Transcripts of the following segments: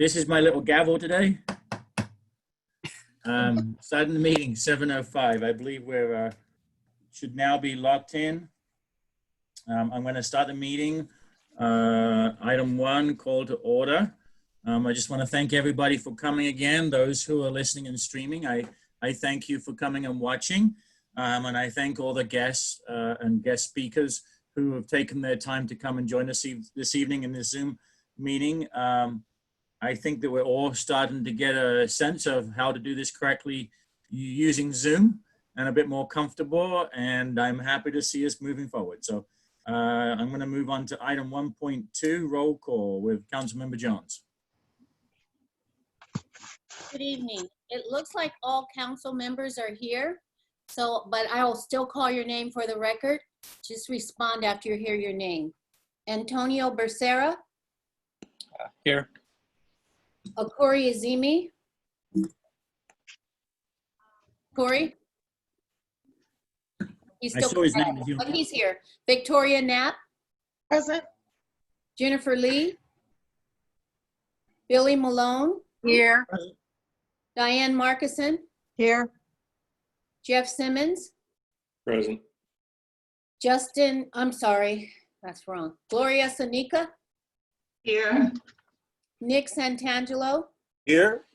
This is my little gavel today. Starting the meeting, 7:05. I believe we're should now be locked in. I'm going to start the meeting. Item 1, call to order. I just want to thank everybody for coming again. Those who are listening and streaming, I thank you for coming and watching. And I thank all the guests and guest speakers who have taken their time to come and join us this evening in this Zoom meeting. I think that we're all starting to get a sense of how to do this correctly using Zoom and a bit more comfortable, and I'm happy to see us moving forward. So I'm going to move on to item 1.2, roll call with Councilmember Jones. Good evening. It looks like all council members are here, but I will still call your name for the record. Just respond after you hear your name. Antonio Becerra. Here. Okori Azimi. Corey? He's I still saw his name. but he's here. Victoria Knapp. Present. Jennifer Lee. Billy Malone. Here. Diane Markison. Here. Jeff Simmons. Present. Justin, I'm sorry, that's wrong. Gloria Sonica. Here. Nick Santangelo. Here.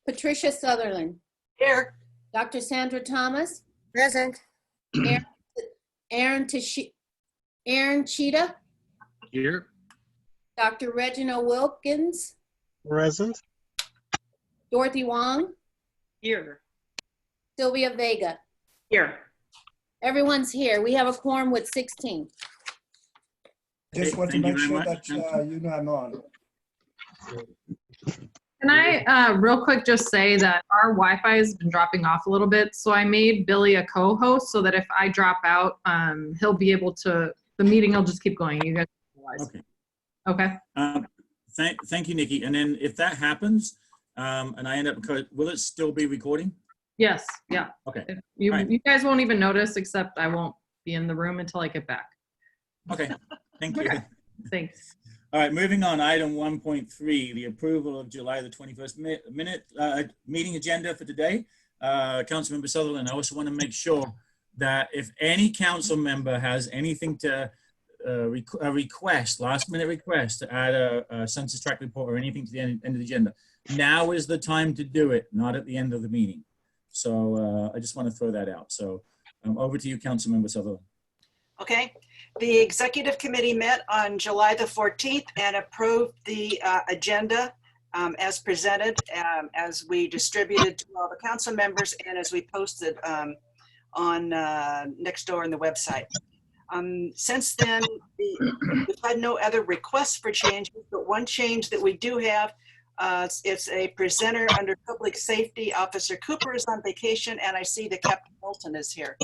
Patricia Sutherlen. Here. Dr. Sandra Thomas. Present. Aaron Cheetah. Here. Dr. Reginald Wilkins. Present. Dorothy Wong. Here. Sylvia Vega. Here. Everyone's here. We have a quorum with 16. Just want to Thank you make very sure much. that you know I'm on. Can I real quick just say that our Wi-Fi has been dropping off a little bit, so I made Billy a co-host so that if I drop out, he'll be able to, the meeting will just keep going. You guys realize. Okay. Okay. Thank you, Nikki. And then if that happens, and I end up, will it still be recording? Yes. Yeah. Okay. You, All right. you guys won't even notice, except I won't be in the room until I get back. Okay. Thank you. Okay. Thanks. All right, moving on, item 1.3, the approval of July the 21st meeting agenda for today. Councilmember Sutherland, I also want to make sure that if any council member has anything to a request, last minute request to add a census tract report or anything to the end of the agenda, now is the time to do it, not at the end of the meeting. So I just want to throw that out. So over to you, Councilmember Sutherland. Okay, the executive committee met on July the 14th and approved the agenda as presented, as we distributed to all the council members and as we posted on Nextdoor and the website. Since then, we've had no other requests for changes, but one change that we do have, it's a presenter under public safety. Officer Cooper is on vacation, and I see that Captain Moulton is here.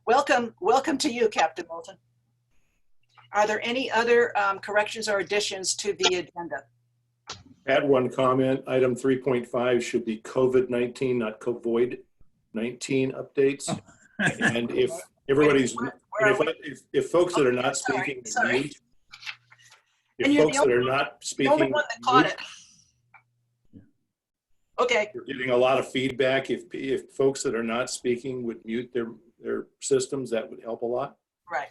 Welcome to you, Captain Moulton. Are there any other corrections or additions to the agenda? Add one comment. Item 3.5 should be COVID-19, not COVID-19 updates. And if everybody's, if folks that are not speaking, mute. If folks that are not speaking, the only one that caught it. Okay. We're getting a lot of feedback. If folks that are not speaking would mute their systems, that would help a lot. Right.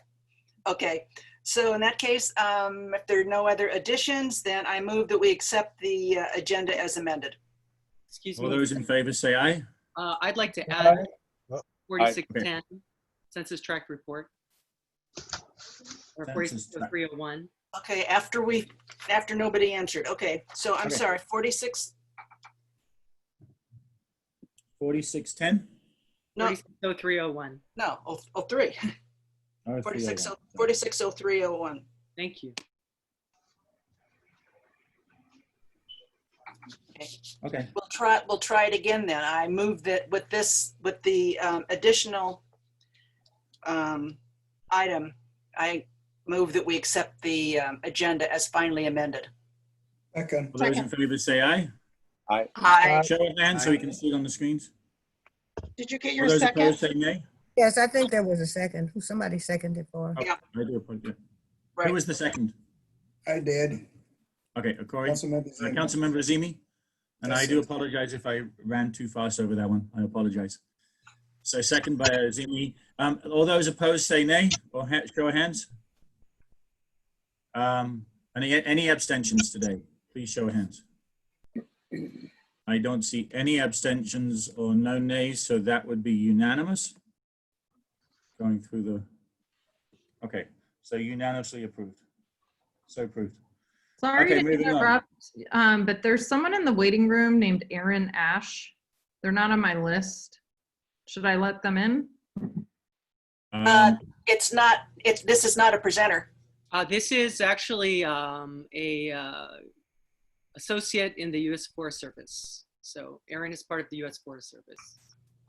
Okay. So in that case, if there are no other additions, then I move that we accept the agenda as amended. Excuse All me. those in favor say aye. I'd like to add 4610 census tract report. Or Census tract. 44301. Okay, after nobody answered. Okay, so I'm Okay. sorry, 46. 4610. No, 460301. no, 03. Oh, 460301. Thank you. Okay. We'll try it again then. I move that with the additional item, I move that we accept the agenda as finally amended. Second. All those in favor say aye. Aye. Show of hands so we can see it on the screens. Did you get All your those second? opposed say nay. Yes, I think there was a second. Somebody seconded for. Oh, Yeah. I do apologize. Right. Who was the second? I did. Okay, Corey. Councilmember Zima. Councilmember Azimi? And I Yes, do sir. apologize if I ran too fast over that one. I apologize. So second by Azimi. All those opposed say nay or show of hands. Any abstentions today? Please show of hands. I don't see any abstentions or no nays, so that would be unanimous. Going through the, okay, so unanimously approved. So approved. Sorry Okay, to moving on. interrupt, but there's someone in the waiting room named Aaron Ash. They're not on my list. Should I let them in? It's not, this is not a presenter. This is actually associate in the U.S. Forest Service. So Aaron is part of the U.S. Forest Service.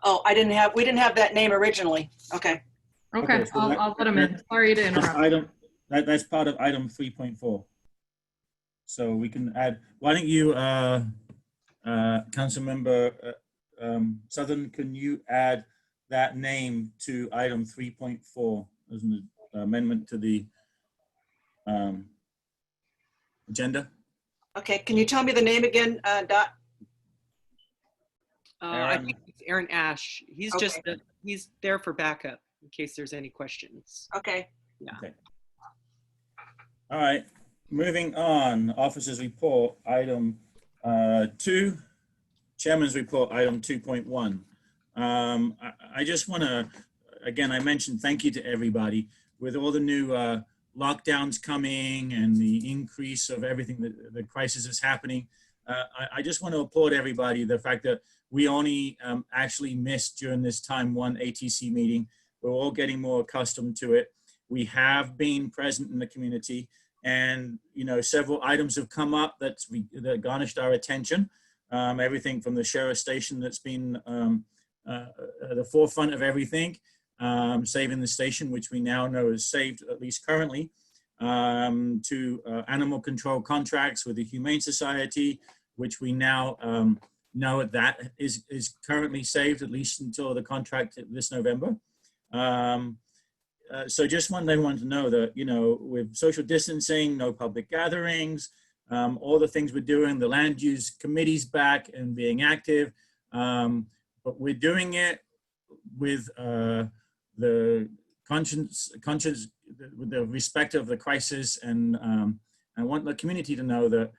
Oh, we didn't have that name originally. Okay. Okay, so I'll let them in. Sorry to interrupt. That's part of item 3.4. So we can add, why don't you, Councilmember Sutherlen, can you add that name to item 3.4 as an amendment to the agenda? Okay, can you tell me the name again, Dot? I think it's Aaron Ash. He's Okay. just, he's there for backup in case there's any questions. Okay. Yeah. Okay. All right, moving on, officers report, item 2, chairman's report, item 2.1. I just want to, again, I mentioned thank you to everybody. With all the new lockdowns coming and the increase of everything, the crisis is happening, I just want to applaud everybody, the fact that we only actually missed during this time one ATC meeting. We're all getting more accustomed to it. We have been present in the community, and several items have come up that garnished our attention. Everything from the sheriff's station that's been at the forefront of everything, saving the station, which we now know is saved, at least currently, to animal control contracts with the Humane Society, which we now know that is currently saved, at least until the contract this November. So just want everyone to know that, with social distancing, no public gatherings, all the things we're doing, the land use committee's back and being active, but we're doing it with the conscience, with the respect of the crisis, and I want the community to know that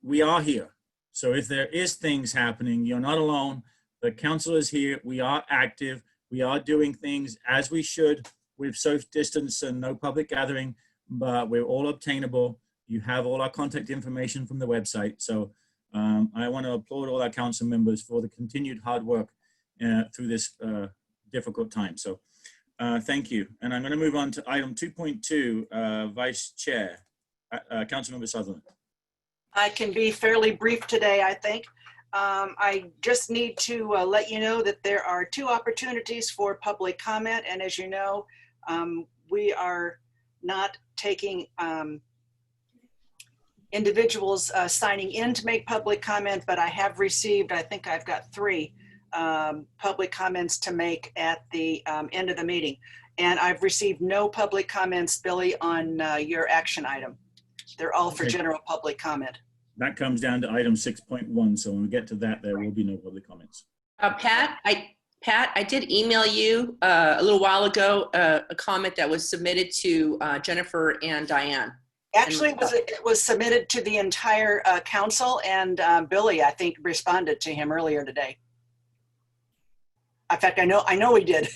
we are here. So if there is things happening, you're not alone. The council is here. We are active. We are doing things as we should with social distance and no public gathering, but we're all obtainable. You have all our contact information from the website. So I want to applaud all our council members for the continued hard work through this difficult time. So thank you. And I'm going to move on to item 2.2, Vice Chair, Councilmember Sutherlen. I can be fairly brief today, I think. I just need to let you know that there are 2 opportunities for public comment. And as you know, we are not taking individuals signing in to make public comment, but I have received, I think I've got 3 public comments to make at the end of the meeting. And I've received no public comments, Billy, on your action item. They're all for general public comment. That comes down to item 6.1. So when we get to that, there will be no public comments. Pat, I did email you a little while ago a comment that was submitted to Jennifer and Diane. Actually, it was submitted to the entire council, and Billy, I think, responded to him earlier today. In fact, I know he did.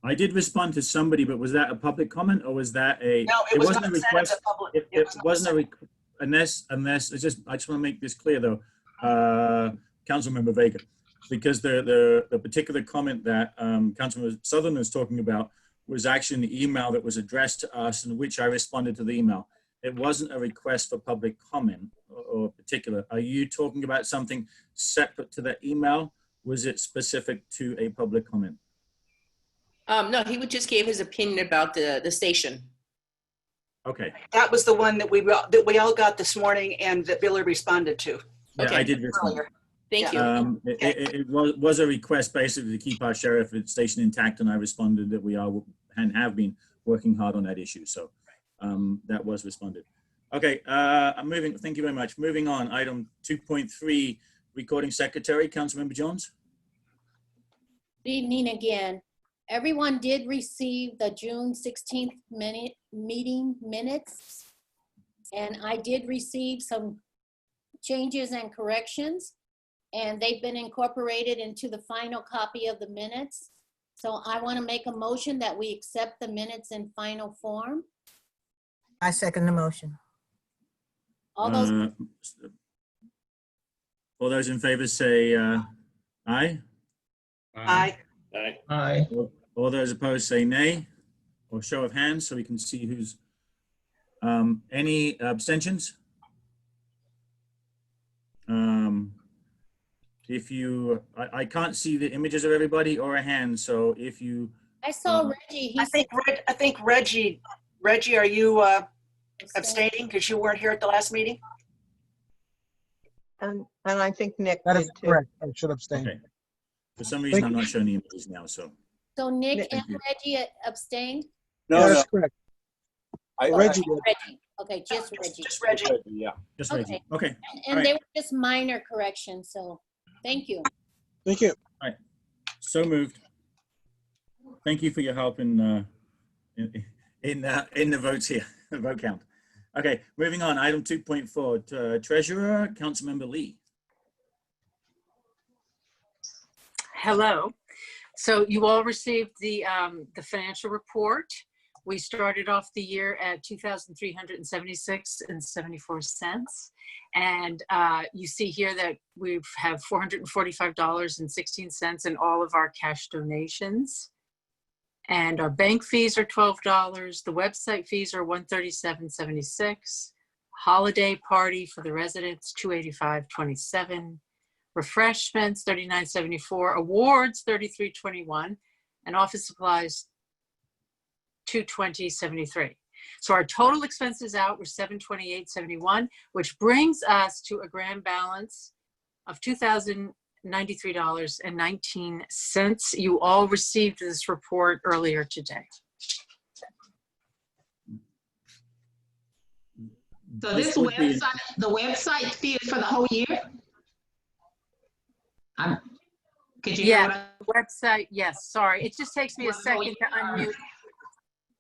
I did respond to somebody, but was that a public comment or was that a? No, it wasn't a request. As a public. It wasn't a request. Unless I just want to make this clear though, Councilmember Vega, because the particular comment that Councilmember Sutherlen is talking about was actually an email that was addressed to us, in which I responded to the email. It wasn't a request for public comment or particular. Are you talking about something separate to that email? Was it specific to a public comment? No, he just gave his opinion about the station. Okay. That was the one that we all got this morning and that Billy responded to. Yeah, Okay. I did respond. Thank you. It was a request basically to keep our sheriff station intact, and I responded that we are and have been working hard on that issue. So that was responded. Okay, thank you very much. Moving on, item 2.3, recording secretary, Councilmember Jones. Good evening again. Everyone did receive the June 16th meeting minutes, and I did receive some changes and corrections, and they've been incorporated into the final copy of the minutes. So I want to make a motion that we accept the minutes in final form. I second the motion. All those, All those in favor say aye. Aye. Aye. Aye. All those opposed say nay, or show of hands so we can see who's, any abstentions? If you, I can't see the images of everybody or a hand, so if you, I saw Reggie. He I think Reggie, are you said abstaining because you weren't here at the last meeting? And I think Nick That did is too. correct. I should abstain. okay. For some reason, Thank I'm you. not showing the images now, so. So Nick Nick. and Reggie abstained? That is correct. Reggie did. Reggie. Okay, just Reggie. Just Reggie. Yeah. Just Reggie, okay. And All they right. were just minor corrections, so thank you. Thank you. So moved. Thank you for your help in the votes here, the vote count. Okay, moving on, item 2.4, Treasurer, Councilmember Lee. Hello. So you all received the financial report. We started off the year at $2,376.74. And you see here that we have $445.16 in all of our cash donations. And our bank fees are $12. The website fees are $137.76. Holiday party for the residents, $285.27. Refreshments, $39.74. Awards, $33.21. And office supplies, $220.73. So our total expenses out were $728.71, which brings us to a grand balance of $2,093.19. You all received this report earlier today. So this would be- website, the website fee is for the whole year? Could you hear Yeah, what I- website, yes, sorry. It just takes me a For the whole second to year. unmute.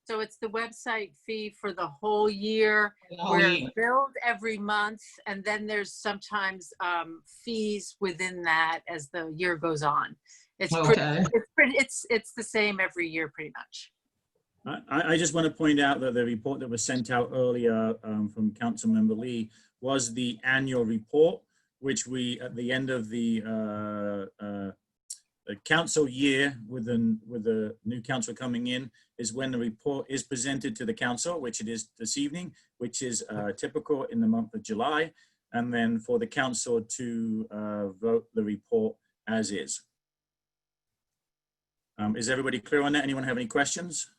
So it's the website fee for the whole year. For the whole We're year. billed every month, and then there's sometimes fees within that as the year goes on. It's Okay. it's the same every year, pretty much. I just want to point out that the report that was sent out earlier from Councilmember Lee was the annual report, which we, at the end of the council year with the new council coming in, is when the report is presented to the council, which it is this evening, which is typical in the month of July, and then for the council to vote the report as is. Is everybody clear on that? Anyone have any questions?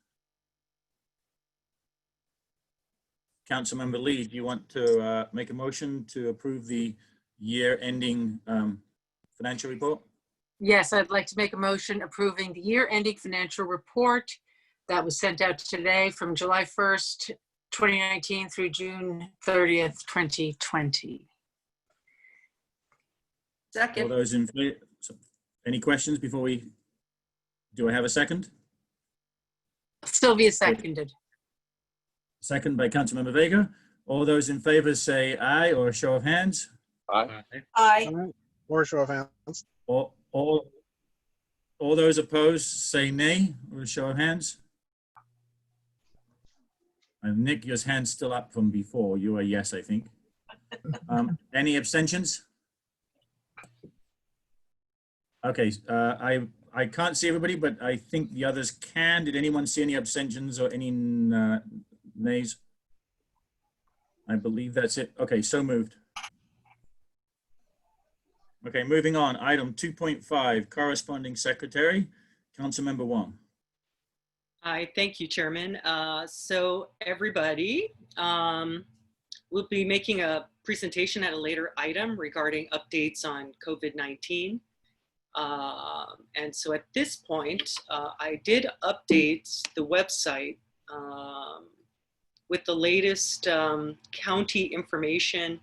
Councilmember Lee, do you want to make a motion to approve the year-ending financial report? Yes, I'd like to make a motion approving the year-ending financial report that was sent out today from July 1st, 2019 through June 30th, 2020. All Second. those in favor? Any questions before we? Do I have a second? Sylvia seconded. Second by Councilmember Vega. All those in favor say aye, or a show of hands. Aye. Or show of hands. All those opposed say nay, or a show of hands. And Nick, your hand's still up from before. You are yes, I think. Any abstentions? Okay, I can't see everybody, but I think the others can. Did anyone see any abstentions or any nays? I believe that's it. Okay, so moved. Okay, moving on. Item 2.5, corresponding secretary, Councilmember Wong. Hi, thank you, Chairman. So everybody, we'll be making a presentation at a later item regarding updates on COVID-19. And so at this point, I did update the website with the latest county information.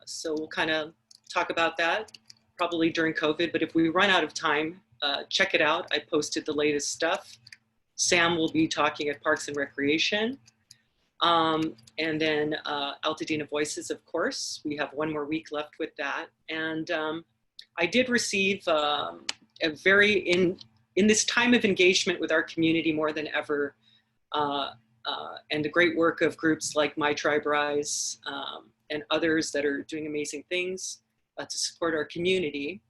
So we'll kind of talk about that probably during COVID, but if we run out of time, check it out. I posted the latest stuff. Sam will be talking at Parks and Recreation. And then Altadena Voices, of course. We have one more week left with that. And I did receive a very, in this time of engagement with our community more than ever, and the great work of groups like My Tribe Rise and others that are doing amazing things to support our community.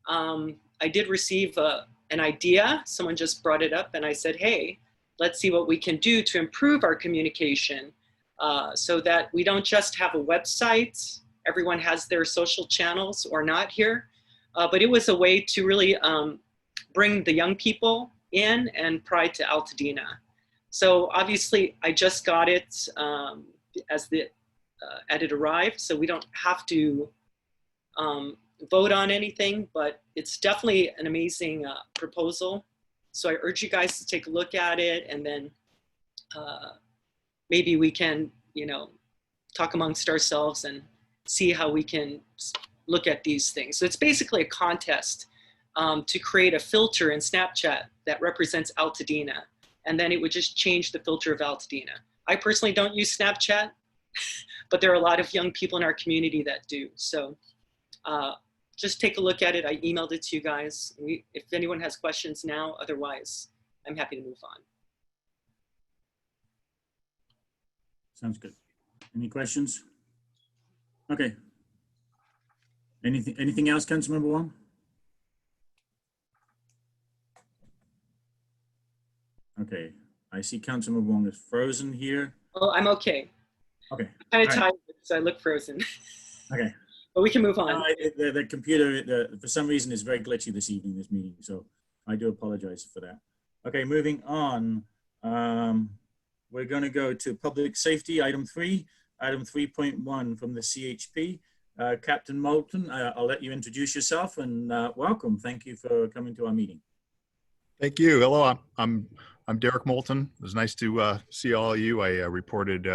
I did receive an idea. Someone just brought it up and I said, hey, let's see what we can do to improve our communication so that we don't just have a website. Everyone has their social channels or not here, but it was a way to really bring the young people in and pride to Altadena. So obviously I just got it as it arrived, so we don't have to vote on anything, but it's definitely an amazing proposal. So I urge you guys to take a look at it, and then maybe we can, talk amongst ourselves and see how we can look at these things. So it's basically a contest to create a filter in Snapchat that represents Altadena, and then it would just change the filter of Altadena. I personally don't use Snapchat, but there are a lot of young people in our community that do. So just take a look at it. I emailed it to you guys. If anyone has questions now, otherwise, I'm happy to move on. Sounds good. Any questions? Okay. Anything else, Councilmember Wong? Okay, I see Councilmember Wong is frozen here. Oh, I'm okay. Okay. I'm kind of All right. tired, so I look frozen. Okay. But we can move on. The computer, for some reason, is very glitchy this evening, this meeting, so I do apologize for that. Okay, moving on. We're going to go to public safety, item 3, item 3.1 from the CHP. Captain Moulton, I'll let you introduce yourself and welcome. Thank you for coming to our meeting. Thank you. Hello, I'm Derek Moulton. It was nice to see all of you. I reported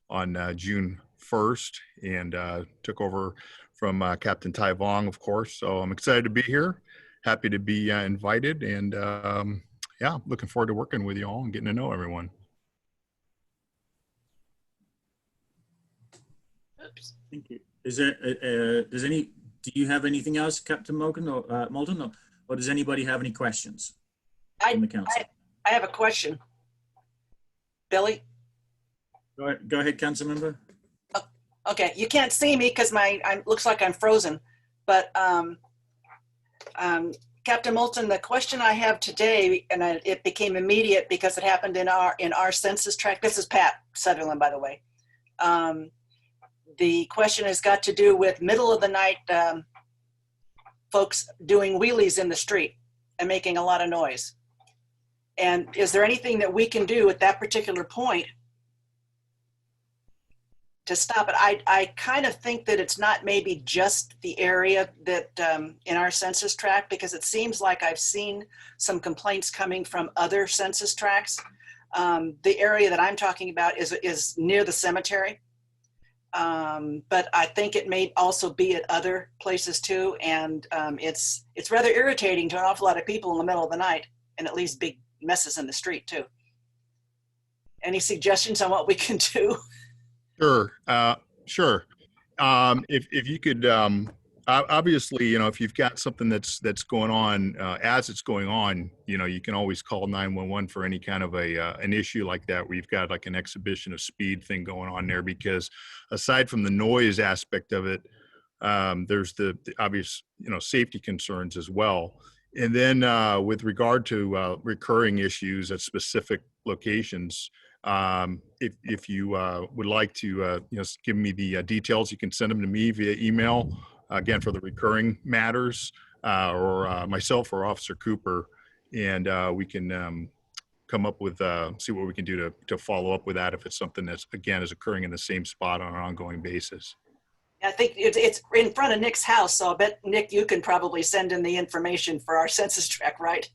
on June 1st and took over from Captain Tai Vong, of course. So I'm excited to be here. Happy to be invited, and yeah, looking forward to working with you all and getting to know everyone. Oops. Thank you. Is there, do you have anything else, Captain Moulton, or does anybody have any questions from the council? I have a question. Billy? Go ahead, council member. Okay, you can't see me because looks like I'm frozen. But Captain Moulton, the question I have today, and it became immediate because it happened in our census tract. This is Pat Sutherlen, by the way. The question has got to do with middle of the night folks doing wheelies in the street and making a lot of noise. And is there anything that we can do at that particular point to stop it? I kind of think that it's not maybe just the area that in our census tract, because it seems like I've seen some complaints coming from other census tracts. The area that I'm talking about is near the cemetery. But I think it may also be at other places too. And it's rather irritating to an awful lot of people in the middle of the night, and at least big messes in the street too. Any suggestions on what we can do? Sure, sure. If you could, obviously, if you've got something that's going on as it's going on, you can always call 911 for any kind of an issue like that, where you've got like an exhibition of speed thing going on there. Because aside from the noise aspect of it, there's the obvious, safety concerns as well. And then with regard to recurring issues at specific locations, if you would like to give me the details, you can send them to me via email, again, for the recurring matters, or myself or Officer Cooper, and we can come up with see what we can do to follow up with that if it's something that's, again, is occurring in the same spot on an ongoing basis. I think it's in front of Nick's house, so I bet, Nick, you can probably send in the information for our census tract, right?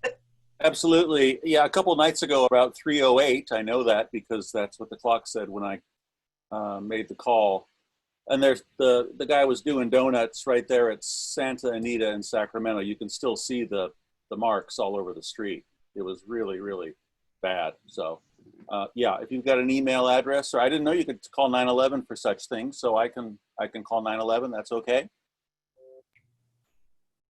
Absolutely. Yeah, a couple nights ago, about 3:08, I know that because that's what the clock said when I made the call. And there's the guy was doing donuts right there at Santa Anita in Sacramento. You can still see the marks all over the street. It was really, really bad. So, yeah, if you've got an email address, or I didn't know you could call 911 for such things, so I can call 911. That's okay.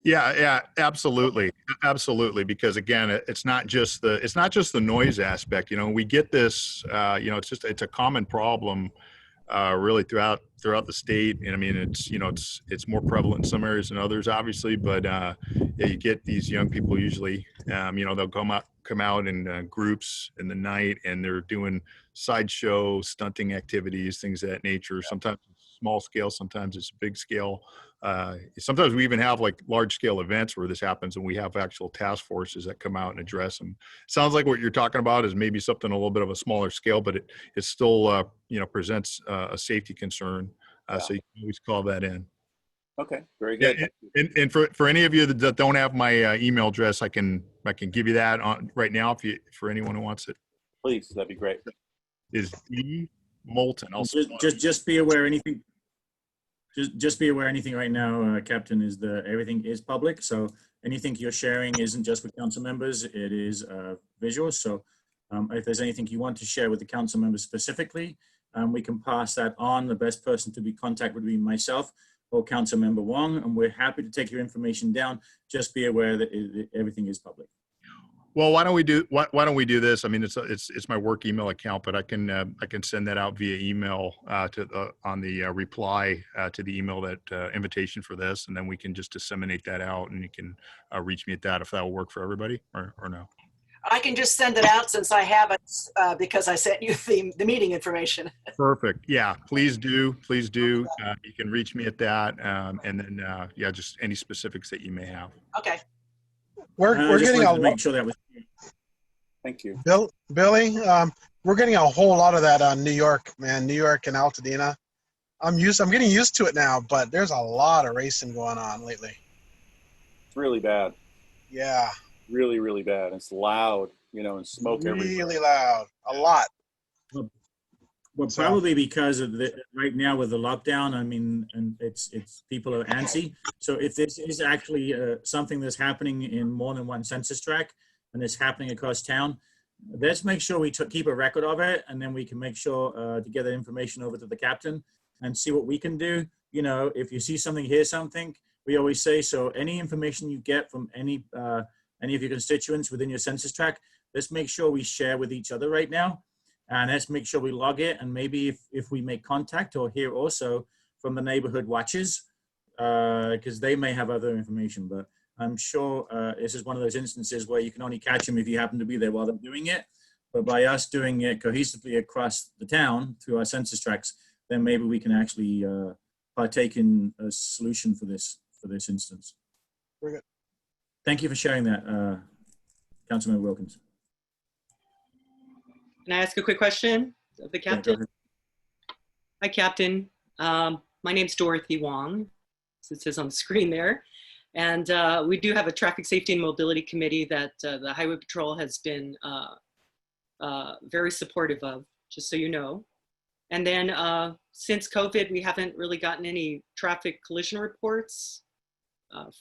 Yeah, absolutely, absolutely. Because again, it's not just the noise aspect. You know, we get this. You know, it's a common problem, really throughout the state. And I mean, it's more prevalent in some areas than others, obviously. But yeah, you get these young people usually. You know, they'll come out in groups in the night, and they're doing sideshow stunting activities, things of that nature. Sometimes it's small scale, sometimes it's big scale. Sometimes we even have like large scale events where this happens, and we have actual task forces that come out and address them. Sounds like what you're talking about is maybe something a little bit of a smaller scale, but it still you know, presents a safety concern. So you can always call that in. Okay, very good. And for any of you that don't have my email address, I can give you that on right now for anyone who wants it. Please, that'd be great. Is D Moulton. Just be aware anything. Just be aware anything right now, Captain, is everything is public. So anything you're sharing isn't just with council members, it is visual. So if there's anything you want to share with the council members specifically, we can pass that on. The best person to be contacted would be myself or Council Member Wong, and we're happy to take your information down. Just be aware that everything is public. Well, why don't we do this? I mean, it's my work email account, but I can send that out via email on the reply to the email, that invitation for this, and then we can just disseminate that out, and you can reach me at that if that will work for everybody, or no. I can just send it out since I have it because I sent you the meeting information. Perfect. Yeah, please do. Please do. You can reach me at that, and then yeah, just any specifics that you may have. Okay. We're getting a make sure that was. Thank you. Billy, we're getting a whole lot of that on New York, man. New York and Altadena. I'm getting used to it now, but there's a lot of racing going on lately. It's really bad. Yeah. Really, really bad. It's loud, you know, and smoke everywhere. Really loud. A lot. Well, probably because of right now with the lockdown, I mean, and it's people are antsy. So if this is actually something that's happening in more than one census tract and it's happening across town, let's make sure we keep a record of it, and then we can make sure to get that information over to the captain and see what we can do. You know, if you see something, hear something, we always say, so any information you get from any of your constituents within your census tract, let's make sure we share with each other right now. And let's make sure we log it. And maybe if we make contact or hear also from the neighborhood watches, because they may have other information. But I'm sure this is one of those instances where you can only catch them if you happen to be there while they're doing it. But by us doing it cohesively across the town through our census tracts, then maybe we can actually partake in a solution for this instance. Very good. Thank you for sharing that, Councilmember Wilkins. Can I ask a quick question of the captain? Yeah, hi, Captain. My name's Dorothy Wong, as it says on the screen there. And we do have a traffic safety and mobility committee that the Highway Patrol has been very supportive of, just so you know. And then since COVID, we haven't really gotten any traffic collision reports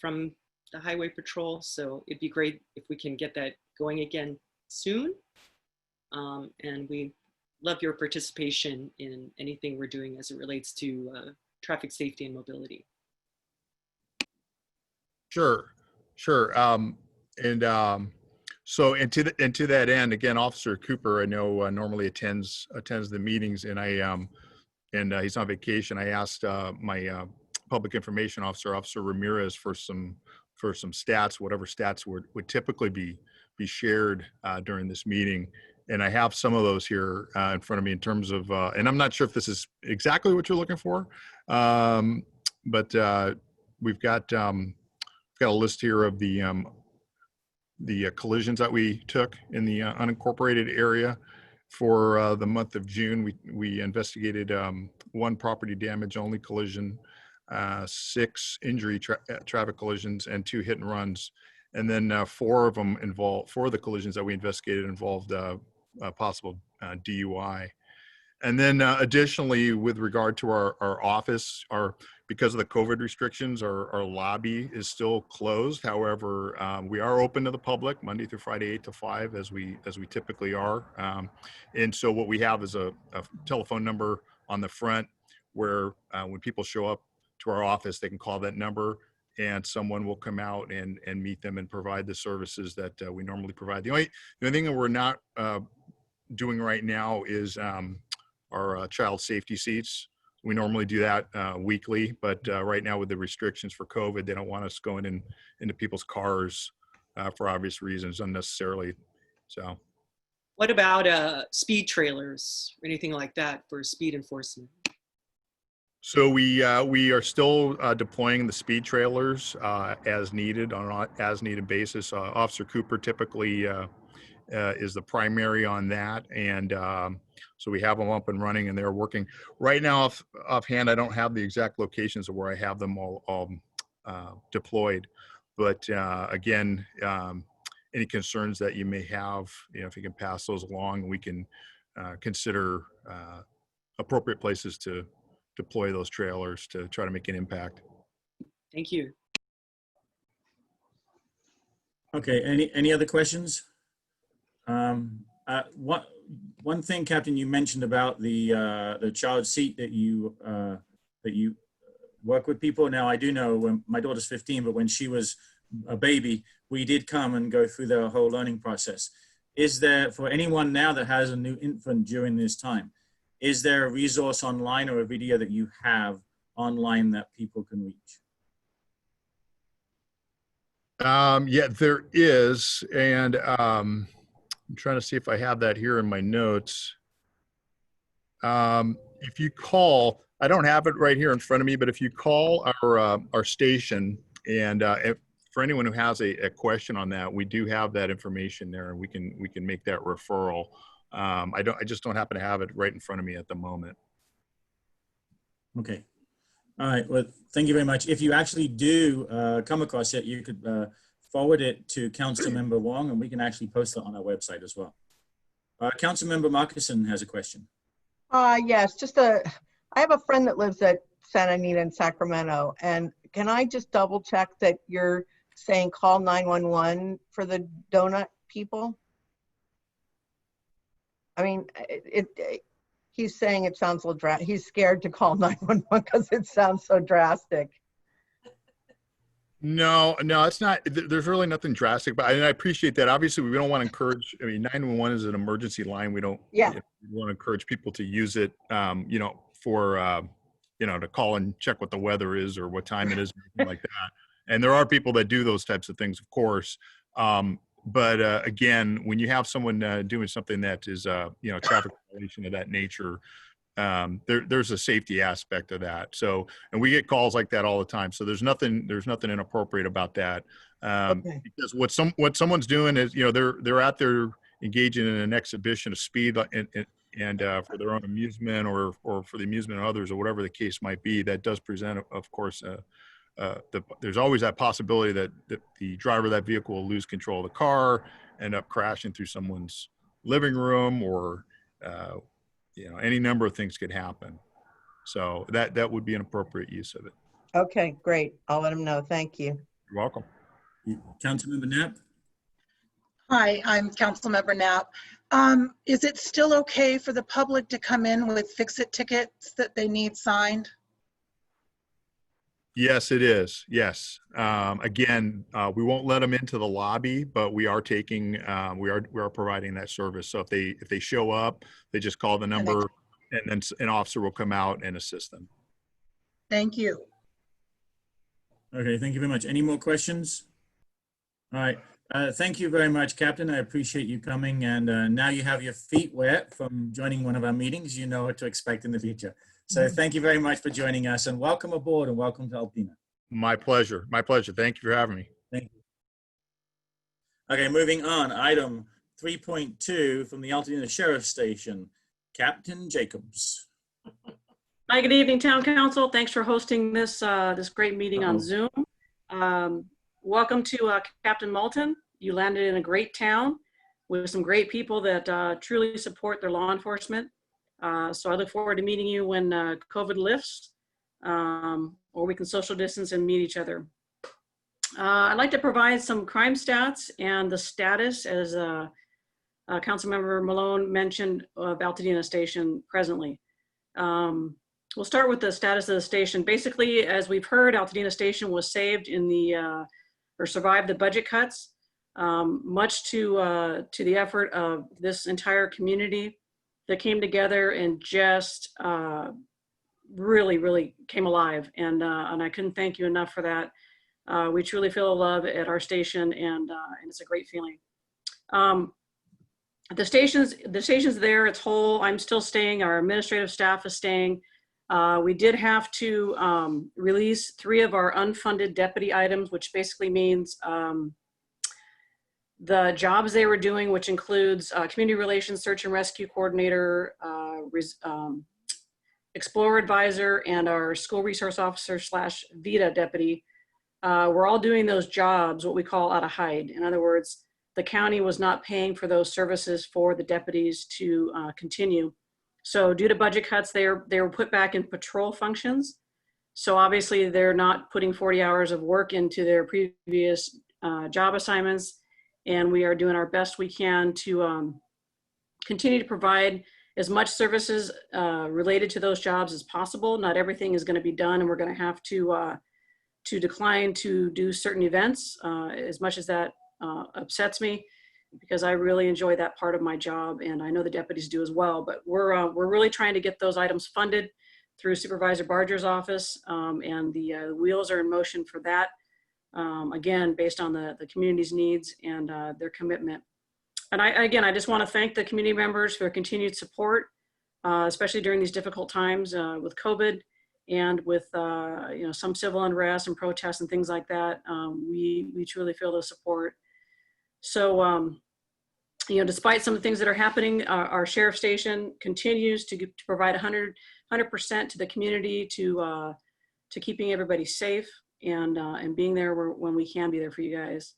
from the Highway Patrol. So it'd be great if we can get that going again soon. And we love your participation in anything we're doing as it relates to traffic safety and mobility. Sure. So to that end, again, Officer Cooper, I know normally attends the meetings, and he's on vacation. I asked my public information officer, Officer Ramirez, for some stats, whatever stats would typically be shared during this meeting. And I have some of those here in front of me in terms of, and I'm not sure if this is exactly what you're looking for, but we've got a list here of the collisions that we took in the unincorporated area for the month of June. We investigated 1 property damage only collision, 6 injury traffic collisions, and 2 hit and runs. And then 4 of the collisions that we investigated involved possible DUI. And then additionally, with regard to our office, because of the COVID restrictions, our lobby is still closed. However, we are open to the public Monday through Friday, 8 to 5, as we typically are. And so what we have is a telephone number on the front where when people show up to our office, they can call that number and someone will come out and meet them and provide the services that we normally provide. The only thing that we're not doing right now is our child safety seats. We normally do that weekly, but right now with the restrictions for COVID, they don't want us going into people's cars for obvious reasons unnecessarily. So, What about speed trailers or anything like that for speed enforcement? So we are still deploying the speed trailers as needed on an as needed basis. Officer Cooper typically is the primary on that, and so we have them up and running, and they're working right now. Offhand, I don't have the exact locations of where I have them all deployed, but again, any concerns that you may have, if you can pass those along, we can consider appropriate places to deploy those trailers to try to make an impact. Thank you. Okay, any other questions? One thing, Captain, you mentioned about the child seat that you work with people. Now, I do know when my daughter's 15, but when she was a baby, we did come and go through the whole learning process. Is there, for anyone now that has a new infant during this time, is there a resource online or a video that you have online that people can reach? Yeah, there is. And I'm trying to see if I have that here in my notes. If you call, I don't have it right here in front of me, but if you call our station, and for anyone who has a question on that, we do have that information there, and we can make that referral. I just don't happen to have it right in front of me at the moment. Okay. All right. Well, thank you very much. If you actually do come across it, you could forward it to Councilmember Wong, and we can actually post it on our website as well. Councilmember Markison has a question. Yes, I have a friend that lives at Santa Anita in Sacramento, and can I just double check that you're saying call 911 for the donut people? I mean, he's saying it sounds a little drastic. He's scared to call 911 because it sounds so drastic. No, it's not. There's really nothing drastic, but I appreciate that. Obviously, we don't want to encourage. I mean, 911 is an emergency line. We don't. Yeah. We want to encourage people to use it. For to call and check what the weather is or what time it is, anything like that. And there are people that do those types of things, of course. But again, when you have someone doing something that is, traffic violation of that nature, there's a safety aspect of that. So, and we get calls like that all the time. So there's nothing inappropriate about that. Okay. Because what someone's doing is, they're out there engaging in an exhibition of speed and for their own amusement or for the amusement of others or whatever the case might be. That does present, of course, there's always that possibility that the driver of that vehicle will lose control of the car, end up crashing through someone's living room, or any number of things could happen. So that would be an appropriate use of it. Okay, great. I'll let him know. Thank you. You're welcome. Councilmember Knapp? Hi, I'm Councilmember Knapp. Is it still okay for the public to come in with fix-it tickets that they need signed? Yes, it is. Yes. Again, we won't let them into the lobby, but we are taking, we are providing that service. So if they show up, they just call the number, and then an officer will come out and assist them. Thank you. Okay, thank you very much. Any more questions? All right. Thank you very much, Captain. I appreciate you coming. And now you have your feet wet from joining one of our meetings. You know what to expect in the future. So thank you very much for joining us, and welcome aboard, and welcome to Altadena. My pleasure. My pleasure. Thank you for having me. Thank you. Okay, moving on. Item 3.2 from the Altadena Sheriff's Station, Captain Jacobs. Hi, good evening, Town Council. Thanks for hosting this this great meeting on Zoom. welcome to Captain Malton. You landed in a great town with some great people that truly support their law enforcement. So I look forward to meeting you when COVID lifts, or we can social distance and meet each other. I'd like to provide some crime stats and the status, as Councilmember Malone mentioned, of Altadena Station presently. We'll start with the status of the station. Basically, as we've heard, Altadena Station was saved in the, or survived the budget cuts, much to the effort of this entire community that came together and just really came alive. And I couldn't thank you enough for that. We truly feel love at our station, and it's a great feeling. The station's there, it's whole. I'm still staying, our administrative staff is staying. We did have to release 3 of our unfunded deputy items, which basically means the jobs they were doing, which includes community relations, search and rescue coordinator, explorer advisor, and our school resource officer / VITA deputy. We're all doing those jobs, what we call out of hide. In other words, the county was not paying for those services for the deputies to continue. So due to budget cuts, they were put back in patrol functions. So obviously they're not putting 40 hours of work into their previous job assignments. And we are doing our best we can to continue to provide as much services related to those jobs as possible. Not everything is going to be done, and we're going to have to decline to do certain events, as much as that upsets me, because I really enjoy that part of my job, and I know the deputies do as well. But we're really trying to get those items funded through Supervisor Barger's office, and the wheels are in motion for that. Again, based on the community's needs and their commitment. And I just want to thank the community members for their continued support, especially during these difficult times with COVID and with some civil unrest and protests and things like that. We truly feel the support. So, despite some of the things that are happening, our sheriff station continues to provide 100% to the community, to keeping everybody safe, and being there when we can be there for you guys.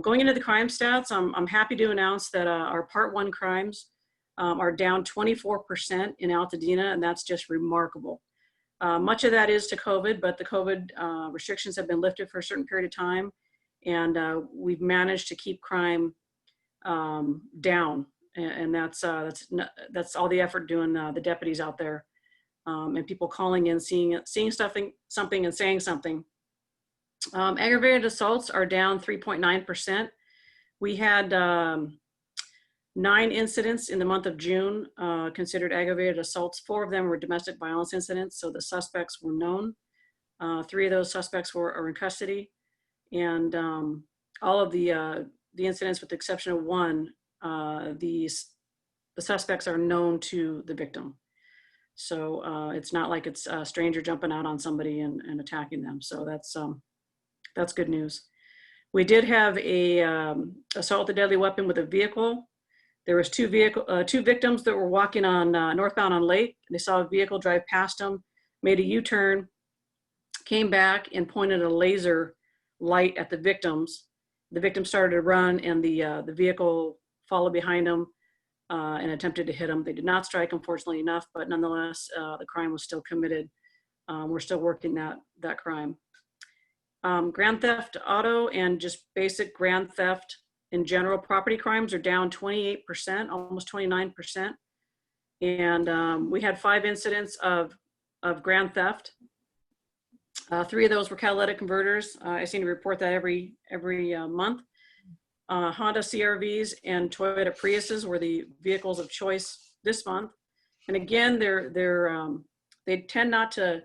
Going into the crime stats, I'm happy to announce that our Part 1 crimes are down 24% in Altadena, and that's just remarkable. Much of that is to COVID, but the COVID restrictions have been lifted for a certain period of time, and we've managed to keep crime down, and that's all the effort doing the deputies out there, and people calling in, seeing something and saying something. Aggravated assaults are down 3.9%. We had 9 incidents in the month of June considered aggravated assaults. 4 of them were domestic violence incidents, so the suspects were known. 3 of those suspects are in custody, and all of the incidents, with the exception of 1, the suspects are known to the victim. So it's not like it's a stranger jumping out on somebody and attacking them. So that's good news. We did have a assault with a deadly weapon with a vehicle. There was 2 victims that were walking on northbound on Lake. They saw a vehicle drive past them, made a U-turn, came back and pointed a laser light at the victims. The victims started to run, and the vehicle followed behind them and attempted to hit them. They did not strike, unfortunately enough, but nonetheless, the crime was still committed. We're still working that crime. Grand theft auto and just basic grand theft in general property crimes are down 28%, almost 29%. And we had 5 incidents of grand theft. 3 of those were catalytic converters. I seem to report that every month. Honda CRVs and Toyota Priuses were the vehicles of choice this month. And again, they tend not to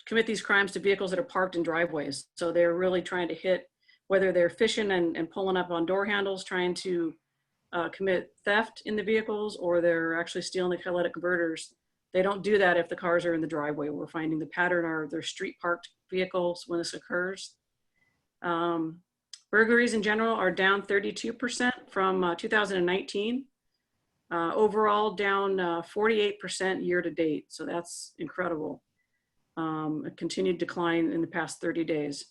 commit these crimes to vehicles that are parked in driveways. So they're really trying to hit, whether they're fishing and pulling up on door handles, trying to commit theft in the vehicles, or they're actually stealing the catalytic converters. They don't do that if the cars are in the driveway. We're finding the pattern are their street parked vehicles when this occurs. Burglaries in general are down 32% from 2019. Overall down 48% year to date. So that's incredible. a continued decline in the past 30 days.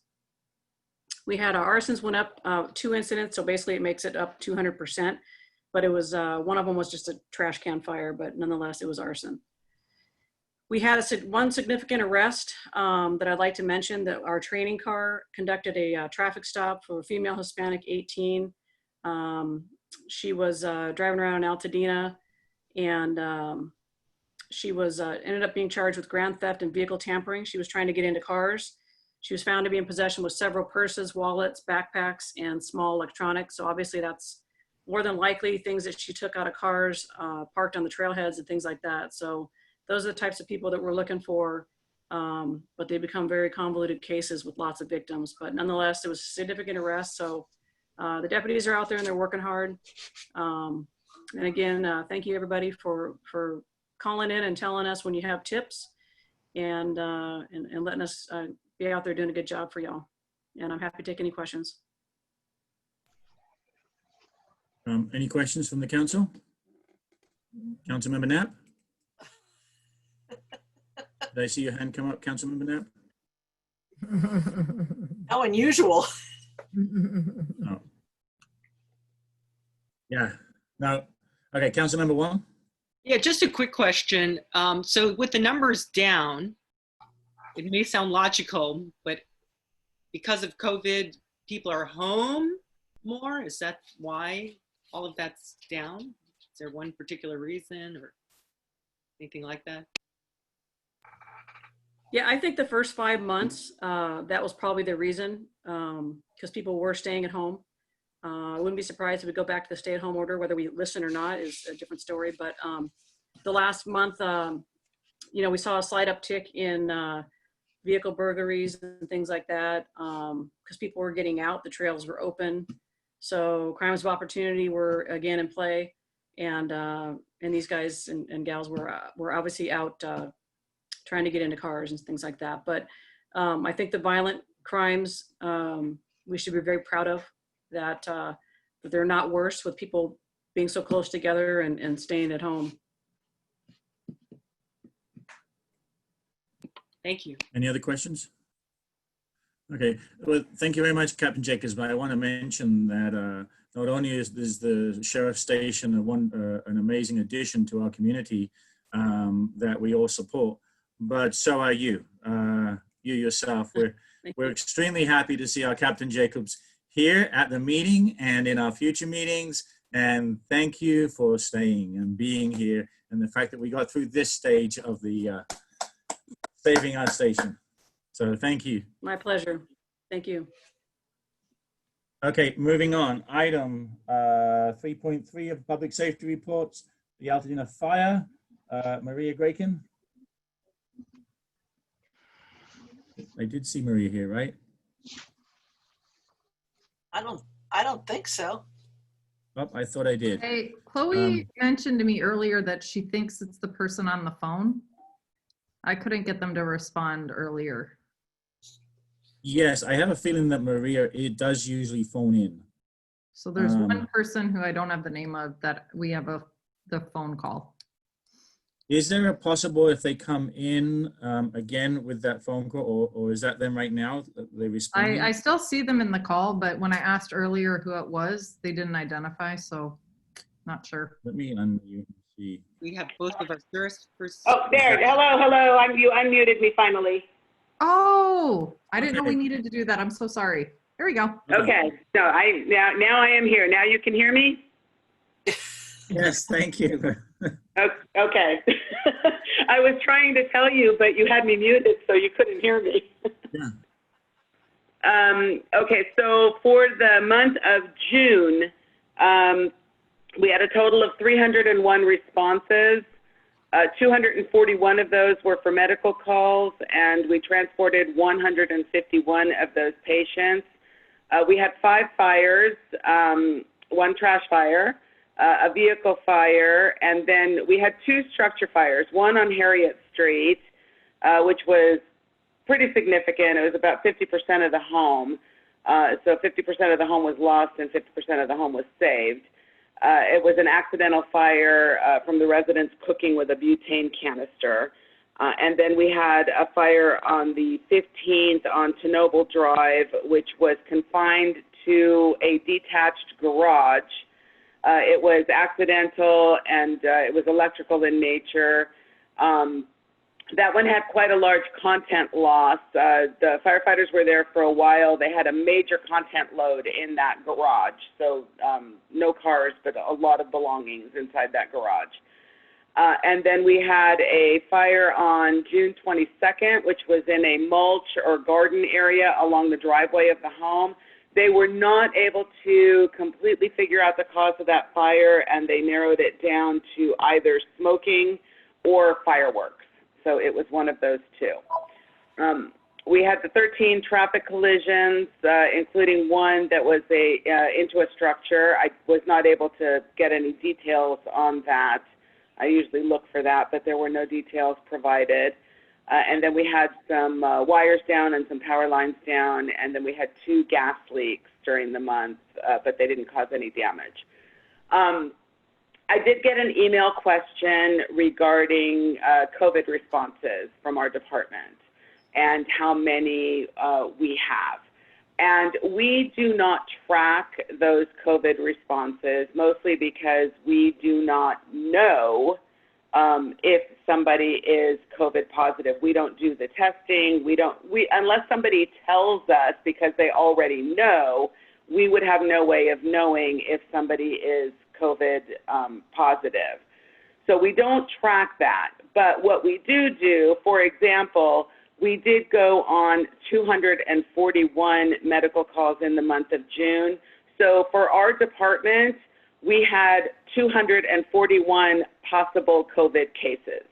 We had our arsons went up 2 incidents, so basically it makes it up 200%, but it was, one of them was just a trash can fire, but nonetheless, it was arson. We had one significant arrest that I'd like to mention, that our training car conducted a traffic stop for a female Hispanic 18. She was driving around in Altadena, and she was ended up being charged with grand theft and vehicle tampering. She was trying to get into cars. She was found to be in possession with several purses, wallets, backpacks, and small electronics. So obviously that's more than likely things that she took out of cars, parked on the trailheads and things like that. So those are the types of people that we're looking for, but they become very convoluted cases with lots of victims. But nonetheless, it was a significant arrest. So the deputies are out there and they're working hard. And again, thank you everybody for calling in and telling us when you have tips, and letting us be out there doing a good job for y'all. And I'm happy to take any questions. Any questions from the council? Councilmember Knapp? Did I see your hand come up, Councilmember Knapp? How unusual. Oh. Yeah. No. Okay, Councilmember Wong? Yeah, just a quick question. So with the numbers down, it may sound logical, but because of COVID, people are home more? Is that why all of that's down? Is there one particular reason or anything like that? Yeah, I think the first 5 months, that was probably the reason, because people were staying at home. I wouldn't be surprised if we go back to the stay-at-home order. Whether we listen or not is a different story. But the last month, we saw a slight uptick in vehicle burglaries and things like that, because people were getting out. The trails were open, so crimes of opportunity were again in play, and these guys and gals were obviously out trying to get into cars and things like that. But I think the violent crimes, we should be very proud of that, that they're not worse with people being so close together and staying at home. Thank you. Any other questions? Okay, well, thank you very much, Captain Jacobs. But I want to mention that not only is the sheriff's station an amazing addition to our community that we all support, but so are you. You yourself. We're extremely happy to see our Captain Jacobs here at the meeting and in our future meetings. And thank you for staying and being here, and the fact that we got through this stage of the saving our station. So thank you. My pleasure. Thank you. Okay, moving on. Item 3.3 of public safety reports, the Altadena fire. Maria Grycan. I did see Maria here, right? I don't think so. Oh, I thought I did. Hey, Chloe mentioned to me earlier that she thinks it's the person on the phone. I couldn't get them to respond earlier. Yes, I have a feeling that Maria, it does usually phone in. So there's one person who I don't have the name of that we have the phone call. Is there a possible if they come in again with that phone call, or is that them right now? They respond? I still see them in the call, but when I asked earlier who it was, they didn't identify, so not sure. Let me unmute. See. We have both of our first. Oh, there. Hello. You unmuted me finally. Oh, I didn't know we needed to do that. I'm so sorry. There we go. Okay. So now I am here. Now you can hear me? Yes, thank you. Okay. I was trying to tell you, but you had me muted, so you couldn't hear me. Yeah. Okay, so for the month of June, we had a total of 301 responses. 241 of those were for medical calls, and we transported 151 of those patients. We had 5 fires, 1 trash fire, a vehicle fire, and then we had 2 structure fires, one on Harriet Street, which was pretty significant. It was about 50% of the home. So 50% of the home was lost and 50% of the home was saved. It was an accidental fire from the residents cooking with a butane canister. And then we had a fire on the 15th on Tenoble Drive, which was confined to a detached garage. It was accidental and it was electrical in nature. That one had quite a large content loss. The firefighters were there for a while. They had a major content load in that garage. So no cars, but a lot of belongings inside that garage. And then we had a fire on June 22nd, which was in a mulch or garden area along the driveway of the home. They were not able to completely figure out the cause of that fire, and they narrowed it down to either smoking or fireworks. So it was one of those two. We had the 13 traffic collisions, including one that was into a structure. I was not able to get any details on that. I usually look for that, but there were no details provided. And then we had some wires down and some power lines down, and then we had 2 gas leaks during the month, but they didn't cause any damage. I did get an email question regarding COVID responses from our department and how many we have. And we do not track those COVID responses, mostly because we do not know if somebody is COVID positive. We don't do the testing. Unless somebody tells us because they already know, we would have no way of knowing if somebody is COVID positive. So we don't track that. But what we do, for example, we did go on 241 medical calls in the month of June. So for our department, we had 241 possible COVID cases.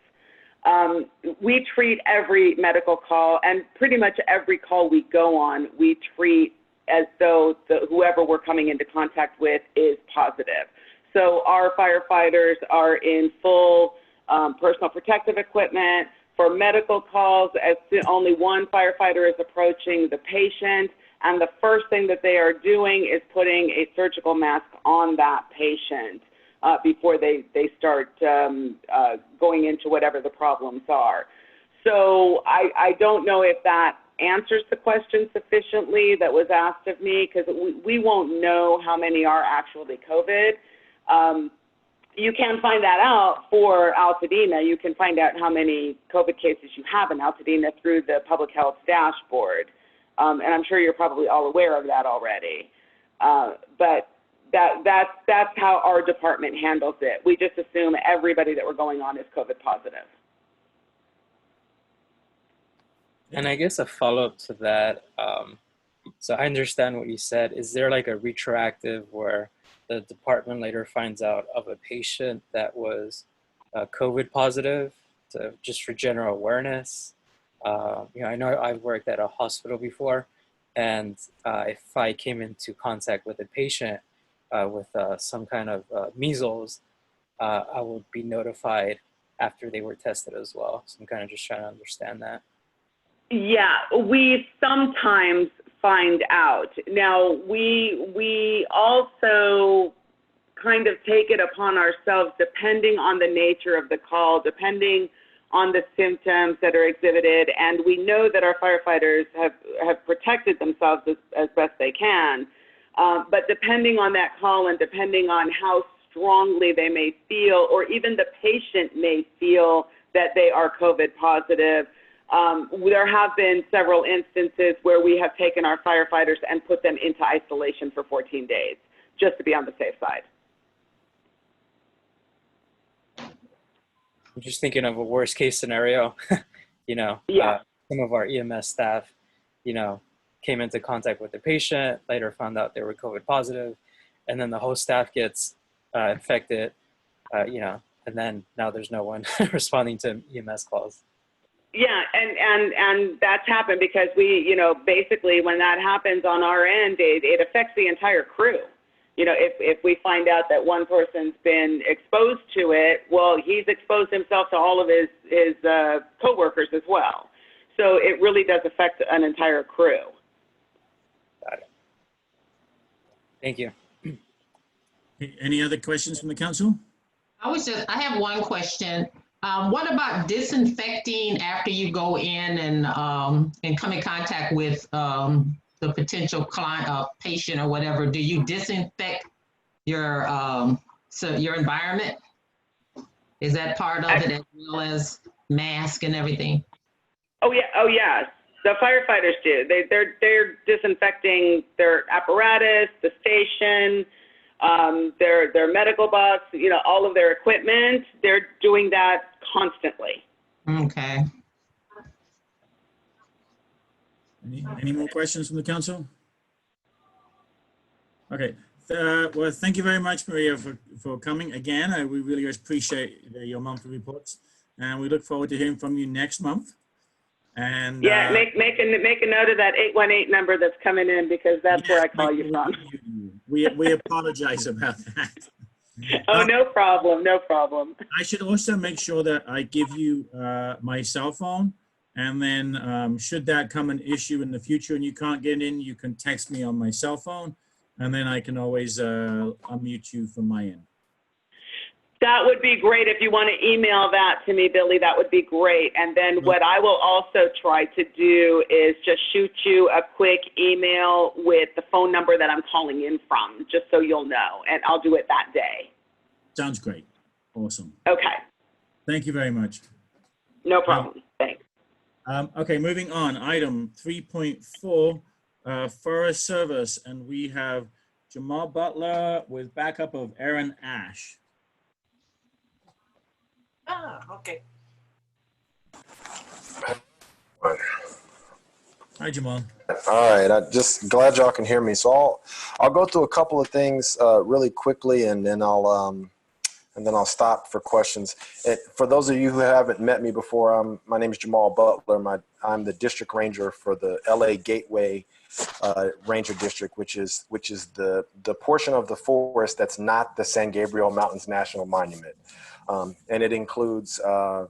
We treat every medical call, and pretty much every call we go on, we treat as though whoever we're coming into contact with is positive. So our firefighters are in full personal protective equipment. For medical calls, as only one firefighter is approaching the patient, and the first thing that they are doing is putting a surgical mask on that patient before they start going into whatever the problems are. So I don't know if that answers the question sufficiently that was asked of me, because we won't know how many are actually COVID. You can find that out for Altadena. You can find out how many COVID cases you have in Altadena through the public health dashboard. And I'm sure you're probably all aware of that already. But that's how our department handles it. We just assume everybody that we're going on is COVID positive. And I guess a follow-up to that, so I understand what you said. Is there like a retroactive where the department later finds out of a patient that was COVID positive, just for general awareness? I know I've worked at a hospital before, and if I came into contact with a patient with some kind of measles, I would be notified after they were tested as well. So I'm kind of just trying to understand that. Yeah, we sometimes find out. Now, we also kind of take it upon ourselves, depending on the nature of the call, depending on the symptoms that are exhibited, and we know that our firefighters have protected themselves as best they can, but depending on that call and depending on how strongly they may feel, or even the patient may feel that they are COVID positive, there have been several instances where we have taken our firefighters and put them into isolation for 14 days, just to be on the safe side. I'm just thinking of a worst case scenario, some of our EMS staff, came into contact with the patient, later found out they were COVID positive, and then the whole staff gets infected, and then now there's no one responding to EMS calls. Yeah, and that's happened because we, basically when that happens on our end, it affects the entire crew. If we find out that one person's been exposed to it, well, he's exposed himself to all of his coworkers as well. So it really does affect an entire crew. Got it. Thank you. Any other questions from the council? I have one question. What about disinfecting after you go in and come in contact with the potential client, patient or whatever? Do you disinfect your your environment? Is that part of it as well as mask and everything? Oh yeah, oh yes. The firefighters do. They're disinfecting their apparatus, the station, their medical box, you know, all of their equipment. They're doing that constantly. Okay. Any more questions from the council? Okay. Well, thank you very much, Maria, for coming again. We really appreciate your monthly reports, and we look forward to hearing from you next month. And yeah, make a note of that 818 number that's coming in, because that's where I call you from. We apologize about that. Oh, no problem, no problem. I should also make sure that I give you my cell phone, and then should that come an issue in the future and you can't get in, you can text me on my cell phone, and then I can always unmute you from my end. That would be great. If you want to email that to me, Billy, that would be great. And then what I will also try to do is just shoot you a quick email with the phone number that I'm calling in from, just so you'll know. And I'll do it that day. Sounds great. Awesome. Okay. Thank you very much. No problem. Thanks. Okay, moving on. Item 3.4, Forest Service. And we have Jamahl Butler with backup of Aaron Ash. Ah, okay. Hi, Jamahl. All right, I'm just glad y'all can hear me. So I'll go through a couple of things really quickly, and then I'll stop for questions. For those of you who haven't met me before, my name is Jamahl Butler. I'm the district ranger for the LA Gateway Ranger District, which is the portion of the forest that's not the San Gabriel Mountains National Monument. And it includes Cobb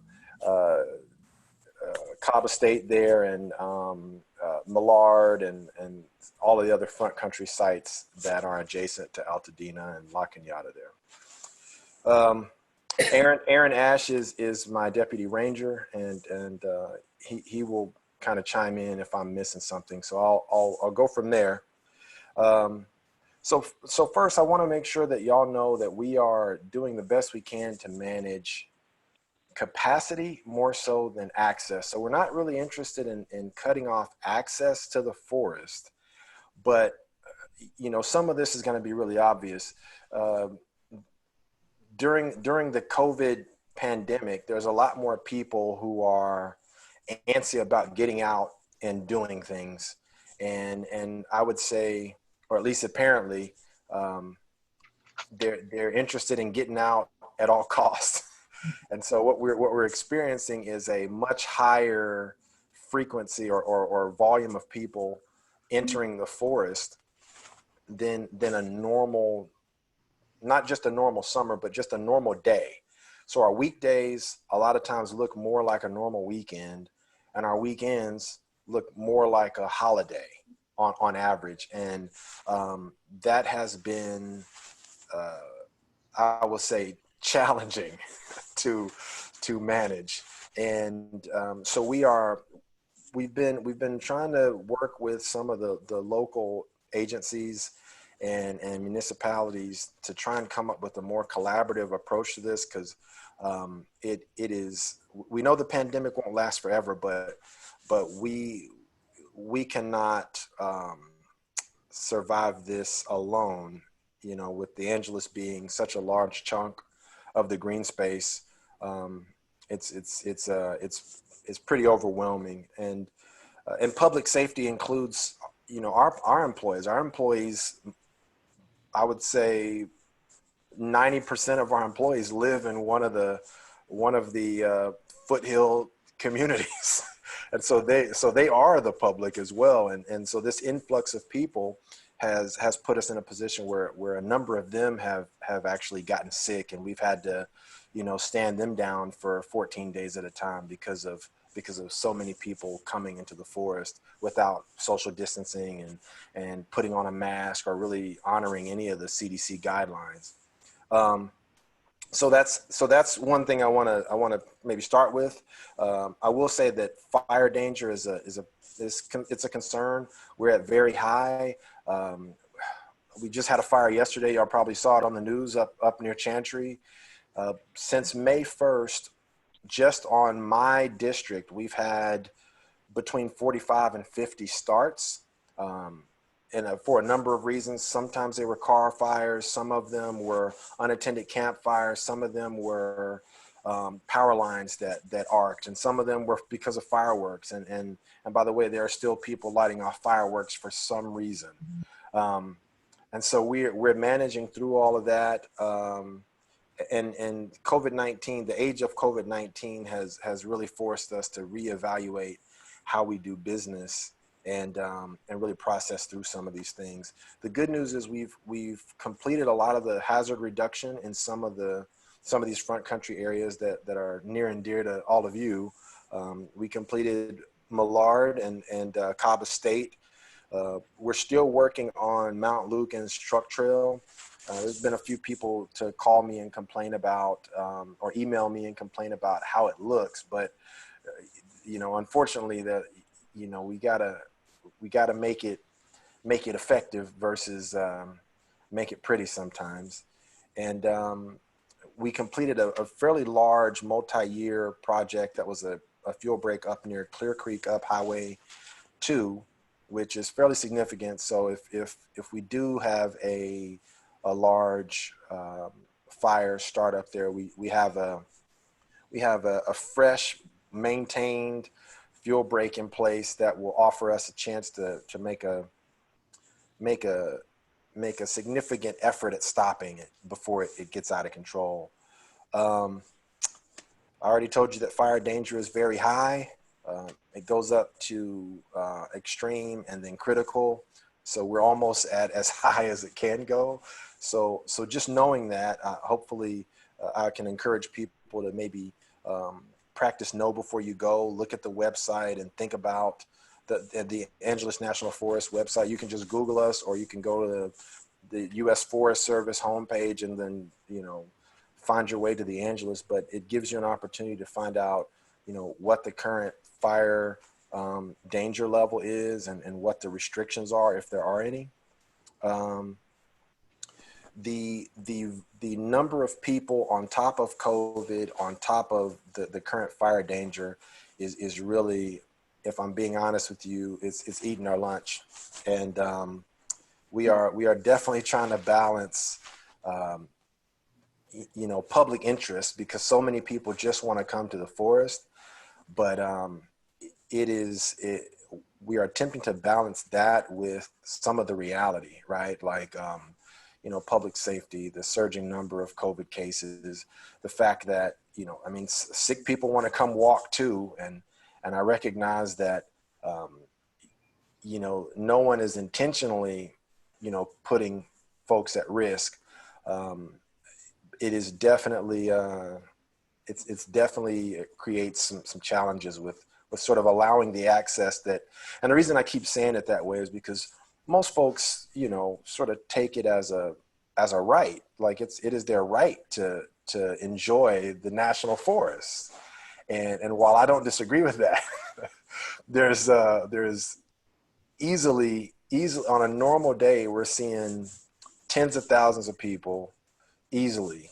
Estate there, and Millard, and all of the other front country sites that are adjacent to Altadena and La Cañada there. Aaron Ash is my deputy ranger, and he will kind of chime in if I'm missing something. So I'll go from there. So first, I want to make sure that y'all know that we are doing the best we can to manage capacity more so than access. So we're not really interested in cutting off access to the forest, but you know, some of this is going to be really obvious. During the COVID pandemic, there's a lot more people who are antsy about getting out and doing things, and I would say, or at least apparently, they're interested in getting out at all costs. And so what we're experiencing is a much higher frequency or volume of people entering the forest than a normal, not just a normal summer, but just a normal day. So our weekdays a lot of times look more like a normal weekend, and our weekends look more like a holiday on average. And that has been, I will say, challenging to manage. And so we've been trying to work with some of the local agencies and municipalities to try and come up with a more collaborative approach to this, because it is, we know the pandemic won't last forever, but we cannot survive this alone. You know, with the Angeles being such a large chunk of the green space, it's pretty overwhelming. And public safety includes, you know, our employees. Our employees, I would say 90% of our employees live in one of the foothill communities. And so they are the public as well. And so this influx of people has put us in a position where a number of them have actually gotten sick, and we've had to, you know, stand them down for 14 days at a time because of so many people coming into the forest without social distancing and putting on a mask or really honoring any of the CDC guidelines. So that's one thing I want to maybe start with. I will say that fire danger is a concern. We're at very high. We just had a fire yesterday. Y'all probably saw it on the news up near Chantry. Since May 1st, just on my district, we've had between 45 and 50 starts. And for a number of reasons. Sometimes they were car fires, some of them were unattended campfires, some of them were power lines that arced, and some of them were because of fireworks. And by the way, there are still people lighting off fireworks for some reason. And so we're managing through all of that. And COVID-19, the age of COVID-19 has really forced us to reevaluate how we do business and really process through some of these things. The good news is we've completed a lot of the hazard reduction in some of these front country areas that are near and dear to all of you. We completed Millard and Cobb Estate. We're still working on Mount Luke and Truck Trail. There's been a few people to call me and complain about, or email me and complain about how it looks, but unfortunately we gotta make it effective versus make it pretty sometimes. And we completed a fairly large multi-year project that was a fuel break up near Clear Creek up Highway 2, which is fairly significant. So if we do have a large fire start up there, we have a fresh, maintained fuel break in place that will offer us a chance to make a significant effort at stopping it before it gets out of control. I already told you that fire danger is very high. It goes up to extreme and then critical. So we're almost at as high as it can go. So just knowing that, hopefully I can encourage people to maybe practice know before you go, look at the website and think about the Angeles National Forest website. You can just Google us, or you can go to the U.S. Forest Service homepage and then, find your way to the Angeles. But it gives you an opportunity to find out, what the current fire danger level is and what the restrictions are, if there are any. The number of people on top of COVID, on top of the current fire danger is really, if I'm being honest with you, it's eating our lunch. And we are definitely trying to balance, public interest, because so many people just want to come to the forest. But we are attempting to balance that with some of the reality, right? Like, public safety, the surging number of COVID cases, the fact that, sick people want to come walk too. And I recognize that, no one is intentionally, putting folks at risk. It is definitely, it's definitely creates some challenges with sort of allowing the access that, and the reason I keep saying it that way is because most folks, sort of take it as a right, like it is their right to enjoy the national forest. And while I don't disagree with that, there's easily on a normal day, we're seeing tens of thousands of people easily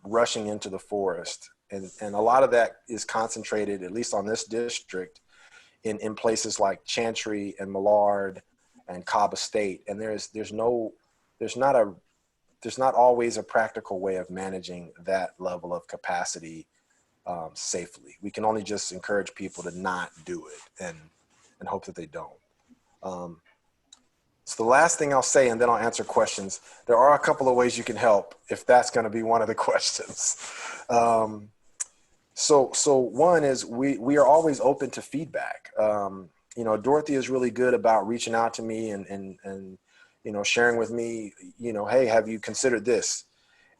rushing into the forest. And a lot of that is concentrated, at least on this district, in places like Chantry and Millard and Cobb Estate. And there's not always a practical way of managing that level of capacity safely. We can only just encourage people to not do it and hope that they don't. So the last thing I'll say, and then I'll answer questions. There are a couple of ways you can help if that's going to be one of the questions. So one is we are always open to feedback. Dorothy is really good about reaching out to me and sharing with me, hey, have you considered this?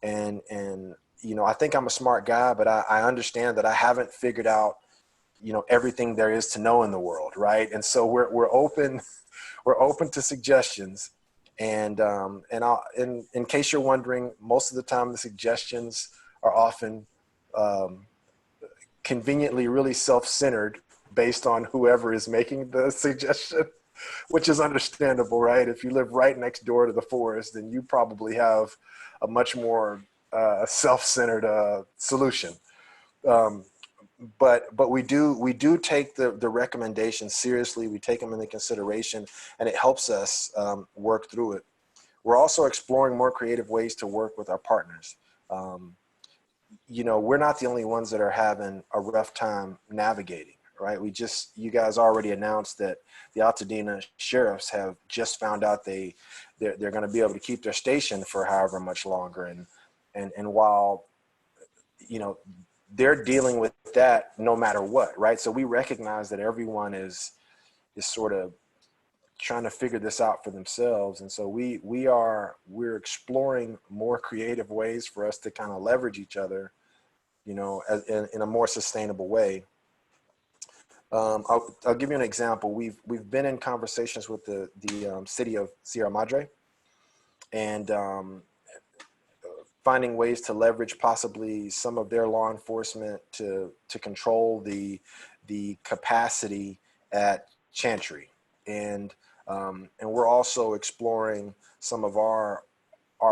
And I think I'm a smart guy, but I understand that I haven't figured out, everything there is to know in the world, right? And so we're open to suggestions. In case you're wondering, most of the time the suggestions are often conveniently really self-centered based on whoever is making the suggestion, which is understandable, right? If you live right next door to the forest, then you probably have a much more self-centered solution. But we do take the recommendations seriously. We take them into consideration, and it helps us work through it. We're also exploring more creative ways to work with our partners. You know, we're not the only ones that are having a rough time navigating, right? You guys already announced that the Altadena sheriffs have just found out they're going to be able to keep their station for however much longer. And while, you know, they're dealing with that no matter what, right? So we recognize that everyone is sort of trying to figure this out for themselves. And so we're exploring more creative ways for us to kind of leverage each other, you know, in a more sustainable way. I'll give you an example. We've been in conversations with the city of Sierra Madre, and finding ways to leverage possibly some of their law enforcement to control the capacity at Chantry. And we're also exploring some of our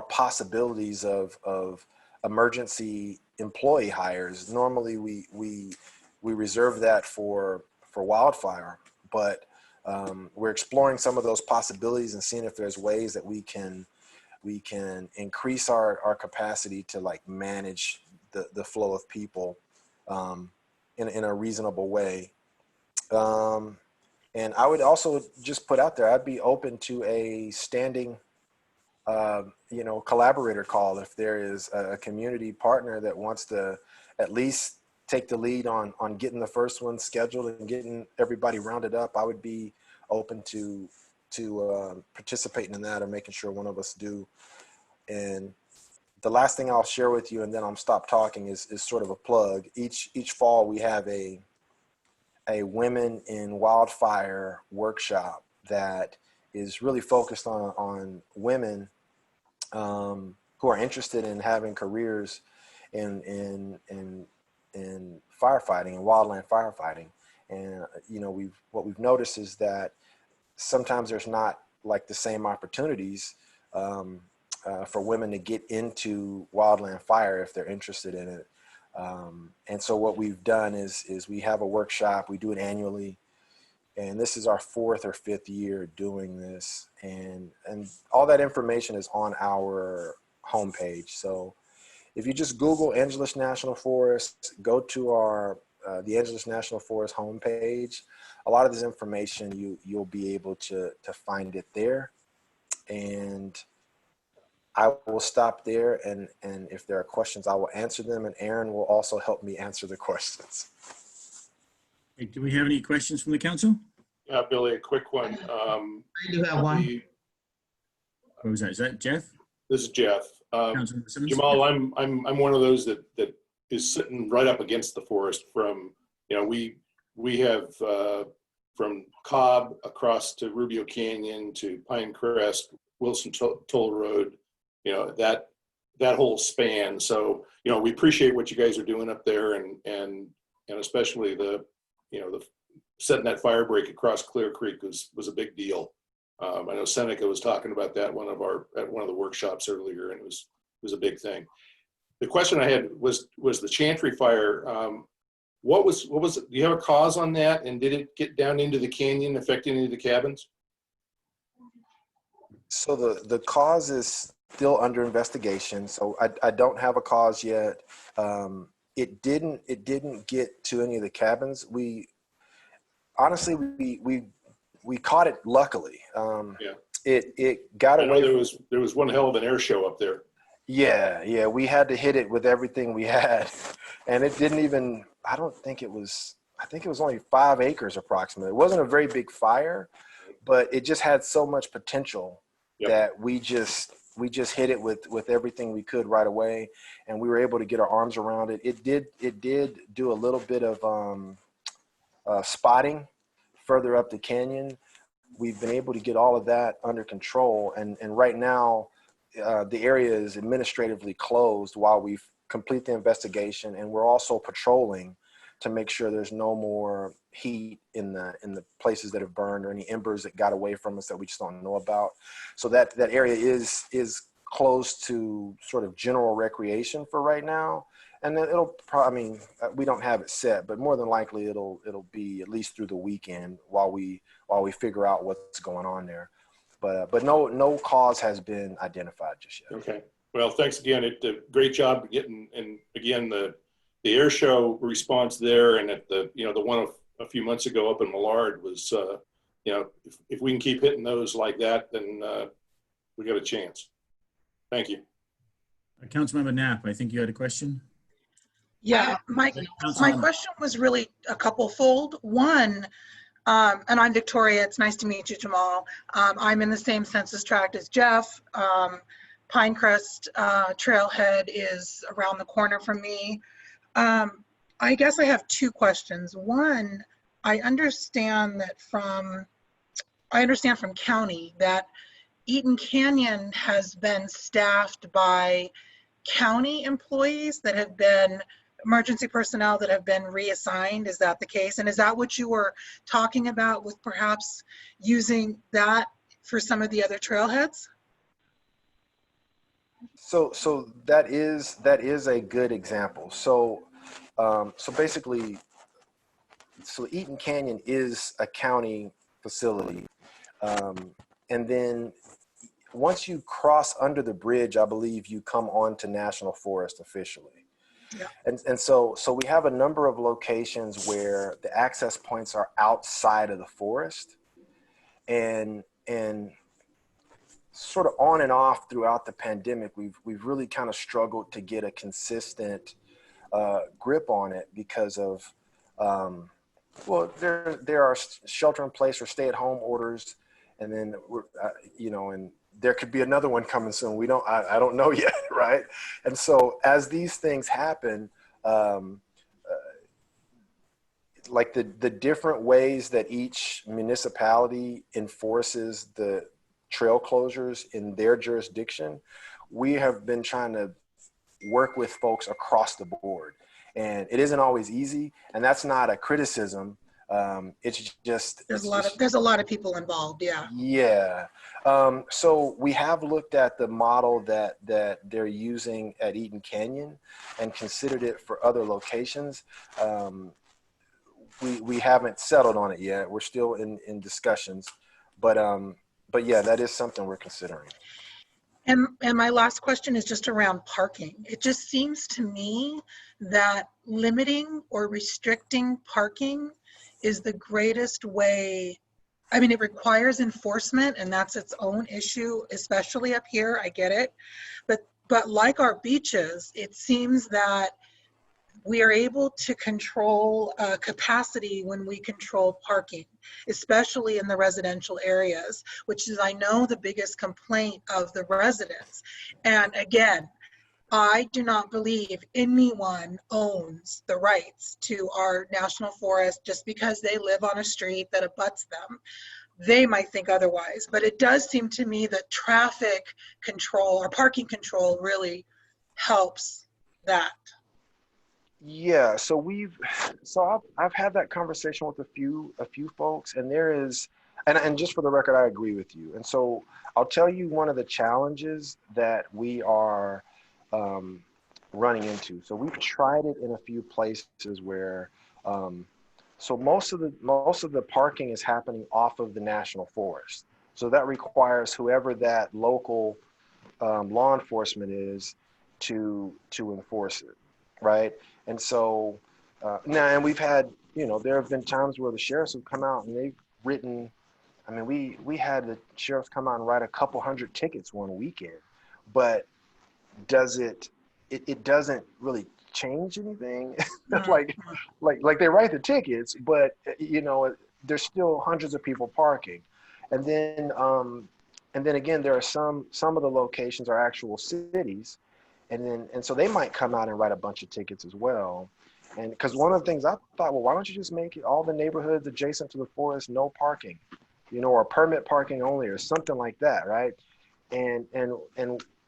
possibilities of emergency employee hires. Normally we reserve that for wildfire, but we're exploring some of those possibilities and seeing if there's ways that we can increase our capacity to like manage the flow of people in a reasonable way. And I would also just put out there, I'd be open to a standing, you know, collaborator call if there is a community partner that wants to at least take the lead on getting the first one scheduled and getting everybody rounded up. I would be open to participating in that or making sure one of us do. And the last thing I'll share with you, and then I'll stop talking, is sort of a plug. Each fall we have a women in wildfire workshop that is really focused on women who are interested in having careers in firefighting and wildland firefighting. And you know, what we've noticed is that sometimes there's not like the same opportunities for women to get into wildland fire if they're interested in it. And so what we've done is we have a workshop, we do it annually, and this is our 4th or 5th year doing this. And all that information is on our homepage. So if you just Google Angeles National Forest, go to our the Angeles National Forest homepage, a lot of this information, you'll be able to find it there. And I will stop there, and if there are questions, I will answer them, and Aaron will also help me answer the questions. Hey, do we have any questions from the council? Yeah, Billy, a quick one. I do have one. What was that? Is that Jeff? This is Jeff. Councilman Simmons? Jamahl, I'm one of those that is sitting right up against the forest. From, you know, we have from Cobb across to Rubio Canyon to Pinecrest, Wilson Toll Road, you know, that whole span. So, you know, we appreciate what you guys are doing up there, and especially the setting that fire break across Clear Creek was a big deal. I know Seneca was talking about that at one of the workshops earlier, and it was a big thing. The question I had was the Chantry fire. What was it? Do you have a cause on that? And did it get down into the canyon, affecting any of the cabins? So the cause is still under investigation. So I don't have a cause yet. It didn't get to any of the cabins. We honestly caught it luckily. Yeah. It got away. There was one hell of an air show up there. Yeah. We had to hit it with everything we had, and it didn't even. I think it was only 5 acres approximately. It wasn't a very big fire, but it just had so much potential. Yep. That we just hit it with everything we could right away, and we were able to get our arms around it. It did do a little bit of spotting further up the canyon, we've been able to get all of that under control. And right now, the area is administratively closed while we complete the investigation, and we're also patrolling to make sure there's no more heat in the places that have burned or any embers that got away from us that we just don't know about. So that area is closed to sort of general recreation for right now. And then it'll probably, I mean, we don't have it set, but more than likely it'll be at least through the weekend while we figure out what's going on there. But no cause has been identified just yet. Okay. Well, thanks again. Great job getting, and again, the air show response there, and at the one of a few months ago up in Millard was, if we can keep hitting those like that, then we got a chance. Thank you. Councilmember Knapp, I think you had a question. Yeah, my question was really a couple-fold. One, and I'm Victoria. It's nice to meet you, Jamahl. I'm in the same census tract as Jeff. Pinecrest Trailhead is around the corner from me. I guess I have two questions. One, I understand from county that Eaton Canyon has been staffed by county employees that have been emergency personnel that have been reassigned. Is that the case? And is that what you were talking about with perhaps using that for some of the other trailheads? So that is a good example. So basically, Eaton Canyon is a county facility, and then once you cross under the bridge, I believe you come onto National Forest officially. Yeah. And so we have a number of locations where the access points are outside of the forest, and sort of on and off throughout the pandemic, we've really kind of struggled to get a consistent grip on it because of there are shelter in place or stay at home orders, and then and there could be another one coming soon. I don't know yet, right? And so as these things happen, like the different ways that each municipality enforces the trail closures in their jurisdiction, we have been trying to work with folks across the board. And it isn't always easy, and that's not a criticism. It's just there's a lot of people involved. Yeah. Yeah. So we have looked at the model that they're using at Eaton Canyon and considered it for other locations. We haven't settled on it yet. We're still in discussions, but yeah, that is something we're considering. And my last question is just around parking. It just seems to me that limiting or restricting parking is the greatest way. I mean, it requires enforcement, and that's its own issue, especially up here. I get it. But like our beaches, it seems that we are able to control capacity when we control parking, especially in the residential areas, which is, I know, the biggest complaint of the residents. And again, I do not believe anyone owns the rights to our national forest just because they live on a street that abuts them. They might think otherwise, but it does seem to me that traffic control or parking control really helps that. Yeah, so I've had that conversation with a few folks, and there is, and just for the record, I agree with you. And so I'll tell you one of the challenges that we are running into. So we've tried it in a few places where, so most of the parking is happening off of the national forest. So that requires whoever that local law enforcement is to enforce it, right? And so now, and we've had, there have been times where the sheriffs have come out and they've written, I mean, we had the sheriffs come out and write a couple hundred tickets one weekend, but it doesn't really change anything. like they write the tickets, but there's still hundreds of people parking. And then again, there are some of the locations are actual cities. And so they might come out and write a bunch of tickets as well. And because one of the things I thought, well, why don't you just make it all the neighborhoods adjacent to the forest, no parking? or permit parking only or something like that, right? And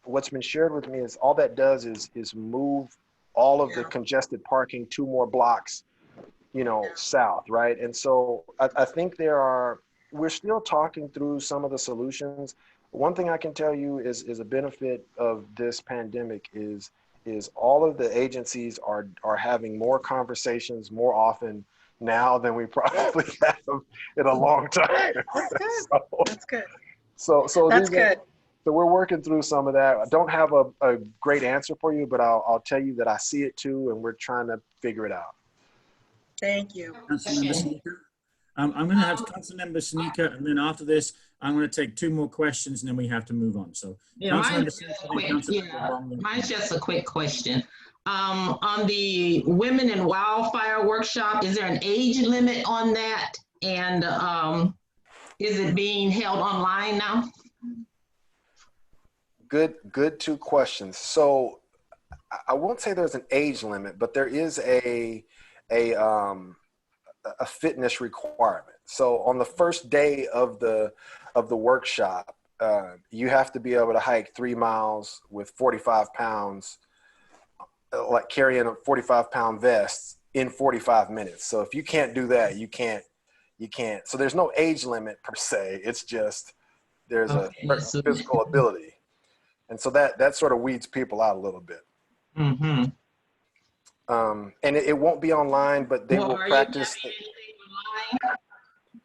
what's been shared with me is all that does is move all of the congested parking 2 more blocks, south, right? And so I think we're still talking through some of the solutions. One thing I can tell you is a benefit of this pandemic is all of the agencies are having more conversations more often now than we probably have in a long time. That's good. So That's good. So we're working through some of that. I don't have a great answer for you, but I'll tell you that I see it too, and we're trying to figure it out. Thank you. Councilmember Sneaker. I'm going to have Councilmember Sneaker, and then after this, I'm going to take 2 more questions, and then we have to move on. So, mine's just a quick question. On the Women in Wildfire workshop, is there an age limit on that? And is it being held online now? Good 2 questions. So I won't say there's an age limit, but there is a fitness requirement. So on the first day of the workshop, you have to be able to hike 3 miles with 45 pounds, like carrying a 45-pound vest in 45 minutes. So if you can't do that, you can't. So there's no age limit per se. It's just there's a physical ability. And so that sort of weeds people out a little bit. Mm-hmm. And it won't be online, but they will practice.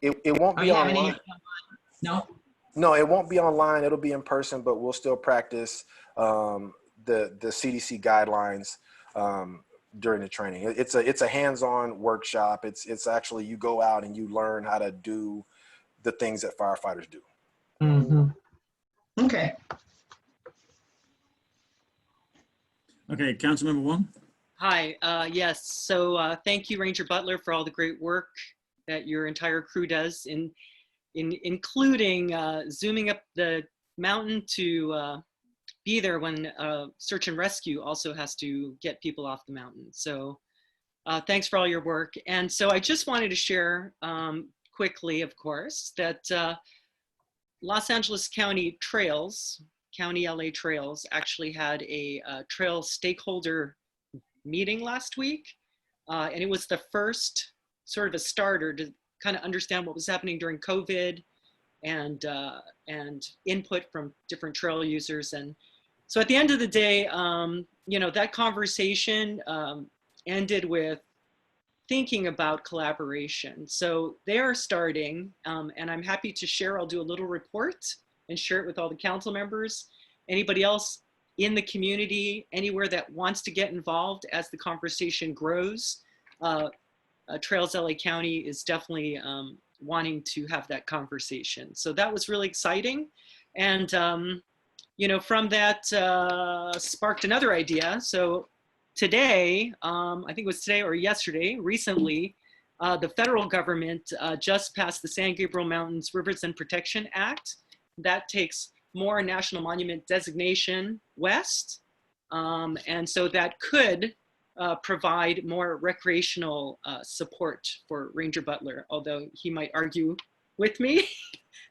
It won't be online. No, it won't be online. It'll be in person, but we'll still practice the CDC guidelines during the training. It's a hands-on workshop. It's actually you go out and you learn how to do the things that firefighters do. Mm-hmm. Okay. Okay, Councilmember Wong. Hi, yes, so thank you, Ranger Butler, for all the great work that your entire crew does, including zooming up the mountain to be there when search and rescue also has to get people off the mountain. So thanks for all your work. And so I just wanted to share quickly, of course, that Los Angeles County Trails, County LA Trails, actually had a trail stakeholder meeting last week. And it was the first sort of a starter to kind of understand what was happening during COVID and input from different trail users. And so at the end of the day, that conversation ended with thinking about collaboration. So they are starting, and I'm happy to share, I'll do a little report and share it with all the council members. Anybody else in the community, anywhere that wants to get involved as the conversation grows, Trails LA County is definitely wanting to have that conversation. So that was really exciting. And, from that sparked another idea. So today, I think it was today or yesterday, recently, the federal government just passed the San Gabriel Mountains Rivers and Protection Act. That takes more national monument designation west. And so that could provide more recreational support for Ranger Butler, although he might argue with me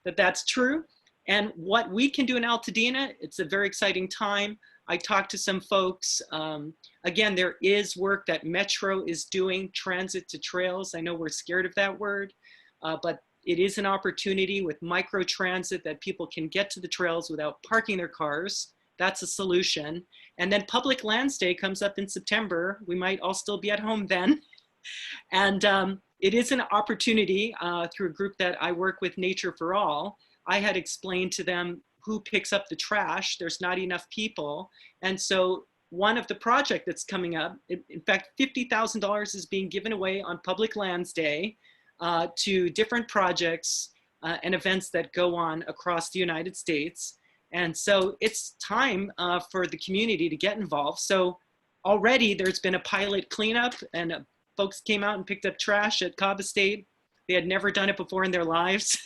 that that's true. And what we can do in Altadena, it's a very exciting time. I talked to some folks. Again, there is work that Metro is doing, transit to trails. I know we're scared of that word, but it is an opportunity with micro-transit that people can get to the trails without parking their cars. That's a solution. And then Public Lands Day comes up in September. We might all still be at home then. And it is an opportunity through a group that I work with, Nature for All. I had explained to them who picks up the trash. There's not enough people. And so one of the project that's coming up, in fact, $50,000 is being given away on Public Lands Day to different projects and events that go on across the United States. And so it's time for the community to get involved. So already there's been a pilot cleanup and folks came out and picked up trash at Cobb Estate. They had never done it before in their lives.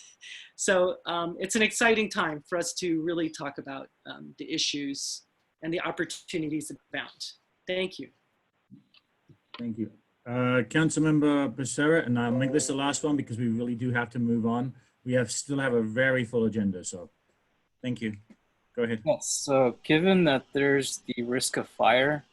So it's an exciting time for us to really talk about the issues and the opportunities abound. Thank you. Thank you. Councilmember Becerra, and I'll make this the last one because we really do have to move on. we still have a very full agenda. So thank you. Go ahead. Yes, so given that there's the risk of fire,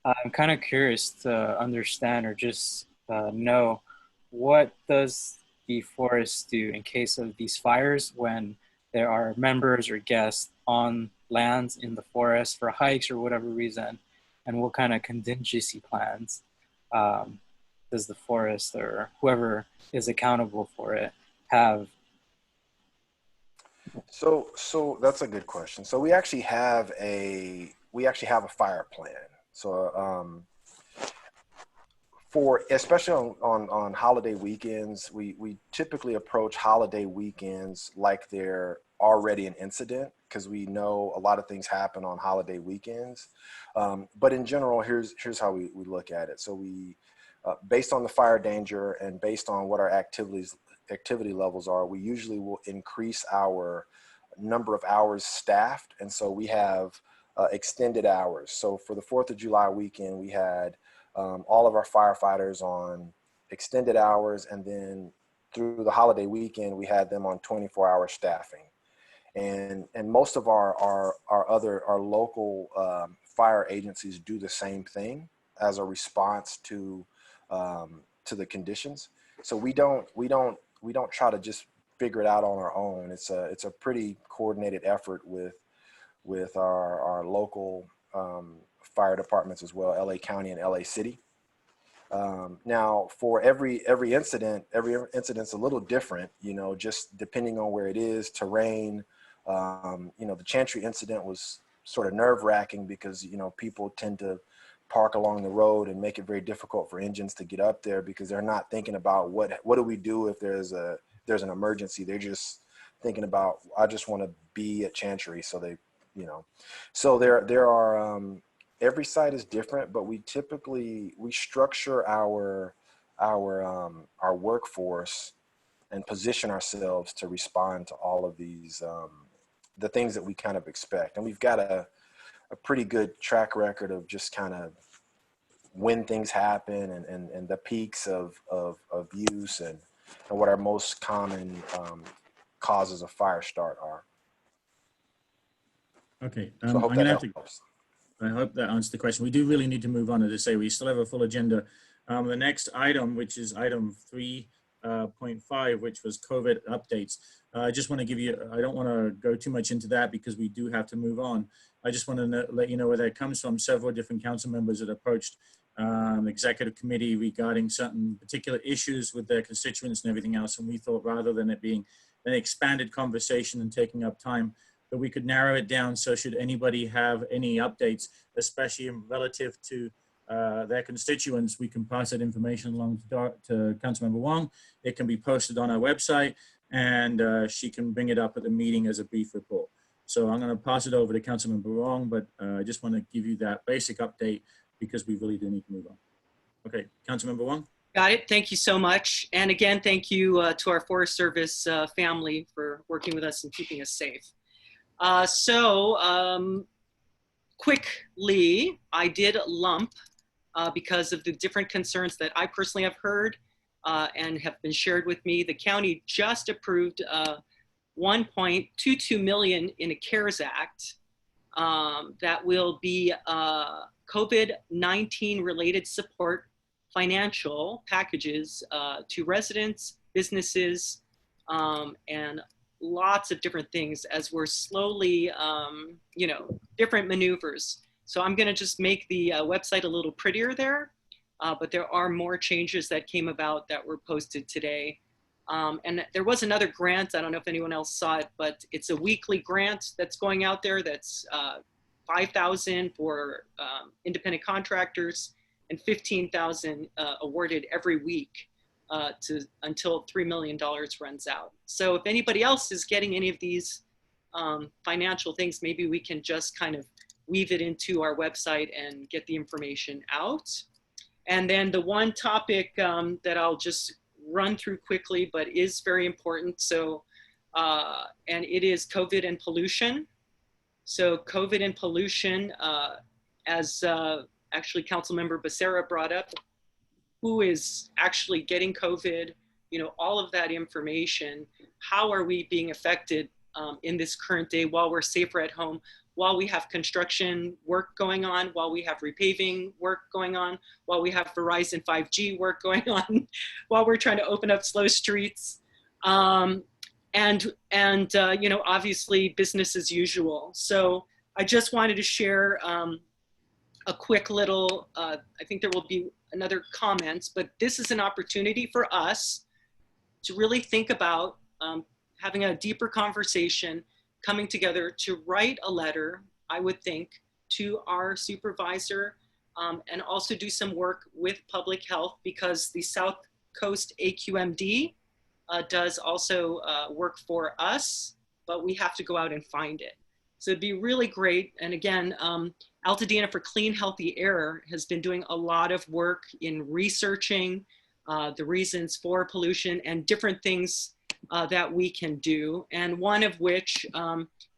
I'm kind of curious to understand or just know, what does the forest do in case of these fires when there are members or guests on lands in the forest for hikes or whatever reason, and what kind of contingency plans does the forest or whoever is accountable for it have? So that's a good question. So we actually have a fire plan. So for especially on holiday weekends, we typically approach holiday weekends like they're already an incident, because we know a lot of things happen on holiday weekends. But in general, here's how we look at it. So we based on the fire danger and based on what our activity levels are, we usually will increase our number of hours staffed. And so we have extended hours. So for the 4th of July weekend, we had all of our firefighters on extended hours. And then through the holiday weekend, we had them on 24-hour staffing. And most of our local fire agencies do the same thing as a response to the conditions. So we don't try to just figure it out on our own. It's a pretty coordinated effort with our local fire departments as well, LA County and LA City. Now for every incident's a little different, just depending on where it is, terrain. The Chantry incident was sort of nerve-wracking because, people tend to park along the road and make it very difficult for engines to get up there because they're not thinking about what do we do if there's an emergency. They're just thinking about, I just want to be at Chantry. So they, so there are, every site is different, but we structure our workforce and position ourselves to respond to all of these, the things that we kind of expect. And we've got a pretty good track record of just kind of when things happen and the peaks of use and what our most common causes of fire start are. Okay, So I hope that answers the question. We do really need to move on. As I say, we still have a full agenda. The next item, which is item 3.5, which was COVID updates. I just want to give you, I don't want to go too much into that because we do have to move on. I just want to let you know where that comes from. Several different council members that approached the executive committee regarding certain particular issues with their constituents and everything else. And we thought rather than it being an expanded conversation and taking up time, that we could narrow it down. So should anybody have any updates, especially relative to their constituents, we can pass that information along to Councilmember Wong. It can be posted on our website and she can bring it up at the meeting as a brief report. So I'm going to pass it over to Councilmember Wong, but I just want to give you that basic update because we really do need to move on. Okay, Councilmember Wong. Got it. Thank you so much. And again, thank you to our Forest Service family for working with us and keeping us safe. Quickly, I did lump because of the different concerns that I personally have heard and have been shared with me. The county just approved $1.22 million in a CARES Act that will be COVID-19 related support financial packages to residents, businesses, and lots of different things as we're slowly, different maneuvers. So I'm going to just make the website a little prettier there, but there are more changes that came about that were posted today. And there was another grant, I don't know if anyone else saw it, but it's a weekly grant that's going out there that's $5,000 for independent contractors and $15,000 awarded every week until $3 million runs out. So if anybody else is getting any of these financial things, maybe we can just kind of weave it into our website and get the information out. And then the one topic that I'll just run through quickly, but is very important. So, and it is COVID and pollution. So COVID and pollution, as actually Councilmember Becerra brought up, who is actually getting COVID, all of that information. How are we being affected in this current day while we're safer at home, while we have construction work going on, while we have repaving work going on, while we have Verizon 5G work going on, while we're trying to open up slow streets, obviously business as usual. So I just wanted to share a quick little, I think there will be another comments, but this is an opportunity for us to really think about having a deeper conversation, coming together to write a letter, I would think, to our supervisor, and also do some work with public health, because the South Coast AQMD does also work for us, but we have to go out and find it. So it'd be really great. And again, Altadena for Clean, Healthy Air has been doing a lot of work in researching the reasons for pollution and different things that we can do. And one of which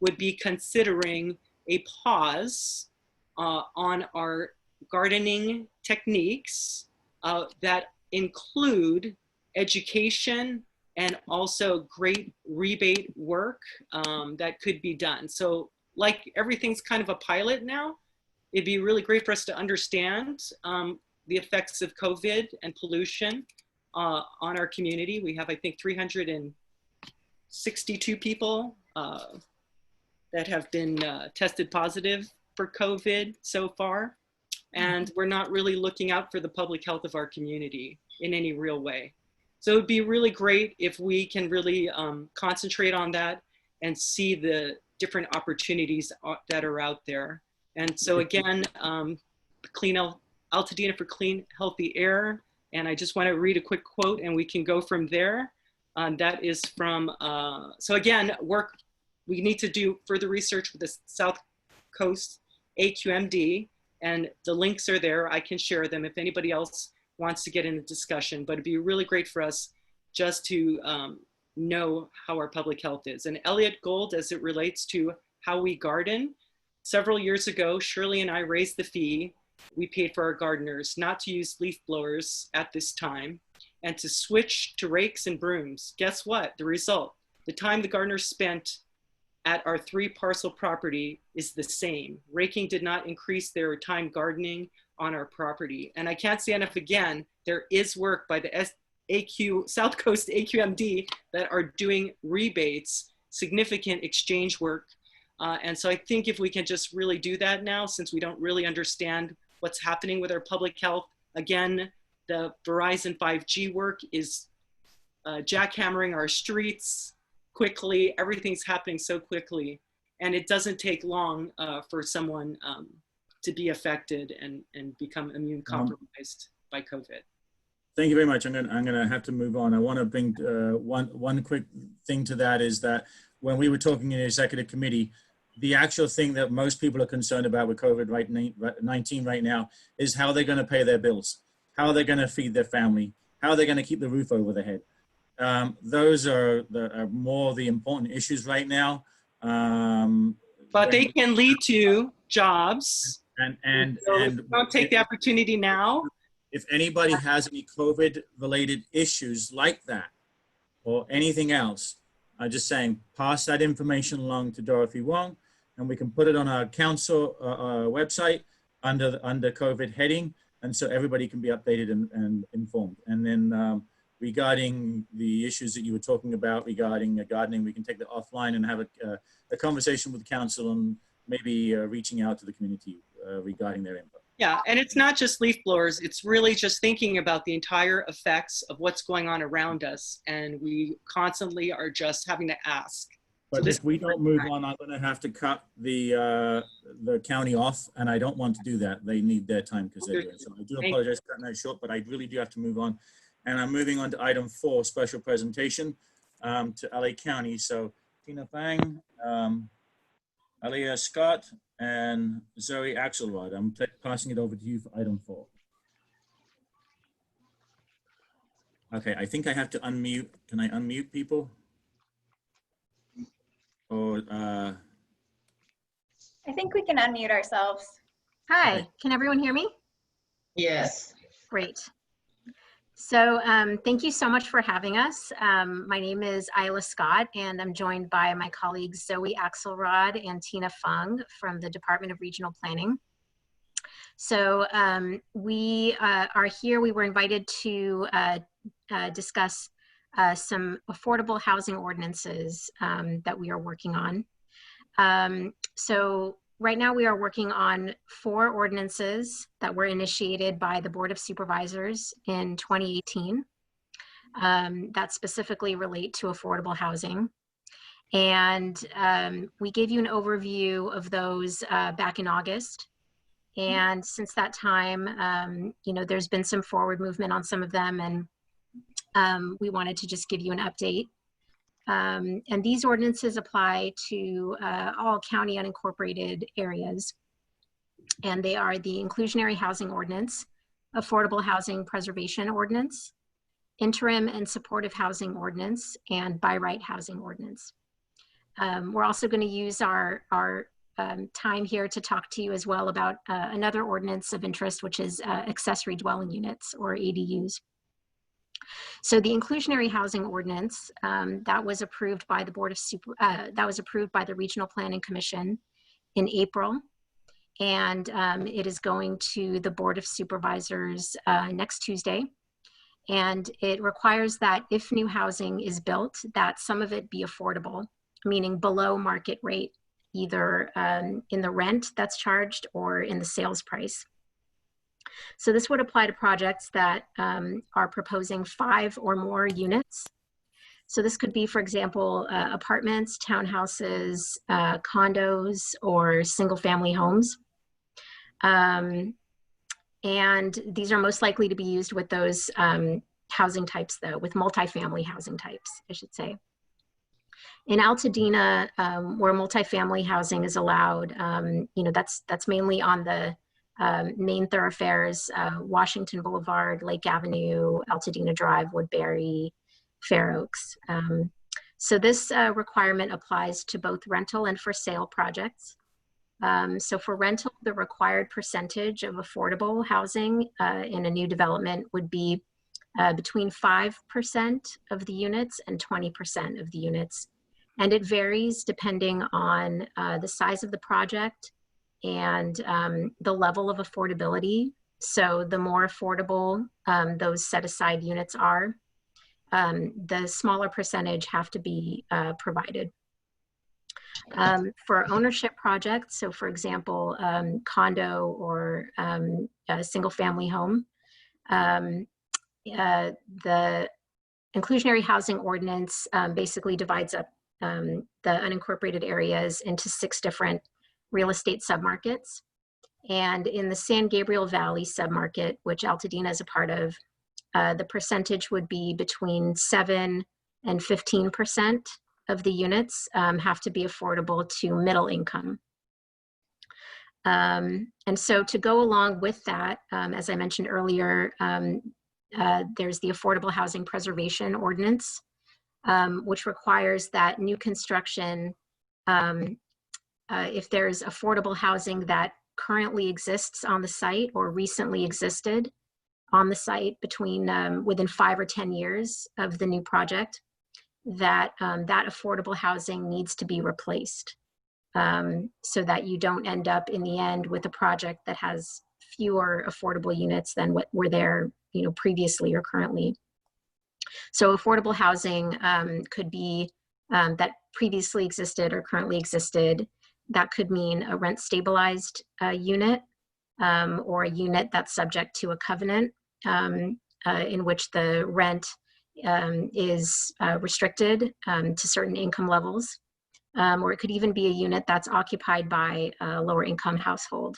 would be considering a pause on our gardening techniques that include education and also great rebate work that could be done. So like everything's kind of a pilot now, it'd be really great for us to understand the effects of COVID and pollution on our community. We have, I think, 362 people that have been tested positive for COVID so far. And we're not really looking out for the public health of our community in any real way. So it'd be really great if we can really concentrate on that and see the different opportunities that are out there. And so again, Altadena for Clean, Healthy Air. And I just want to read a quick quote and we can go from there. That is from, so again, we need to do further research with the South Coast AQMD, and the links are there. I can share them if anybody else wants to get in the discussion, but it'd be really great for us just to know how our public health is. And Elliott Gold, as it relates to how we garden, several years ago, Shirley and I raised the fee we paid for our gardeners not to use leaf blowers at this time and to switch to rakes and brooms. Guess what? The result, the time the gardeners spent at our 3-parcel property is the same. Raking did not increase their time gardening on our property. And I can't say enough again, there is work by the South Coast AQMD that are doing rebates, significant exchange work. And so I think if we can just really do that now, since we don't really understand what's happening with our public health, again, the Verizon 5G work is jackhammering our streets quickly. Everything's happening so quickly. And it doesn't take long for someone to be affected and become immune compromised by COVID. Thank you very much. I'm gonna have to move on. I want to bring one quick thing to that is that when we were talking in the executive committee, the actual thing that most people are concerned about with COVID-19 right now is how they're going to pay their bills, how they're going to feed their family, how they're going to keep the roof over their head. Those are more the important issues right now. But they can lead to jobs. And don't take the opportunity now. If anybody has any COVID-related issues like that or anything else, I'm just saying, pass that information along to Dorothy Wong, and we can put it on our council website under COVID heading, and so everybody can be updated and informed. And then regarding the issues that you were talking about regarding gardening, we can take that offline and have a conversation with council and maybe reaching out to the community regarding their input. Yeah, and it's not just leaf blowers. It's really just thinking about the entire effects of what's going on around us. And we constantly are just having to ask. But if we don't move on, I'm going to have to cut the county off, and I don't want to do that. They need their time because they're doing. So I do apologize for cutting that short, but I really do have to move on. And I'm moving on to item 4, special presentation to LA County. So Tina Fang, Aliyah Scott, and Zoe Axelrod. I'm passing it over to you for item 4. Okay, I think I have to unmute. Can I unmute people? Or I think we can unmute ourselves. Hi, okay. Can everyone hear me? Yes. Great. So thank you so much for having us. My name is Ayala Scott, and I'm joined by my colleagues Zoe Axelrod and Tina Fung from the Department of Regional Planning. So we are here. We were invited to discuss some affordable housing ordinances that we are working on. So right now we are working on 4 ordinances that were initiated by the Board of Supervisors in 2018 that specifically relate to affordable housing. And we gave you an overview of those back in August. And since that time, you know, there's been some forward movement on some of them, and we wanted to just give you an update. And these ordinances apply to all county unincorporated areas. And they are the Inclusionary Housing Ordinance, Affordable Housing Preservation Ordinance, Interim and Supportive Housing Ordinance, and By Right Housing Ordinance. We're also going to use our time here to talk to you as well about another ordinance of interest, which is accessory dwelling units, or ADUs. So the Inclusionary Housing Ordinance that was approved by the by the Regional Planning Commission in April, and it is going to the Board of Supervisors next Tuesday. And it requires that if new housing is built, that some of it be affordable, meaning below market rate, either in the rent that's charged or in the sales price. So this would apply to projects that are proposing 5 or more units. So this could be, for example, apartments, townhouses, condos, or single-family homes. And these are most likely to be used with those housing types, though, with multifamily housing types, I should say. In Altadena, where multifamily housing is allowed, you know, that's mainly on the main thoroughfares, Washington Boulevard, Lake Avenue, Altadena Drive, Woodbury, Fair Oaks. So this requirement applies to both rental and for sale projects. So for rental, the required percentage of affordable housing in a new development would be between 5% of the units and 20% of the units. And it varies depending on the size of the project and the level of affordability. So the more affordable those set aside units are, the smaller percentage have to be provided. For ownership projects, so for example, condo or a single family home, the Inclusionary Housing Ordinance basically divides up the unincorporated areas into 6 different real estate submarkets. And in the San Gabriel Valley submarket, which Altadena is a part of, the percentage would be between 7 and 15% of the units have to be affordable to middle income. And so to go along with that, as I mentioned earlier, there's the Affordable Housing Preservation Ordinance, which requires that new construction, if there's affordable housing that currently exists on the site or recently existed on the site within 5 or 10 years of the new project, that that affordable housing needs to be replaced so that you don't end up in the end with a project that has fewer affordable units than what were there, you know, previously or currently. So affordable housing could be that previously existed or currently existed. That could mean a rent stabilized unit or a unit that's subject to a covenant in which the rent is restricted to certain income levels. Or it could even be a unit that's occupied by a lower income household.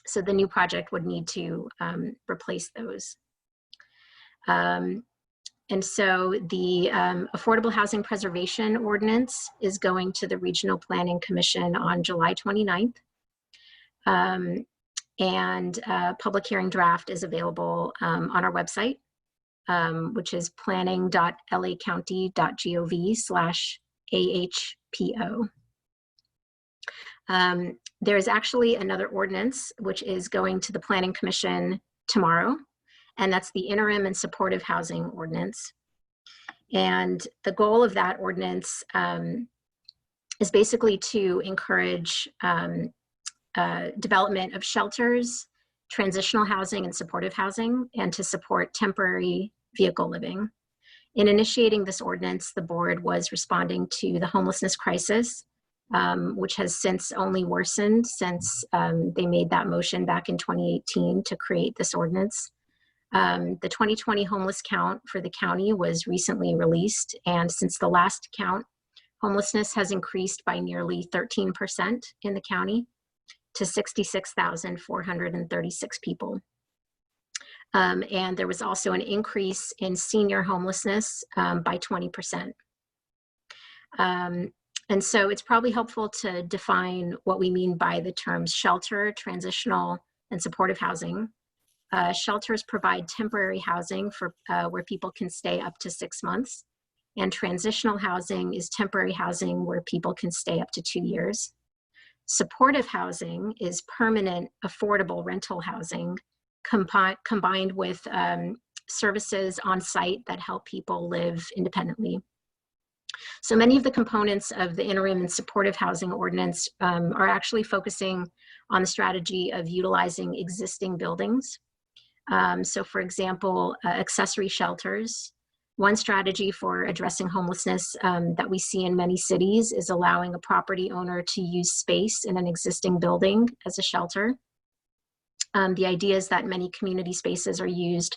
So the new project would need to replace those. And so the Affordable Housing Preservation Ordinance is going to the Regional Planning Commission on July 29th. And public hearing draft is available on our website, which is planning.lacounty.gov/AHPO. There's actually another ordinance which is going to the Planning Commission tomorrow, and that's the interim and supportive housing ordinance. And the goal of that ordinance is basically to encourage development of shelters, transitional housing, and supportive housing, and to support temporary vehicle living. In initiating this ordinance, the board was responding to the homelessness crisis, which has since only worsened since they made that motion back in 2018 to create this ordinance. The 2020 homeless count for the county was recently released, and since the last count, homelessness has increased by nearly 13% in the county to 66,436 people. And there was also an increase in senior homelessness by 20%. And so it's probably helpful to define what we mean by the terms shelter, transitional, and supportive housing. Shelters provide temporary housing for where people can stay up to 6 months. And transitional housing is temporary housing where people can stay up to 2 years. Supportive housing is permanent, affordable rental housing combined with services on site that help people live independently. So many of the components of the interim and supportive housing ordinance are actually focusing on the strategy of utilizing existing buildings. So for example, accessory shelters. One strategy for addressing homelessness that we see in many cities is allowing a property owner to use space in an existing building as a shelter. The idea is that many community spaces are used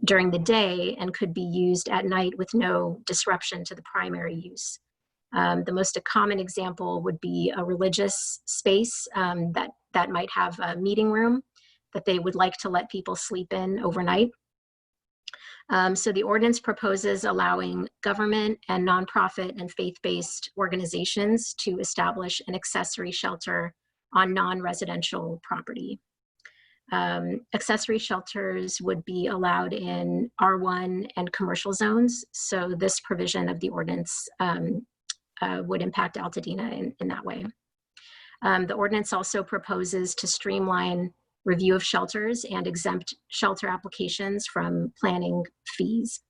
during the day and could be used at night with no disruption to the primary use. The most common example would be a religious space that might have a meeting room that they would like to let people sleep in overnight. So the ordinance proposes allowing government and nonprofit and faith-based organizations to establish an accessory shelter on non-residential property. Accessory shelters would be allowed in R1 and commercial zones. So this provision of the ordinance would impact Altadena in that way. The ordinance also proposes to streamline review of shelters and exempt shelter applications from planning fees.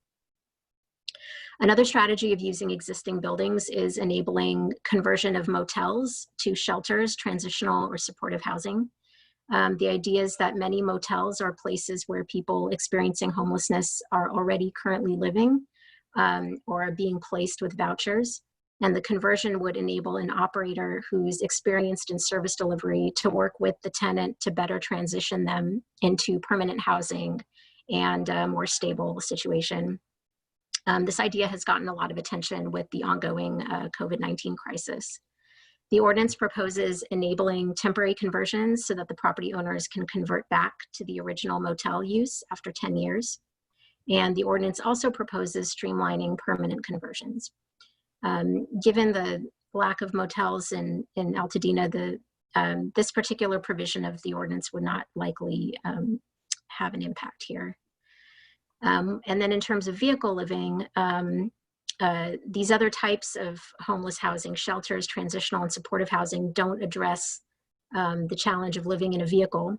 Another strategy of using existing buildings is enabling conversion of motels to shelters, transitional, or supportive housing. The idea is that many motels are places where people experiencing homelessness are already currently living or are being placed with vouchers. And the conversion would enable an operator who's experienced in service delivery to work with the tenant to better transition them into permanent housing and a more stable situation. This idea has gotten a lot of attention with the ongoing COVID-19 crisis. The ordinance proposes enabling temporary conversions so that the property owners can convert back to the original motel use after 10 years. And the ordinance also proposes streamlining permanent conversions. Given the lack of motels in Altadena, this particular provision of the ordinance would not likely have an impact here. And then in terms of vehicle living, these other types of homeless housing, shelters, transitional, and supportive housing, don't address the challenge of living in a vehicle.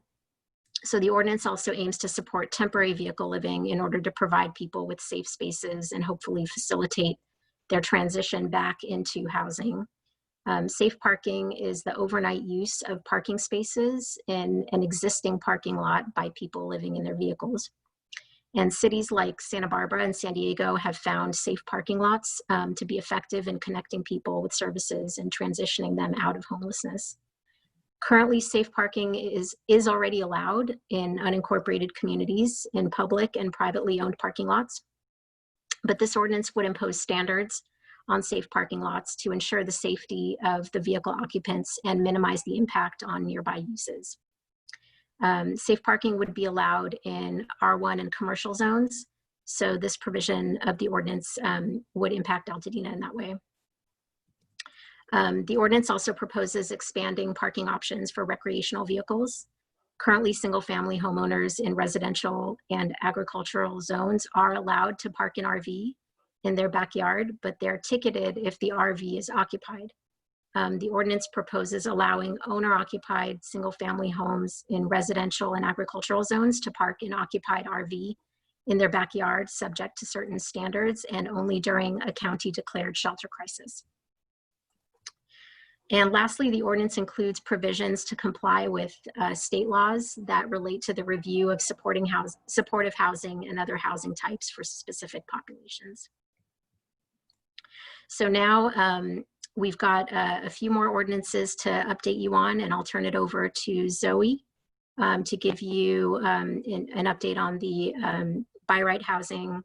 So the ordinance also aims to support temporary vehicle living in order to provide people with safe spaces and hopefully facilitate their transition back into housing. Safe parking is the overnight use of parking spaces in an existing parking lot by people living in their vehicles. And cities like Santa Barbara and San Diego have found safe parking lots to be effective in connecting people with services and transitioning them out of homelessness. Currently, safe parking is already allowed in unincorporated communities in public and privately owned parking lots. But this ordinance would impose standards on safe parking lots to ensure the safety of the vehicle occupants and minimize the impact on nearby uses. Safe parking would be allowed in R1 and commercial zones. So this provision of the ordinance would impact Altadena in that way. The ordinance also proposes expanding parking options for recreational vehicles. Currently, single-family homeowners in residential and agricultural zones are allowed to park an RV in their backyard, but they're ticketed if the RV is occupied. The ordinance proposes allowing owner-occupied single-family homes in residential and agricultural zones to park an occupied RV in their backyard, subject to certain standards, and only during a county-declared shelter crisis. And lastly, the ordinance includes provisions to comply with state laws that relate to the review of supportive housing and other housing types for specific populations. So now we've got a few more ordinances to update you on, and I'll turn it over to Zoe to give you an update on the by right housing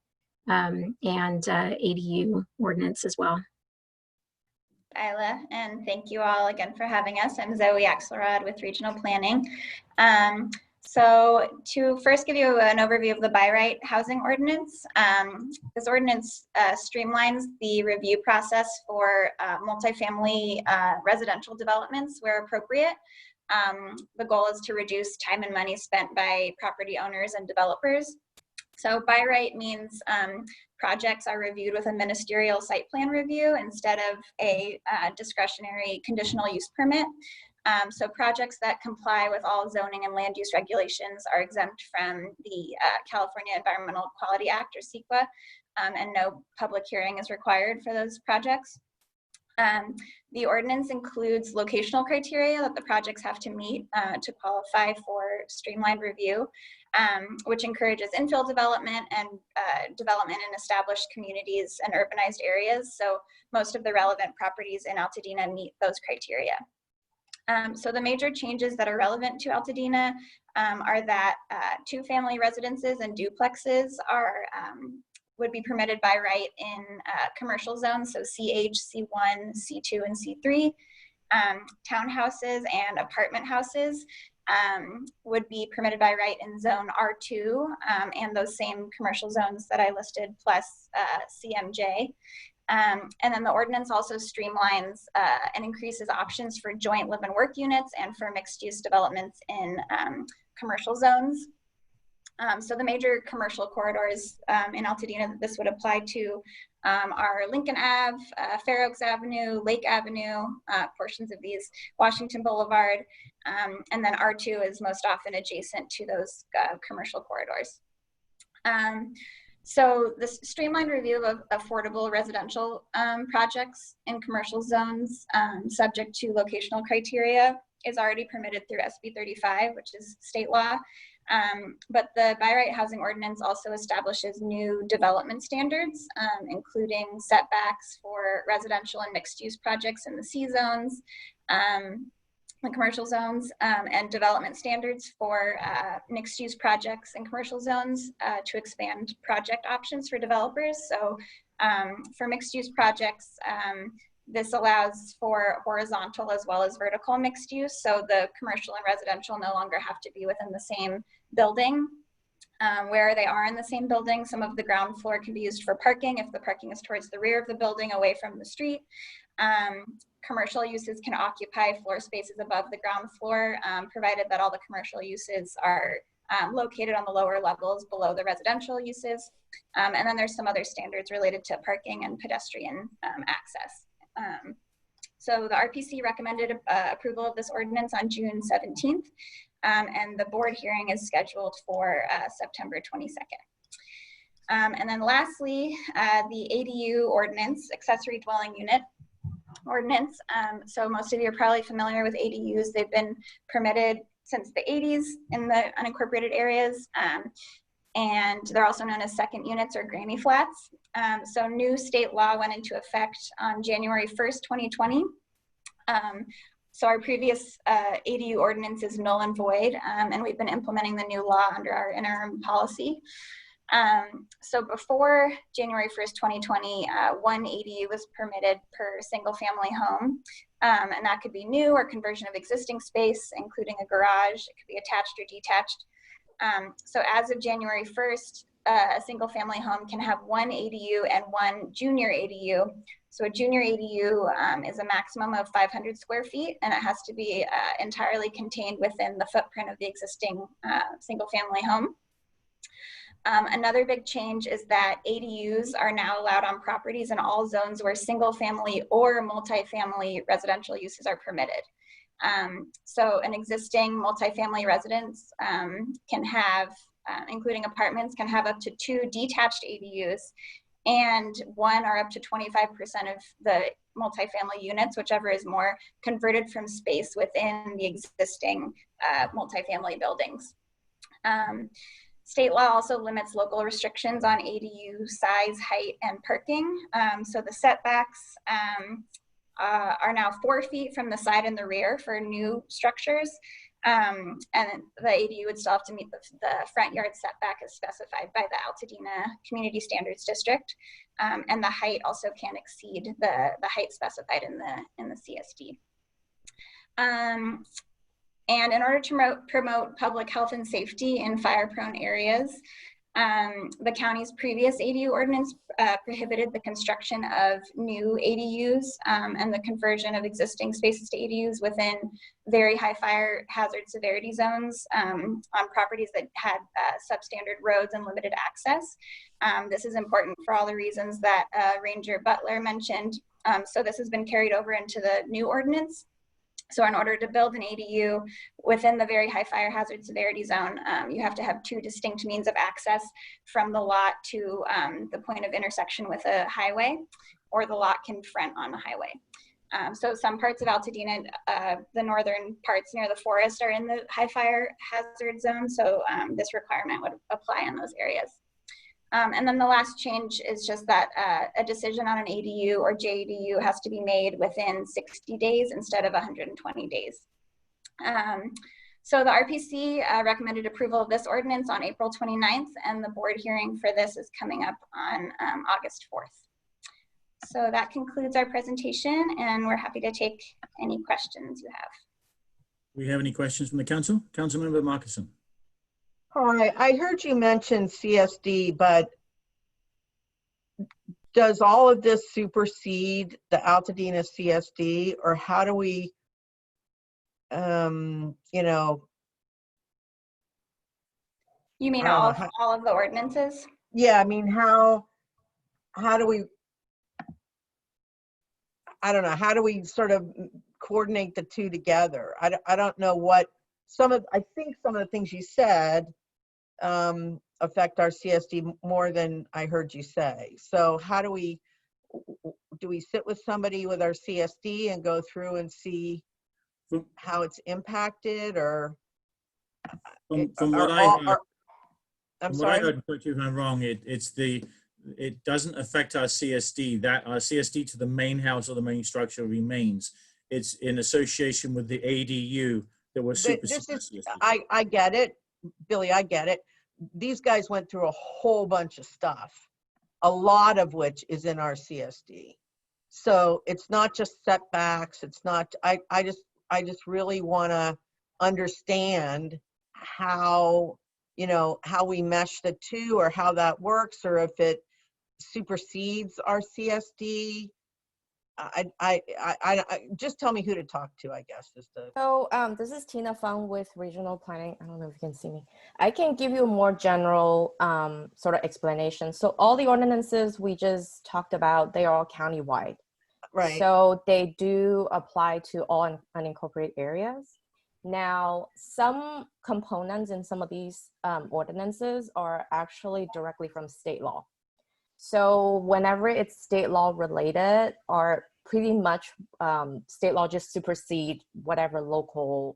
and ADU ordinance as well. Ayala, and thank you all again for having us. I'm Zoe Axelrod with Regional Planning. So to first give you an overview of the by right housing ordinance, this ordinance streamlines the review process for multifamily residential developments where appropriate. The goal is to reduce time and money spent by property owners and developers. So by right means projects are reviewed with a ministerial site plan review instead of a discretionary conditional use permit. So projects that comply with all zoning and land use regulations are exempt from the California Environmental Quality Act, or CEQA, and no public hearing is required for those projects. The ordinance includes locational criteria that the projects have to meet to qualify for streamlined review, which encourages infill development and development in established communities and urbanized areas. So most of the relevant properties in Altadena meet those criteria. So the major changes that are relevant to Altadena are that two-family residences and duplexes would be permitted by right in commercial zones, so CH, C1, C2, and C3. Townhouses and apartment houses would be permitted by right in zone R2 and those same commercial zones that I listed, plus CMJ. And then the ordinance also streamlines and increases options for joint live and work units and for mixed use developments in commercial zones. So the major commercial corridors in Altadena that this would apply to are Lincoln Ave, Fair Oaks Avenue, Lake Avenue, portions of these, Washington Boulevard, and then R2 is most often adjacent to those commercial corridors. So this streamlined review of affordable residential projects in commercial zones subject to locational criteria is already permitted through SB 35, which is state law. But the by right housing ordinance also establishes new development standards, including setbacks for residential and mixed use projects in the C zones, the commercial zones, and development standards for mixed use projects in commercial zones to expand project options for developers. So for mixed use projects, this allows for horizontal as well as vertical mixed use. So the commercial and residential no longer have to be within the same building. Where they are in the same building, some of the ground floor can be used for parking if the parking is towards the rear of the building away from the street. Commercial uses can occupy floor spaces above the ground floor, provided that all the commercial uses are located on the lower levels below the residential uses. And then there's some other standards related to parking and pedestrian access. So the RPC recommended approval of this ordinance on June 17th, and the board hearing is scheduled for September 22nd. And then lastly, the ADU ordinance, accessory dwelling unit ordinance. So most of you are probably familiar with ADUs. They've been permitted since the 80s in the unincorporated areas. And they're also known as second units or granny flats. So new state law went into effect on January 1st, 2020. So our previous ADU ordinance is null and void, and we've been implementing the new law under our interim policy. So before January 1st, 2020, one ADU was permitted per single family home. And that could be new or conversion of existing space, including a garage. It could be attached or detached. So as of January 1st, a single family home can have one ADU and one junior ADU. So a junior ADU is a maximum of 500 square feet, and it has to be entirely contained within the footprint of the existing single family home. Another big change is that ADUs are now allowed on properties in all zones where single family or multifamily residential uses are permitted. So an existing multifamily residence can have, including apartments, can have up to 2 detached ADUs, and 1 or up to 25% of the multifamily units, whichever is more, converted from space within the existing multifamily buildings. State law also limits local restrictions on ADU size, height, and parking. So the setbacks are now 4 feet from the side and the rear for new structures. And the ADU would still have to meet the front yard setback as specified by the Altadena Community Standards District. And the height also can't exceed the height specified in the CSD. And in order to promote public health and safety in fire-prone areas, the county's previous ADU ordinance prohibited the construction of new ADUs and the conversion of existing spaces to ADUs within very high fire hazard severity zones on properties that had substandard roads and limited access. This is important for all the reasons that Ranger Butler mentioned. So this has been carried over into the new ordinance. So in order to build an ADU within the very high fire hazard severity zone, you have to have 2 distinct means of access from the lot to the point of intersection with a highway, or the lot can front on a highway. So some parts of Altadena, the northern parts near the forest, are in the high fire hazard zone, so this requirement would apply in those areas. And then the last change is just that a decision on an ADU or JADU has to be made within 60 days instead of 120 days. So the RPC recommended approval of this ordinance on April 29th, and the board hearing for this is coming up on August 4th. So that concludes our presentation, and we're happy to take any questions you have. Do we have any questions from the council? Councilmember Markison. All right, I heard you mention CSD, but does all of this supersede the Altadena CSD, or how do we, you know? You mean all of the ordinances? Yeah, I mean, how do we, I don't know, how do we sort of coordinate the two together? I don't know what, I think some of the things you said affect our CSD more than I heard you say. So how do we sit with somebody with our CSD and go through and see how it's impacted, or? From what I heard, correct you if I'm wrong, it doesn't affect our CSD. That our CSD to the main house or the main structure remains. It's in association with the ADU that was superseded. I get it, Billy, I get it. These guys went through a whole bunch of stuff, a lot of which is in our CSD. So it's not just setbacks. It's not, I just really want to understand how, you know, how we mesh the two, or how that works, or if it supersedes our CSD. I just tell me who to talk to, I guess. So this is Tina Fung with Regional Planning. I don't know if you can see me. I can give you a more general sort of explanation. So all the ordinances we just talked about, they are all countywide. Right. So they do apply to all unincorporated areas. Now, some components in some of these ordinances are actually directly from state law. So whenever it's state law related, or pretty much state law just supersede whatever local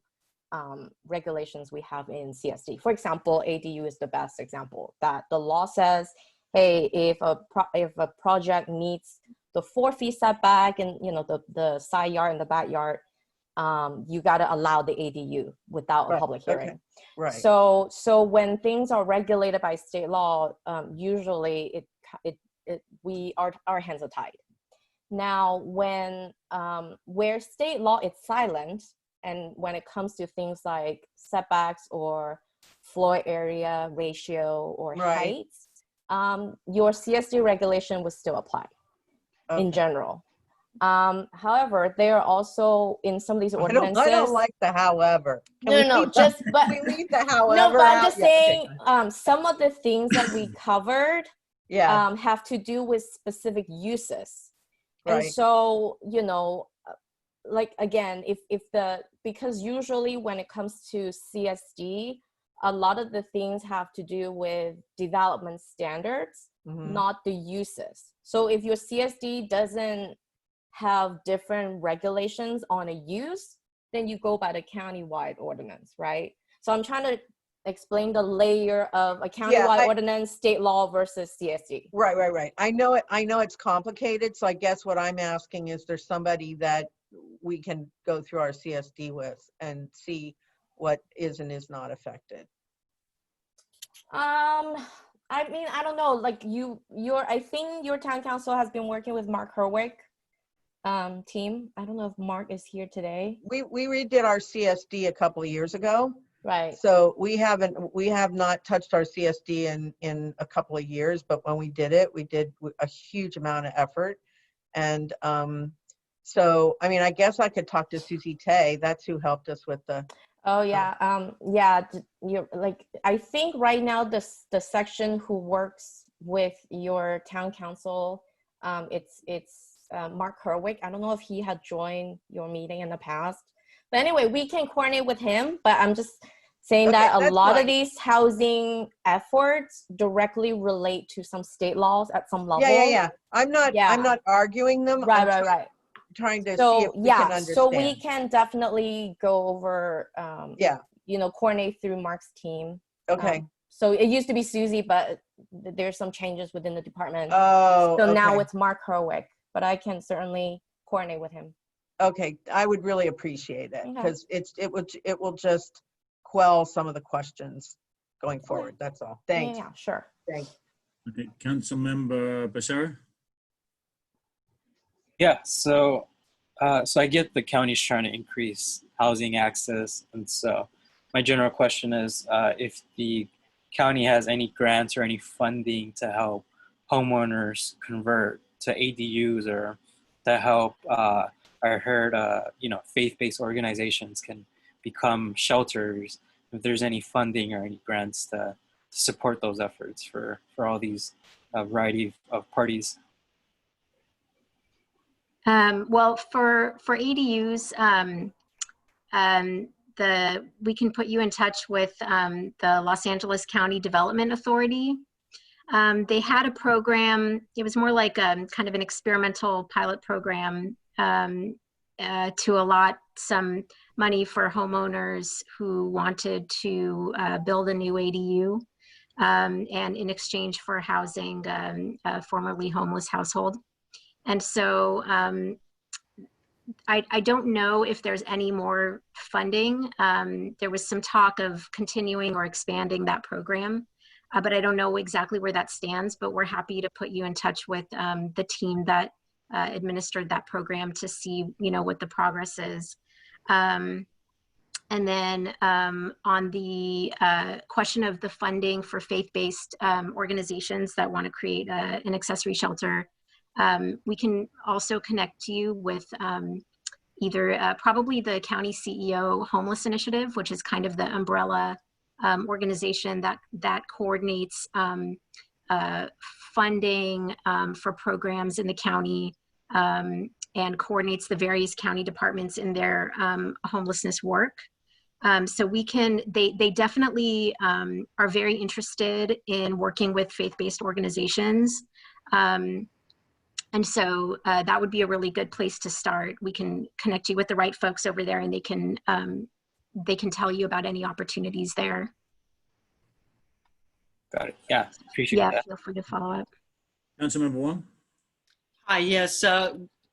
regulations we have in CSD. For example, ADU is the best example, that the law says, hey, if a project meets the 4 feet setback and, you know, the side yard and the backyard, you got to allow the ADU without a public hearing. Okay. Right. So when things are regulated by state law, usually our hands are tied. Now, when where state law is silent, and when it comes to things like setbacks or floor area ratio or heights, your CSD regulation would still apply in general. However, they are also in some of these ordinances. I don't like the however. No, just but we leave the however. No, but I'm just out? saying, Yeah, okay. some of the things that we covered, Yeah. have to do with specific uses, and Right. so like again, because usually when it comes to CSD, a lot of the things have to do with development standards, not the uses. So if your CSD doesn't have different regulations on a use, then you go by the countywide ordinance, right? So I'm trying to explain the layer of a countywide ordinance, state law versus CSD. Right. I know it's complicated. So I guess what I'm asking is there's somebody that we can go through our CSD with and see what is and is not affected. I mean, I don't know, like I think your town council has been working with Mark Herwick team. I don't know if Mark is here today. We redid our CSD a couple of years ago. Right. So we have not touched our CSD in a couple of years, but when we did it, we did a huge amount of effort. And so, I mean, I guess I could talk to Susie Tay. That's who helped us with the. Oh yeah, you're like, I think right now the section who works with your town council, it's Mark Herwick. I don't know if he had joined your meeting in the past, but anyway, we can coordinate with him. But I'm just saying that a lot of these housing efforts directly relate to some state laws at some level. Yeah. I'm not arguing them. Right. Trying to see if we can understand. So we can definitely go over, coordinate through Mark's team. Okay. So it used to be Susie, but there's some changes within the department. Oh, so now okay. it's Mark Herwick, but I can certainly coordinate with him. Okay, I would really appreciate it because it will just quell some of the questions going forward. That's all. Thanks. Yeah, sure. Thanks. Okay, Councilmember Becerra. Yeah, so I get the county's trying to increase housing access, and so my general question is if the county has any grants or any funding to help homeowners convert to ADUs or to help. I heard faith-based organizations can become shelters. If there's any funding or any grants to support those efforts for all these variety of parties. Well, for ADUs, we can put you in touch with the Los Angeles County Development Authority. They had a program. It was more like kind of an experimental pilot program to allot some money for homeowners who wanted to build a new ADU, and in exchange for housing a formerly homeless household. And so I don't know if there's any more funding. There was some talk of continuing or expanding that program, but I don't know exactly where that stands, but we're happy to put you in touch with the team that administered that program to see, what the progress is. And then on the question of the funding for faith-based organizations that want to create an accessory shelter, we can also connect you with either probably the county CEO Homeless Initiative, which is kind of the umbrella organization that coordinates funding for programs in the county and coordinates the various county departments in their homelessness work. So they definitely are very interested in working with faith-based organizations. And so that would be a really good place to start. We can connect you with the right folks over there, and they can tell you about any opportunities there. Got it. Yeah, appreciate that. Yeah, feel free to follow up. Councilmember Wong. Hi, yes.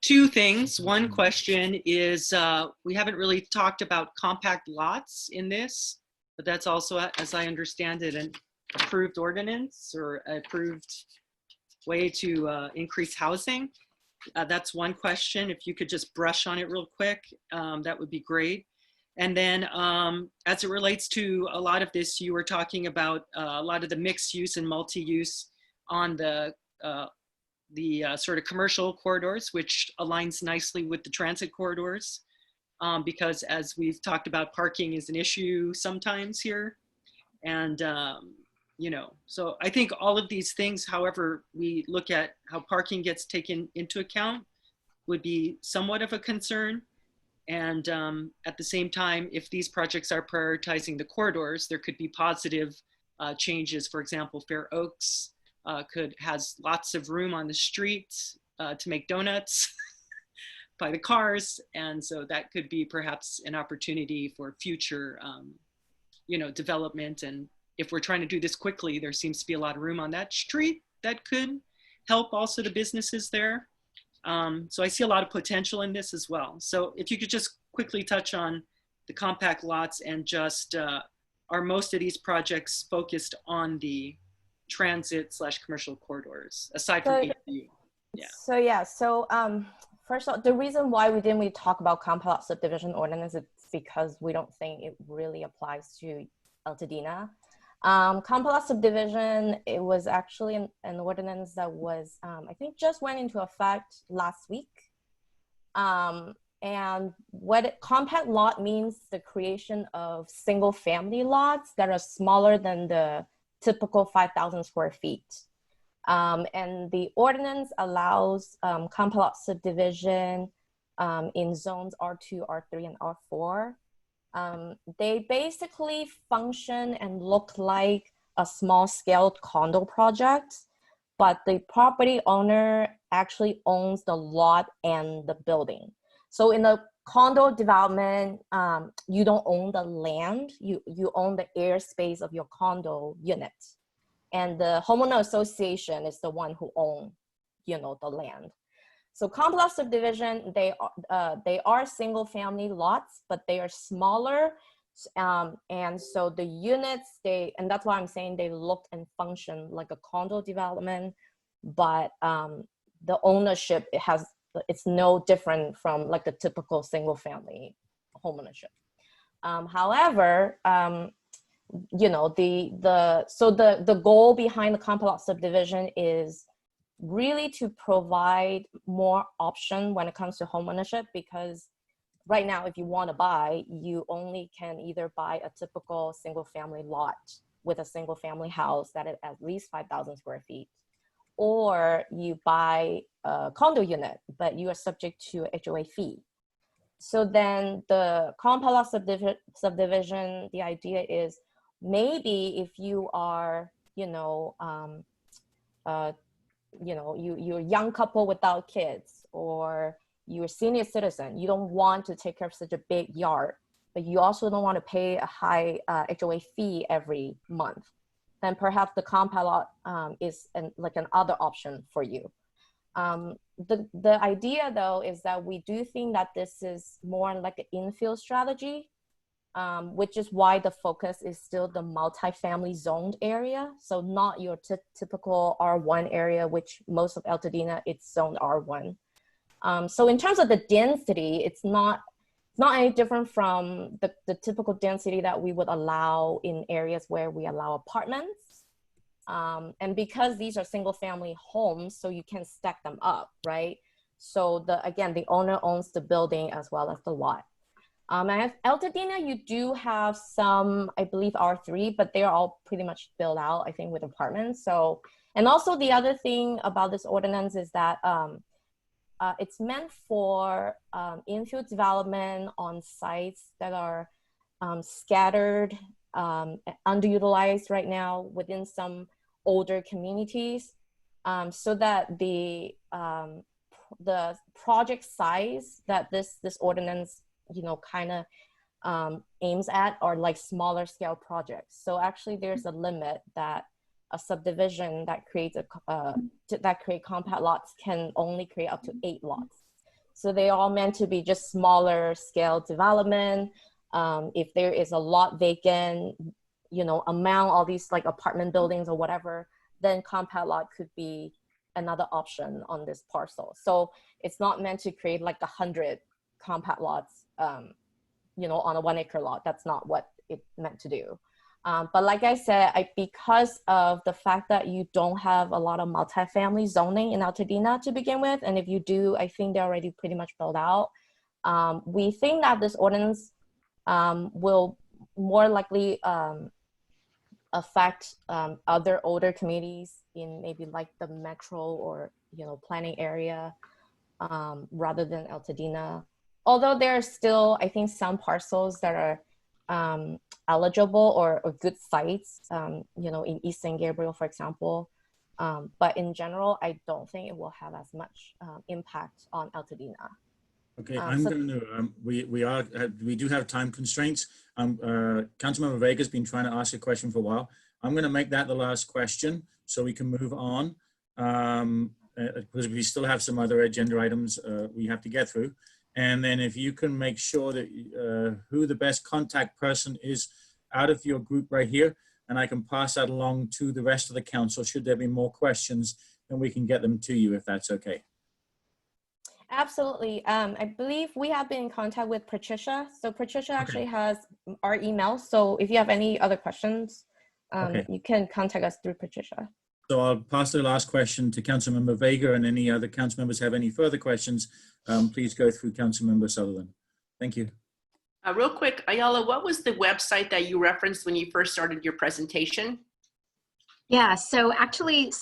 Two things. One question is we haven't really talked about compact lots in this, but that's also, as I understand it, an approved ordinance or approved way to increase housing. That's one question. If you could just brush on it real quick, that would be great. And then as it relates to a lot of this, you were talking about a lot of the mixed use and multi-use on the the sort of commercial corridors, which aligns nicely with the transit corridors, because as we've talked about, parking is an issue sometimes here. And, you know, so I think all of these things, however we look at how parking gets taken into account, would be somewhat of a concern. And at the same time, if these projects are prioritizing the corridors, there could be positive changes. For example, Fair Oaks has lots of room on the street to make donuts by the cars. And so that could be perhaps an opportunity for future, you know, development. And if we're trying to do this quickly, there seems to be a lot of room on that street that could help also the businesses there. So I see a lot of potential in this as well. So if you could just quickly touch on the compact lots and just, are most of these projects focused on the transit/commercial corridors, aside from ADU? Yeah. So yeah, so first of all, the reason why we didn't really talk about compact lot subdivision ordinance is because we don't think it really applies to Altadena. Compact lot subdivision, it was actually an ordinance that was, I think just went into effect last week. And what compact lot means, the creation of single family lots that are smaller than the typical 5,000 square feet. And the ordinance allows compact lot subdivision in zones R2, R3, and R4. They basically function and look like a small scale condo project, but the property owner actually owns the lot and the building. So in a condo development, you don't own the land, you own the airspace of your condo unit. And the homeowner association is the one who owns, you know, the land. So compact lot subdivision, they are single family lots, but they are smaller. And so the units, and that's why I'm saying they look and function like a condo development, but the ownership, it's no different from like the typical single family homeownership. However, you know, the goal behind the compact lot subdivision is really to provide more option when it comes to homeownership, because right now, if you want to buy, you only can either buy a typical single family lot with a single family house that is at least 5,000 square feet, or you buy a condo unit, but you are subject to HOA fee. So then the compact lot subdivision, the idea is maybe if you are, you're a young couple without kids, or you're a senior citizen, you don't want to take care of such a big yard, but you also don't want to pay a high HOA fee every month, then perhaps the compact lot is like another option for you. The idea though is that we do think that this is more like an infill strategy, which is why the focus is still the multifamily zoned area. So not your typical R1 area, which most of Altadena, it's zoned R1. So in terms of the density, it's not any different from the typical density that we would allow in areas where we allow apartments. And because these are single family homes, so you can stack them up, right? So again, the owner owns the building as well as the lot. And at Altadena, you do have some, I believe, R3, but they're all pretty much built out, I think, with apartments. So, and also the other thing about this ordinance is that it's meant for infill development on sites that are scattered, underutilized right now within some older communities, so that the project size that this ordinance, kind of aims at are like smaller scale projects. So actually there's a limit that a subdivision that creates create compact lots can only create up to 8 lots. So they all meant to be just smaller scale development. If there is a lot vacant, among all these like apartment buildings or whatever, then compact lot could be another option on this parcel. So it's not meant to create like 100 compact lots, on a 1 acre lot. That's not what it meant to do. But like I said, because of the fact that you don't have a lot of multifamily zoning in Altadena to begin with, and if you do, I think they're already pretty much built out. We think that this ordinance will more likely affect other older communities in maybe like the metro or planning area rather than Altadena. Although there are still, I think, some parcels that are eligible or good sites, in East San Gabriel, for example. But in general, I don't think it will have as much impact on Altadena. Okay, I'm going to, we do have time constraints. Councilmember Vega's been trying to ask a question for a while. I'm going to make that the last question so we can move on, because we still have some other agenda items we have to get through. And then if you can make sure that who the best contact person is out of your group right here, and I can pass that along to the rest of the council. Should there be more questions, then we can get them to you if that's okay. Absolutely. I believe we have been in contact with Patricia. So Patricia actually has our email. So if you have any other questions, you can contact us through Patricia. So I'll pass the last question to Councilmember Vega, and any other council members have any further questions, please go through Councilmember Sutherlen. Thank you. Real quick, Ayala, what was the website that you referenced when you first started your presentation? Yeah, so actually,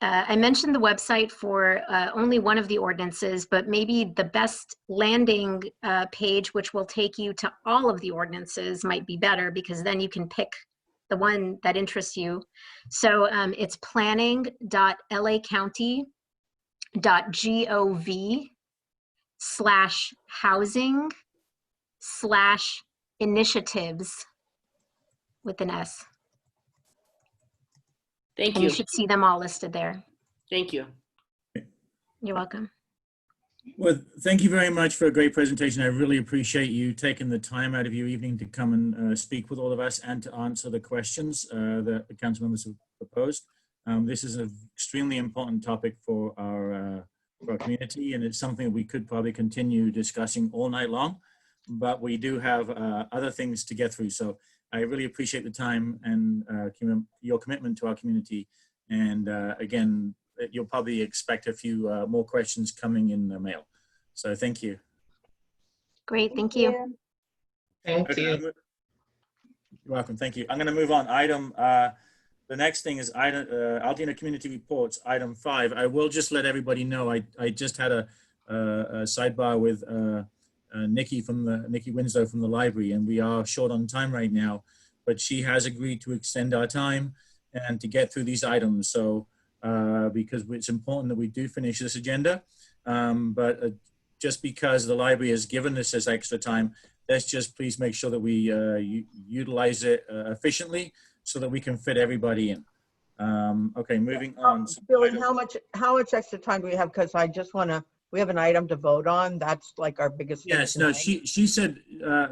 I mentioned the website for only one of the ordinances, but maybe the best landing page, which will take you to all of the ordinances, might be better, because then you can pick the one that interests you. So it's planning.lacounty.gov/housing/initiatives with an S. Thank And you. you should see them all listed there. Thank you. You're welcome. Well, thank you very much for a great presentation. I really appreciate you taking the time out of your evening to come and speak with all of us and to answer the questions that the council members have proposed. This is an extremely important topic for our community, and it's something we could probably continue discussing all night long, but we do have other things to get through. So I really appreciate the time and your commitment to our community. And again, you'll probably expect a few more questions coming in the mail. So thank you. Great, thank you. Thank you. You're welcome, thank you. I'm gonna move on. The next thing is Altadena Community Reports, item 5. I will just let everybody know, I just had a sidebar with Nikki Winslow from the library, and we are short on time right now, but she has agreed to extend our time and to get through these items. So because it's important that we do finish this agenda, but just because the library has given us this extra time, let's just please make sure that we utilize it efficiently so that we can fit everybody in. Okay, moving on. Billy, how much extra time do we have? Because I just want to, we have an item to vote on. That's like our biggest thing. Yes, no, she said,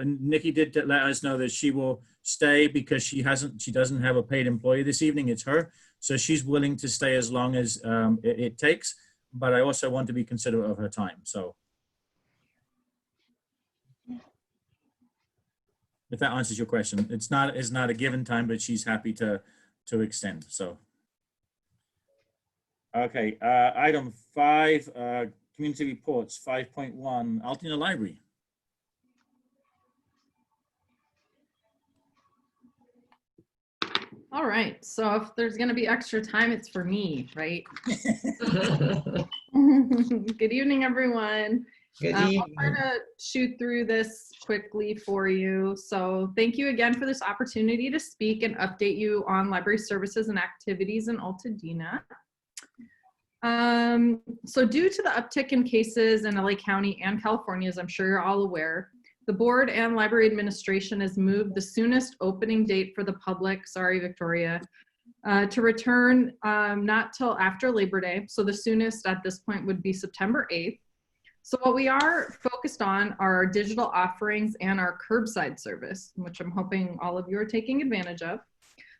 Nikki did let us know that she will stay because she doesn't have a paid employee this evening. It's her. So she's willing to stay as long as it takes, but I also want to be considerate of her time. So if that answers your question, it's not a given time, but she's happy to extend. So, okay, item 5, community reports, 5.1, Altadena Library. All right, so if there's gonna be extra time, it's for me, right? Good evening, everyone. Good I'll evening. try to shoot through this quickly for you. So thank you again for this opportunity to speak and update you on library services and activities in Altadena. So due to the uptick in cases in LA County and California, as I'm sure you're all aware, the board and library administration has moved the soonest opening date for the public, sorry, Victoria, to return not till after Labor Day. So the soonest at this point would be September 8th. So what we are focused on are our digital offerings and our curbside service, which I'm hoping all of you are taking advantage of.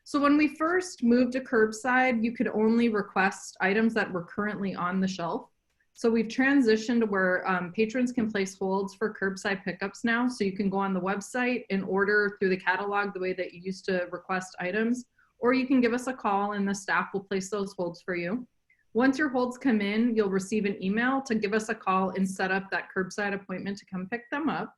So when we first moved to curbside, you could only request items that were currently on the shelf. So we've transitioned to where patrons can place holds for curbside pickups now. So you can go on the website and order through the catalog the way that you used to request items, or you can give us a call and the staff will place those holds for you. Once your holds come in, you'll receive an email to give us a call and set up that curbside appointment to come pick them up.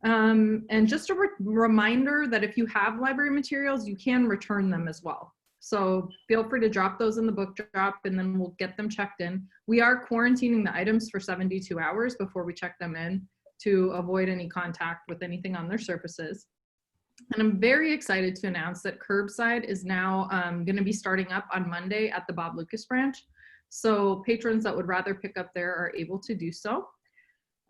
And just a reminder that if you have library materials, you can return them as well. So feel free to drop those in the book drop and then we'll get them checked in. We are quarantining the items for 72 hours before we check them in to avoid any contact with anything on their surfaces. And I'm very excited to announce that curbside is now going to be starting up on Monday at the Bob Lucas branch. So patrons that would rather pick up there are able to do so.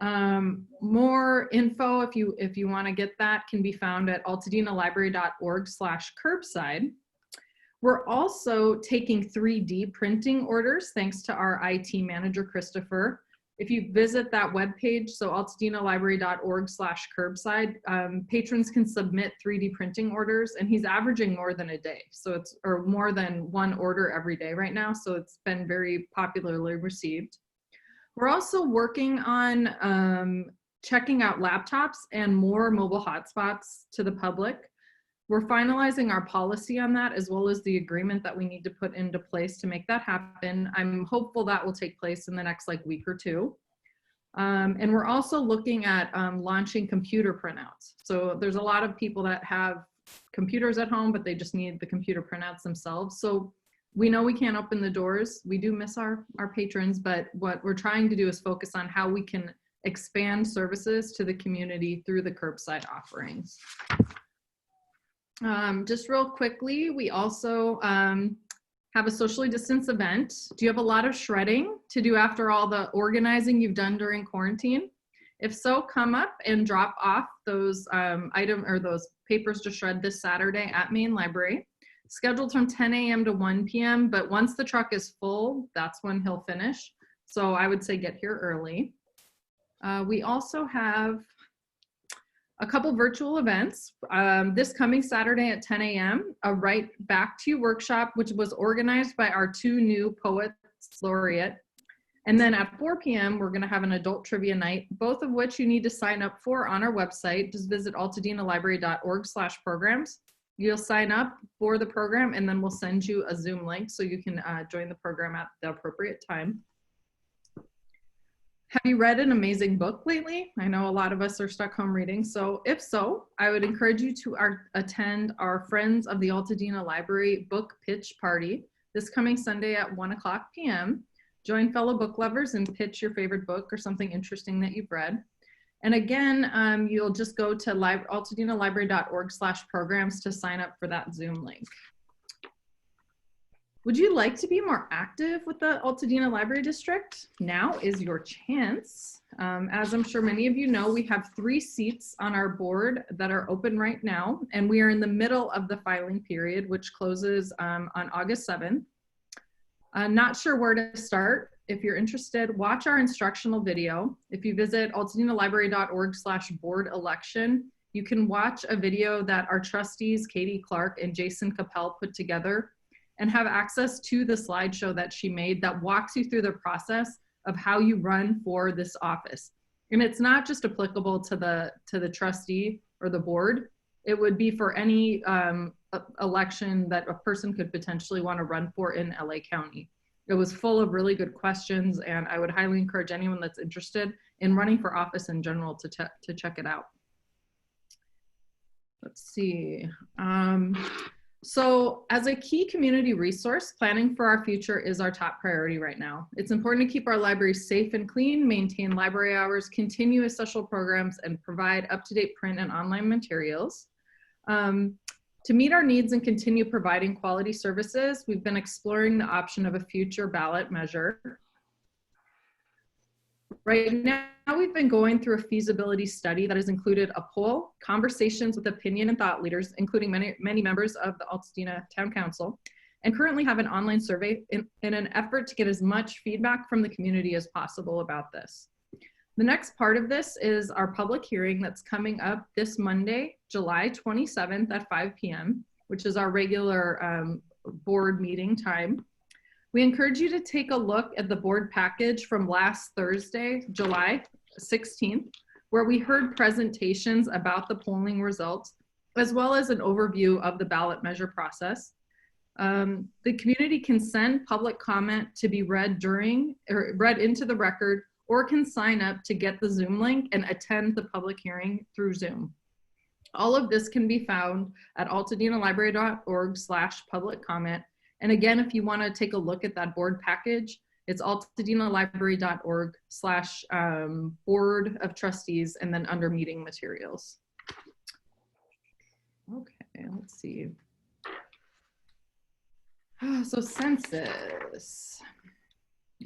More info, if you want to get that, can be found at altadenalibrary.org/curbside. We're also taking 3D printing orders thanks to our IT manager, Christopher. If you visit that webpage, so altadenalibrary.org/curbside, patrons can submit 3D printing orders, and he's averaging more than a day. So it's, or more than one order every day right now. So it's been very popularly received. We're also working on checking out laptops and more mobile hotspots to the public. We're finalizing our policy on that, as well as the agreement that we need to put into place to make that happen. I'm hopeful that will take place in the next week or two. And we're also looking at launching computer printouts. So there's a lot of people that have computers at home, but they just need the computer printouts themselves. So we know we can't open the doors. We do miss our patrons, but what we're trying to do is focus on how we can expand services to the community through the curbside offerings. Just real quickly, we also have a socially distanced event. Do you have a lot of shredding to do after all the organizing you've done during quarantine? If so, come up and drop off those those papers to shred this Saturday at Main Library. Scheduled from 10 a.m. to 1 p.m., but once the truck is full, that's when he'll finish. So I would say get here early. We also have a couple virtual events. This coming Saturday at 10 a.m., a Write Back to You workshop, which was organized by our two new poets laureate. And then at 4 p.m., we're gonna have an adult trivia night, both of which you need to sign up for on our website. Just visit altadenalibrary.org/programs. You'll sign up for the program and then we'll send you a Zoom link so you can join the program at the appropriate time. Have you read an amazing book lately? I know a lot of us are stuck home reading. So if so, I would encourage you to attend our Friends of the Altadena Library book pitch party this coming Sunday at 1:00 p.m. Join fellow book lovers and pitch your favorite book or something interesting that you've read. And again, you'll just go to altadenalibrary.org/programs to sign up for that Zoom link. Would you like to be more active with the Altadena Library District? Now is your chance. As I'm sure many of you know, we have 3 seats on our board that are open right now, and we are in the middle of the filing period, which closes on August 7th. Not sure where to start. If you're interested, watch our instructional video. If you visit altadenalibrary.org/board election, you can watch a video that our trustees, Katie Clark and Jason Capel, put together and have access to the slideshow that she made that walks you through the process of how you run for this office. And it's not just applicable to the trustee or the board. It would be for any election that a person could potentially want to run for in LA County. It was full of really good questions, and I would highly encourage anyone that's interested in running for office in general to check it out. Let's see. So as a key community resource, planning for our future is our top priority right now. It's important to keep our libraries safe and clean, maintain library hours, continue essential programs, and provide up-to-date print and online materials. To meet our needs and continue providing quality services, we've been exploring the option of a future ballot measure. Right now, we've been going through a feasibility study that has included a poll, conversations with opinion and thought leaders, including many members of the Altadena Town Council, and currently have an online survey in an effort to get as much feedback from the community as possible about this. The next part of this is our public hearing that's coming up this Monday, July 27th at 5 p.m., which is our regular board meeting time. We encourage you to take a look at the board package from last Thursday, July 16th, where we heard presentations about the polling results, as well as an overview of the ballot measure process. The community can send public comment to be read during or read into the record, or can sign up to get the Zoom link and attend the public hearing through Zoom. All of this can be found at altadenalibrary.org/public comment. And again, if you want to take a look at that board package, it's altadenalibrary.org/board of trustees, and then under meeting materials. Okay, let's see. So census.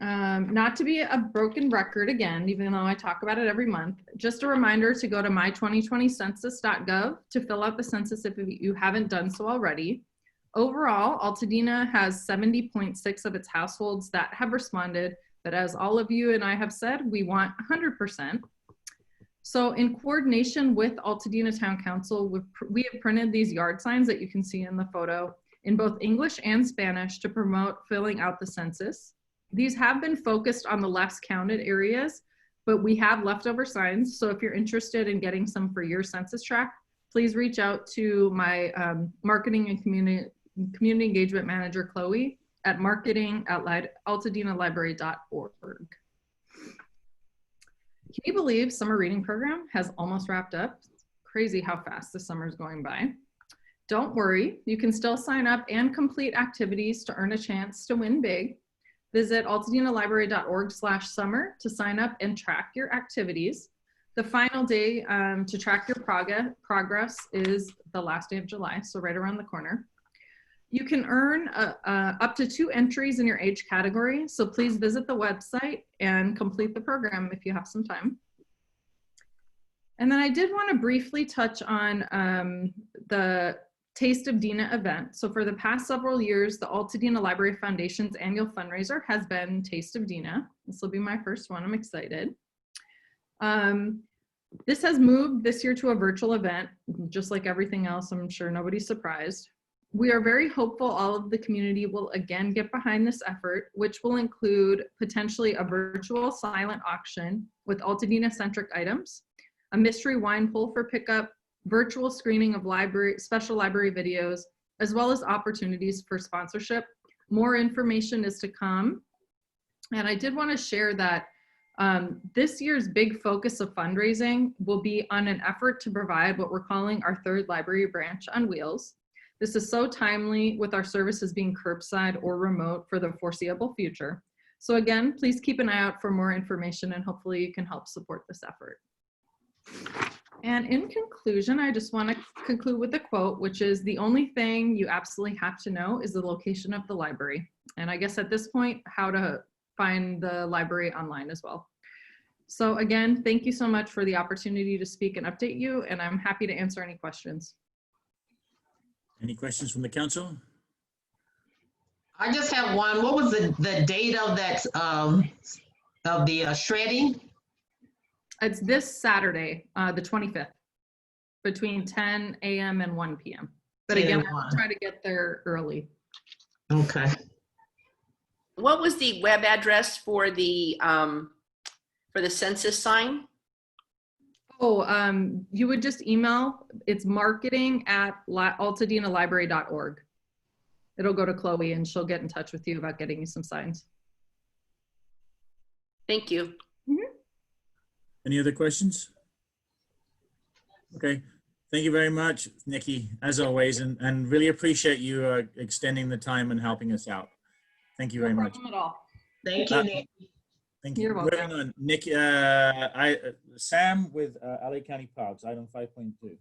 Not to be a broken record again, even though I talk about it every month, just a reminder to go to my2020census.gov to fill out the census if you haven't done so already. Overall, Altadena has 70.6 of its households that have responded, but as all of you and I have said, we want 100%. So in coordination with Altadena Town Council, we have printed these yard signs that you can see in the photo in both English and Spanish to promote filling out the census. These have been focused on the less counted areas, but we have leftover signs. So if you're interested in getting some for your census tract, please reach out to my marketing and community engagement manager, Chloe, at marketing@altadenalibrary.org. Can you believe summer reading program has almost wrapped up? It's crazy how fast the summer's going by. Don't worry, you can still sign up and complete activities to earn a chance to win big. Visit altadenalibrary.org/summer to sign up and track your activities. The final day to track your progress is the last day of July, so right around the corner. You can earn up to 2 entries in your age category, so please visit the website and complete the program if you have some time. And then I did want to briefly touch on the Taste of Dena event. So for the past several years, the Altadena Library Foundation's annual fundraiser has been Taste of Dena. This will be my first one, I'm excited. This has moved this year to a virtual event, just like everything else. I'm sure nobody's surprised. We are very hopeful all of the community will again get behind this effort, which will include potentially a virtual silent auction with Altadena-centric items, a mystery wine pull for pickup, virtual screening of special library videos, as well as opportunities for sponsorship. More information is to come. And I did want to share that this year's big focus of fundraising will be on an effort to provide what we're calling our 3rd library branch on wheels. This is so timely with our services being curbside or remote for the foreseeable future. So again, please keep an eye out for more information and hopefully you can help support this effort. And in conclusion, I just want to conclude with a quote, which is, the only thing you absolutely have to know is the location of the library. And I guess at this point, how to find the library online as well. So again, thank you so much for the opportunity to speak and update you, and I'm happy to answer any questions. Any questions from the council? I just have one. What was the date of that, of the shredding? It's this Saturday, the 25th, between 10 a.m. and 1 p.m. But again, I'll try to get there early. Okay. What was the web address for the census sign? Oh, you would just email, it's marketing@altadenalibrary.org. It'll go to Chloe and she'll get in touch with you about getting you some signs. Thank you. Any other questions? Okay, thank you very much, Nikki, as always, and really appreciate you extending the time and helping us out. Thank you very much. No problem at all. Thank you, Nick. Thank you. You're welcome. Moving on, Nick, Sam with LA County Parks, item 5.2.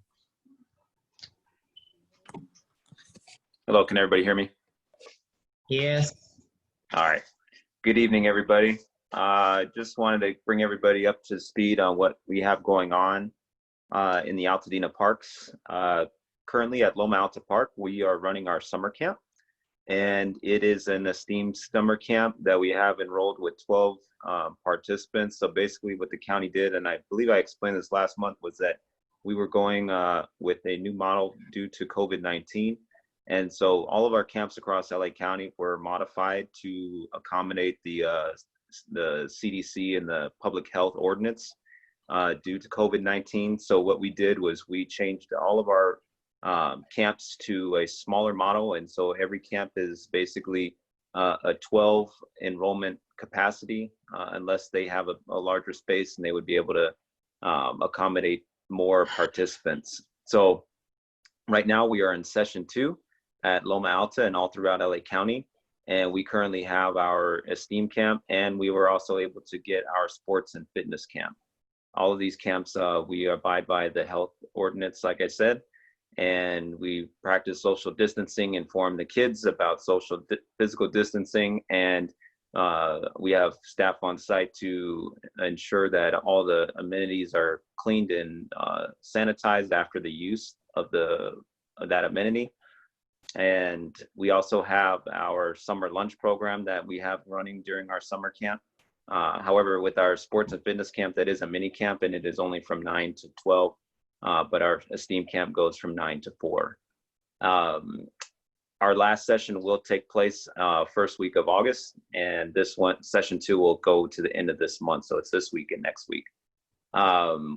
Hello, can everybody hear me? Yes. All right. Good evening, everybody. Just wanted to bring everybody up to speed on what we have going on in the Altadena parks. Currently at Loma Alta Park, we are running our summer camp, and it is an esteemed summer camp that we have enrolled with 12 participants. So basically what the county did, and I believe I explained this last month, was that we were going with a new model due to COVID-19. And so all of our camps across LA County were modified to accommodate the CDC and the public health ordinance due to COVID-19. So what we did was we changed all of our camps to a smaller model. And so every camp is basically a 12 enrollment capacity, unless they have a larger space and they would be able to accommodate more participants. So right now we are in session 2 at Loma Alta and all throughout LA County. And we currently have our Esteem camp, and we were also able to get our sports and fitness camp. All of these camps, we abide by the health ordinance, like I said, and we practice social distancing, inform the kids about physical distancing, and we have staff on site to ensure that all the amenities are cleaned and sanitized after the use of that amenity. And we also have our summer lunch program that we have running during our summer camp. However, with our sports and fitness camp, that is a mini camp, and it is only from 9 to 12, but our Esteem camp goes from 9 to 4. Our last session will take place first week of August, and this one, session 2, will go to the end of this month, so it's this week and next week.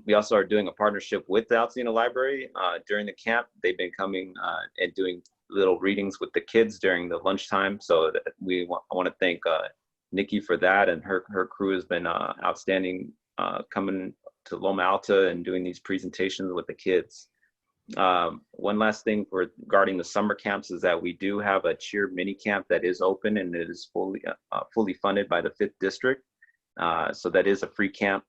We also are doing a partnership with the Altadena Library during the camp. They've been coming and doing little readings with the kids during the lunchtime. So I want to thank Nikki for that, and her crew has been outstanding coming to Loma Alta and doing these presentations with the kids. One last thing regarding the summer camps is that we do have a cheer mini camp that is open, and it is fully funded by the 5th district. So that is a free camp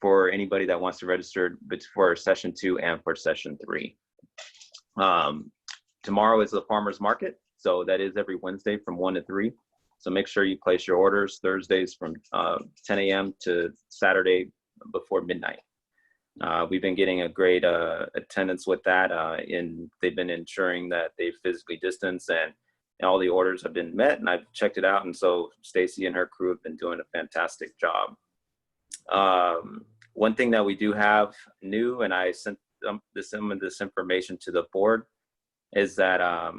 for anybody that wants to register for session 2 and for session 3. Tomorrow is the farmers market, so that is every Wednesday from 1 to 3. So make sure you place your orders Thursdays from 10 a.m. to Saturday before midnight. We've been getting a great attendance with that, and they've been ensuring that they physically distance, and all the orders have been met, and I've checked it out, and so Stacy and her crew have been doing a fantastic job. One thing that we do have new, and I sent some of this information to the board, is that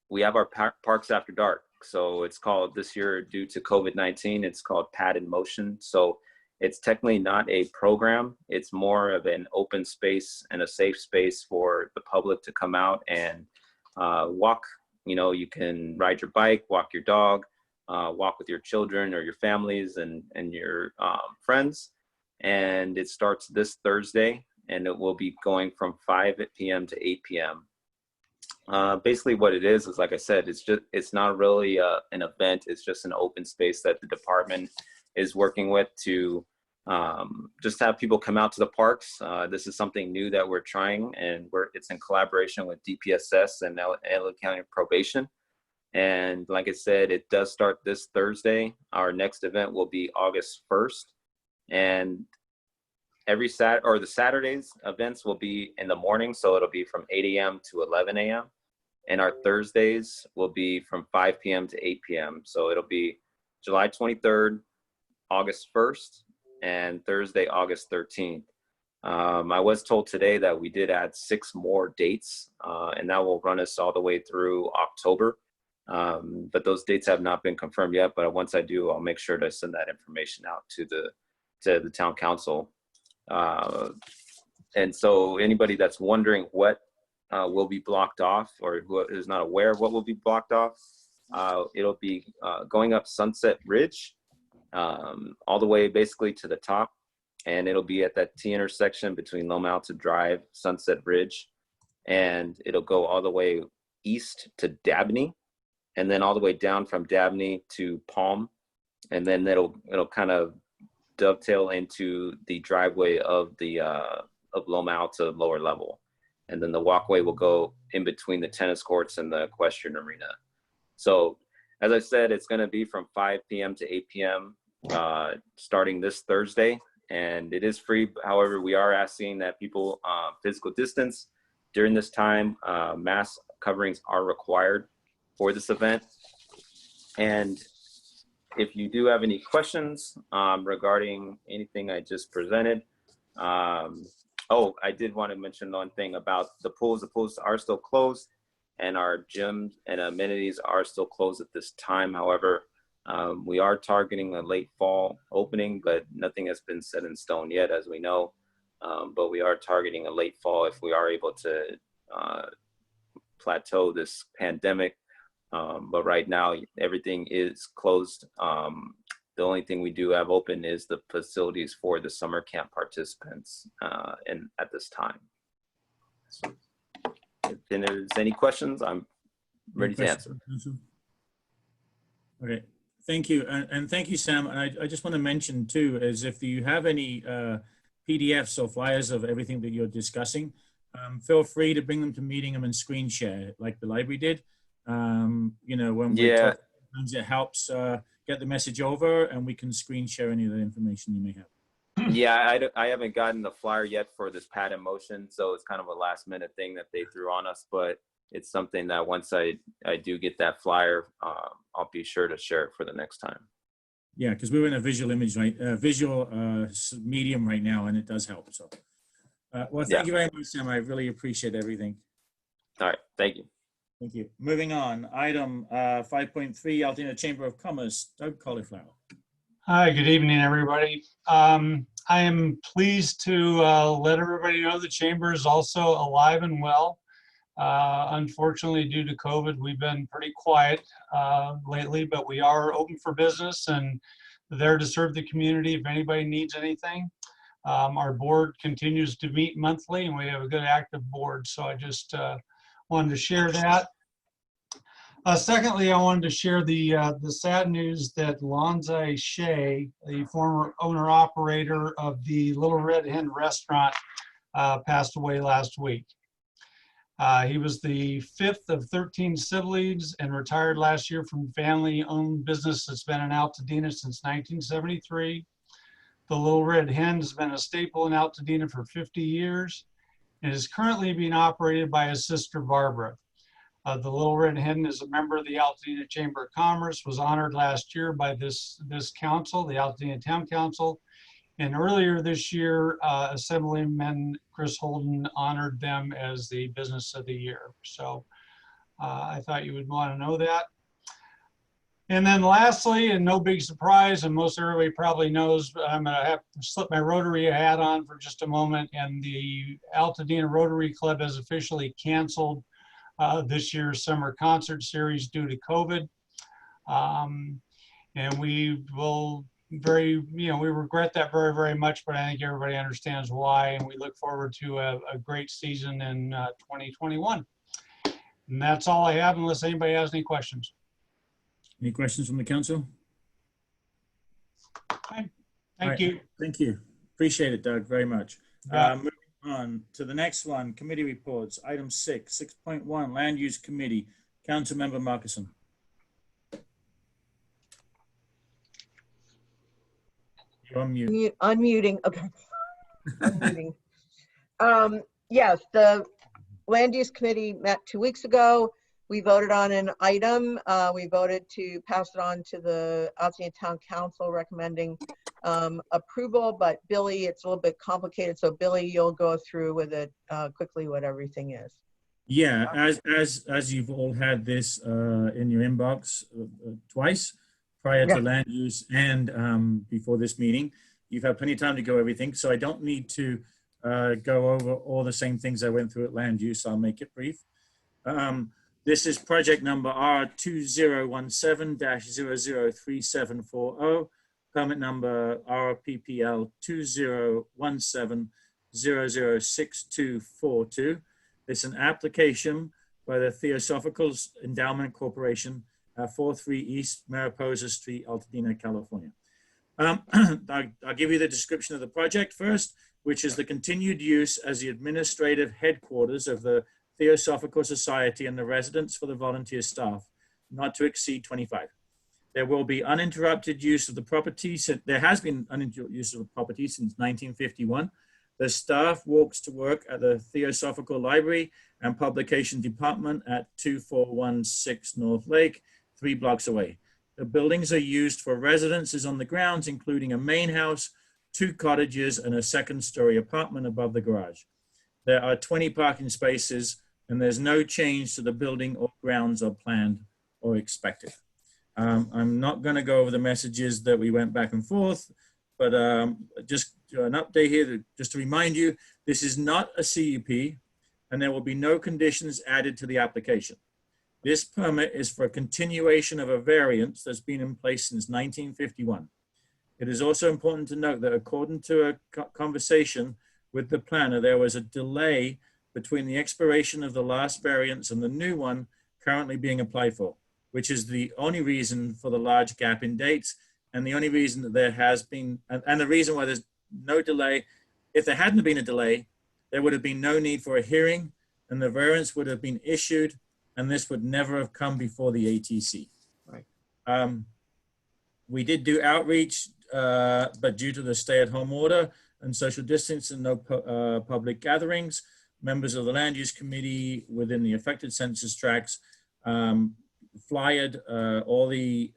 we have our Parks After Dark. So it's called, this year due to COVID-19, it's called Pad in Motion. So it's technically not a program. It's more of an open space and a safe space for the public to come out and walk. You know, you can ride your bike, walk your dog, walk with your children or your families and your friends. And it starts this Thursday, and it will be going from 5 p.m. to 8 p.m. Basically what it is like I said, it's not really an event. It's just an open space that the department is working with to just have people come out to the parks. This is something new that we're trying, and it's in collaboration with DPSS and LA County Probation. And like I said, it does start this Thursday. Our next event will be August 1st. And the Saturdays events will be in the morning. So it'll be from 8 a.m. to 11 a.m. And our Thursdays will be from 5 p.m. to 8 p.m. So it'll be July 23rd, August 1st, and Thursday, August 13th. I was told today that we did add 6 more dates, and that will run us all the way through October. But those dates have not been confirmed yet. But once I do, I'll make sure to send that information out to the town council. And so anybody that's wondering what will be blocked off, or who is not aware of what will be blocked off, it'll be going up Sunset Ridge, all the way basically to the top. And it'll be at that T intersection between Loma Alta Drive, Sunset Ridge, and it'll go all the way east to Dabney, and then all the way down from Dabney to Palm, and then it'll kind of dovetail into the driveway of the of Loma Alta lower level, and then the walkway will go in between the tennis courts and the equestrian arena. So as I said, it's going to be from 5 p.m. to 8 p.m. Starting this Thursday. And it is free. However, we are asking that people physical distance during this time. Mask coverings are required for this event. And if you do have any questions regarding anything I just presented, I did want to mention one thing about the pools. The pools are still closed. and our gyms and amenities are still closed at this time. However, we are targeting a late fall opening, but nothing has been set in stone yet, as we know. But we are targeting a late fall if we are able to plateau this pandemic. But right now, everything is closed. The only thing we do have open is the facilities for the summer camp participants at this time. So if there's any questions, I'm ready to answer. Okay, thank you. And thank you, Sam. And I just want to mention too, is if you have any PDFs or flyers of everything that you're discussing, feel free to bring them to meeting them and screen share like the library did. You know, when we talk, it helps get the message over, and we can screen share any of the information you may have. Yeah, I haven't gotten the flyer yet for this Pad in Motion, so it's kind of a last minute thing that they threw on us, but it's something that once I do get that flyer, I'll be sure to share it for the next time. Yeah, because we're in a visual image, right? Visual medium right now, and it does help. So, well, thank you very much, Sam. I really appreciate everything. All right, thank you. Thank you. Moving on, item 5.3, Altadena Chamber of Commerce, Doug Cauliflower. Hi, good evening, everybody. I am pleased to let everybody know the chamber is also alive and well. Unfortunately, due to COVID, we've been pretty quiet lately, but we are open for business and there to serve the community if anybody needs anything. Our board continues to meet monthly and we have a good active board, so I just wanted to share that. Secondly, I wanted to share the sad news that Lonzai Shea, the former owner-operator of the Little Red Hen restaurant, passed away last week. He was the fifth of 13 siblings and retired last year from family-owned business that's been in Altadena since 1973. The Little Red Hen has been a staple in Altadena for 50 years and is currently being operated by his sister, Barbara. The Little Red Hen is a member of the Altadena Chamber of Commerce, was honored last year by this council, the Altadena Town Council, and earlier this year, Assemblyman Chris Holden honored them as the Business of the Year. So I thought you would want to know that. And then lastly, and no big surprise, and most everybody probably knows, I'm going to have to slip my Rotary hat on for just a moment, and the Altadena Rotary Club has officially canceled this year's summer concert series due to COVID. And we will we regret that very, very much, but I think everybody understands why, and we look forward to a great season in 2021. And that's all I have, unless anybody has any questions. Any questions from the council? Thank you. Thank you. Appreciate it, Doug, very much. Moving on to the next one, committee reports. Item 6.1, Land Use Committee. Councilmember Markison. You're on mute. Unmuting. Okay. Unmuting. Yes, the Land Use Committee met 2 weeks ago. We voted on an item. We voted to pass it on to the Altadena Town Council recommending approval, but Billy, it's a little bit complicated. So Billy, you'll go through with it quickly what everything is. Yeah, as you've all had this in your inbox twice prior to land use and before this meeting, you've had plenty of time to go everything. So I don't need to go over all the same things I went through at land use. I'll make it brief. This is project number R2017-003740, permit number RPPL 2017-006242. It's an application by the Theosophical Endowment Corporation, 43 East Mariposa Street, Altadena, California. I'll give you the description of the project first, which is the continued use as the administrative headquarters of the Theosophical Society and the residence for the volunteer staff, not to exceed 25. There will be uninterrupted use of the property. There has been uninterrupted use of the property since 1951. The staff walks to work at the Theosophical Library and Publication Department at 2416 North Lake, 3 blocks away. The buildings are used for residences on the grounds, including a main house, 2 cottages, and a second-story apartment above the garage. There are 20 parking spaces and there's no change to the building or grounds or planned or expected. I'm not going to go over the messages that we went back and forth, but just an update here, just to remind you, this is not a CUP, and there will be no conditions added to the application. This permit is for a continuation of a variance that's been in place since 1951. It is also important to note that according to a conversation with the planner, there was a delay between the expiration of the last variance and the new one currently being applied for, which is the only reason for the large gap in dates and the only reason that there has been, and the reason why there's no delay. If there hadn't been a delay, there would have been no need for a hearing and the variance would have been issued and this would never have come before the ATC. Right. We did do outreach, but due to the stay-at-home order and social distance and no public gatherings, members of the land use committee within the affected census tracts flyered all the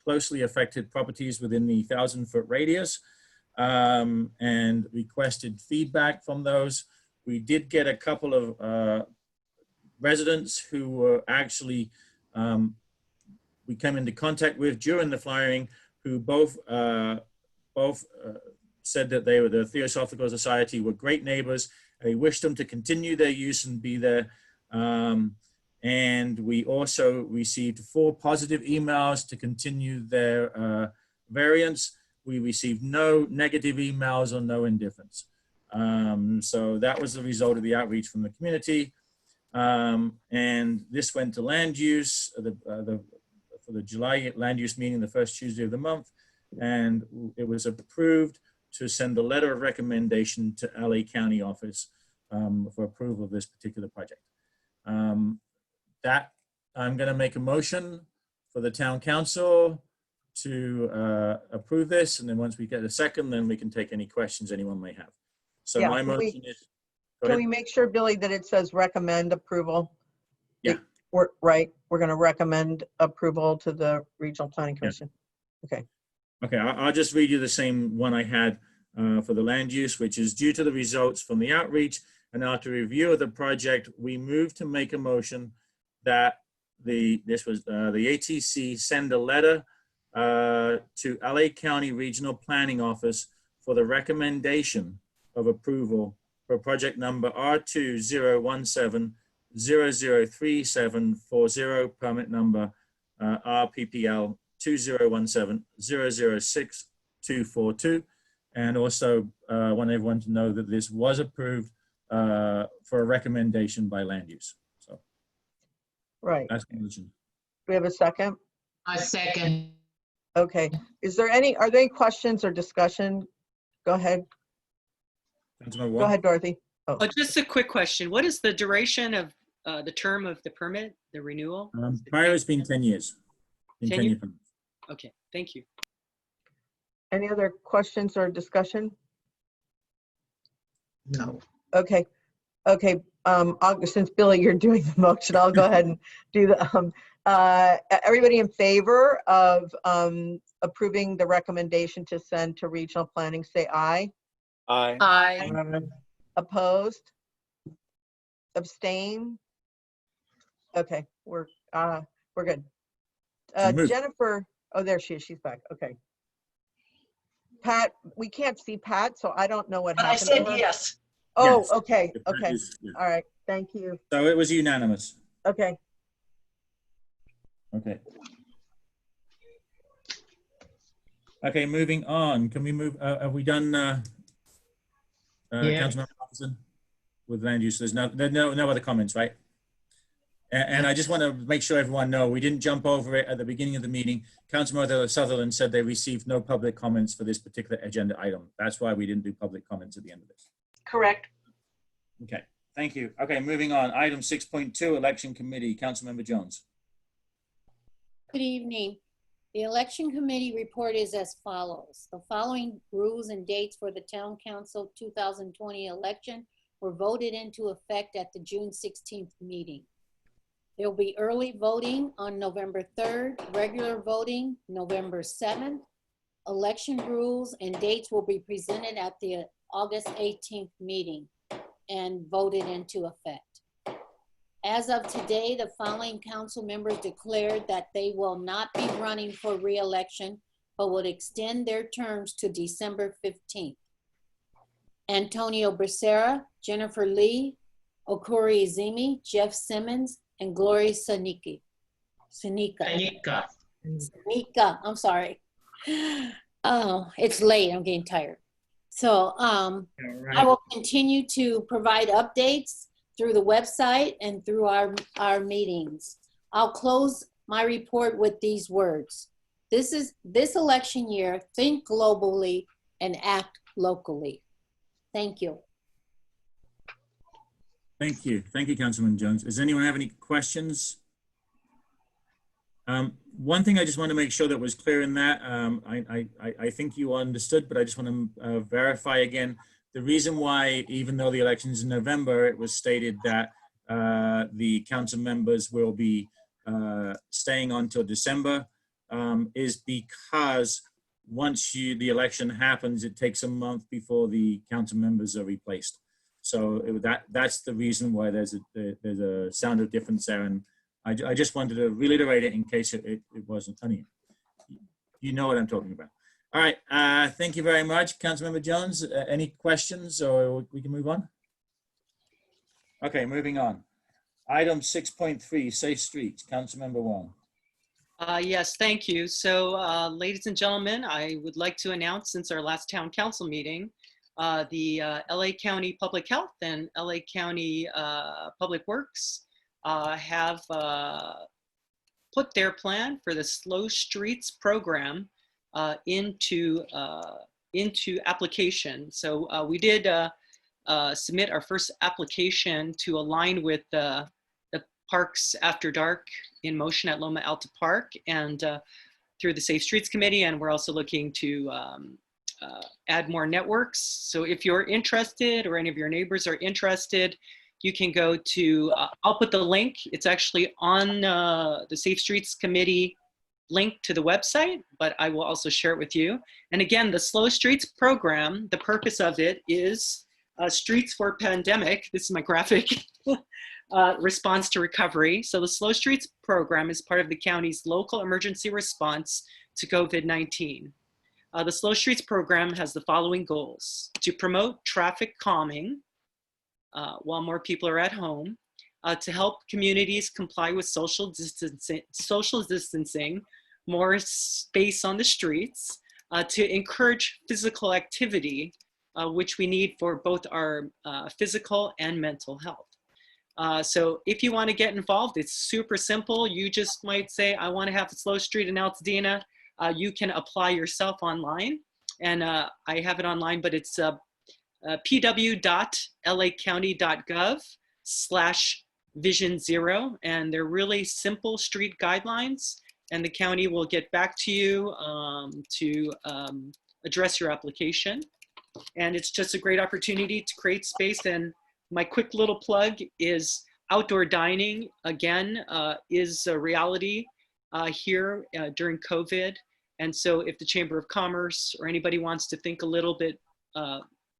closely affected properties within the 1,000-foot radius and requested feedback from those. We did get a couple of residents who were actually, we came into contact with during the flyering, who both said that they were, the Theosophical Society were great neighbors. They wished them to continue their use and be there. And we also received 4 positive emails to continue their variance. We received no negative emails or no indifference. So that was the result of the outreach from the community. And this went to land use for the July land use meeting, the first Tuesday of the month. And it was approved to send a letter of recommendation to LA County office for approval of this particular project. That I'm going to make a motion for the town council to approve this. And then once we get a second, then we can take any questions anyone may have. So Yeah, my motion is, can we make sure, Billy, that it says recommend approval? Yeah. We're going to recommend approval to the Regional Planning Commission. Yeah. Okay. Okay, I'll just read you the same one I had for the land use, which is due to the results from the outreach and after review of the project, we move to make a motion that the ATC send a letter to LA County Regional Planning Office for the recommendation of approval for project number R2-017-003740, permit number RPPL 2017-006242. And also want everyone to know that this was approved for a recommendation by land use. So, right. That's the motion. We have a second? A second. Okay. Are there any questions or discussion? Go ahead. Go ahead, Dorothy. Oh, just a quick question. What is the duration of the term of the permit, the renewal? Prior has been 10 years. 10 years? Okay, thank you. Any other questions or discussion? No. Okay. Okay. Since Billy, you're doing the motion, I'll go ahead and do the, everybody in favor of approving the recommendation to send to regional planning, say aye. Aye. Aye. Opposed? Abstain? Okay, we're good. Jennifer, oh, there she is. She's back. Okay. Pat, we can't see Pat, so I don't know what happened. I said yes. Oh, Yes. okay. Pat Okay. yeah. All right. Thank you. So it was unanimous. Okay. Okay. Okay, moving on. Can we move? Have we done Councilmember Robinson with land use? There's no other comments, right? And I just want to make sure everyone know we didn't jump over it at the beginning of the meeting. Councilmember Sutherlen said they received no public comments for this particular agenda item. That's why we didn't do public comments at the end of this. Correct. Okay, thank you. Okay, moving on. Item 6.2, Election Committee. Councilmember Jones. Good evening. The Election Committee report is as follows. The following rules and dates for the Town Council 2020 election were voted into effect at the June 16th meeting. There will be early voting on November 3rd, regular voting November 7th. Election rules and dates will be presented at the August 18th meeting and voted into effect. As of today, the following council members declared that they will not be running for re-election, but would extend their terms to December 15th. Antonio Becerra, Jennifer Lee, Okuri Izimi, Jeff Simmons, and Gloria Sanika. Sanika, I'm sorry. Oh, it's late, I'm getting tired. So I will continue to provide updates through the website and through our meetings. I'll close my report with these words. This election year, think globally and act locally. Thank you. Thank you. Thank you, Councilman Jones. Does anyone have any questions? One thing I just want to make sure that was clear in that, I think you understood, but I just want to verify again. The reason why, even though the election is in November, it was stated that the council members will be staying on till December is because once the election happens, it takes a month before the council members are replaced. So that's the reason why there's a sound of difference there. And I just wanted to reiterate it in case it wasn't. I mean, you know what I'm talking about. All right. Thank you very much, Councilmember Jones. Any questions, or we can move on? Okay, moving on. Item 6.3, Safe Streets. Councilmember Wong. Yes, thank you. So, ladies and gentlemen, I would like to announce, since our last town council meeting, the LA County Public Health and LA County Public Works have put their plan for the Slow Streets program into application. So we did submit our first application to align with the Parks After Dark in Motion at Loma Alta Park, and through the Safe Streets Committee, and we're also looking to add more networks. So if you're interested, or any of your neighbors are interested, you can go to, I'll put the link, it's actually on the Safe Streets Committee link to the website, but I will also share it with you. And again, the Slow Streets program, the purpose of it is Streets for Pandemic, this is my graphic, response to recovery. So the Slow Streets program is part of the county's local emergency response to COVID-19. The Slow Streets program has the following goals: to promote traffic calming while more people are at home, to help communities comply with social distancing, more space on the streets, to encourage physical activity, which we need for both our physical and mental health. So if you want to get involved, it's super simple. You just might say, I want to have a slow street in Altadena. You can apply yourself online, and I have it online, but it's pw.lacounty.gov/vision0, and they're really simple street guidelines, and the county will get back to you to address your application. And it's just a great opportunity to create space. And my quick little plug is outdoor dining, again, is a reality here during COVID. And so if the Chamber of Commerce or anybody wants to think a little bit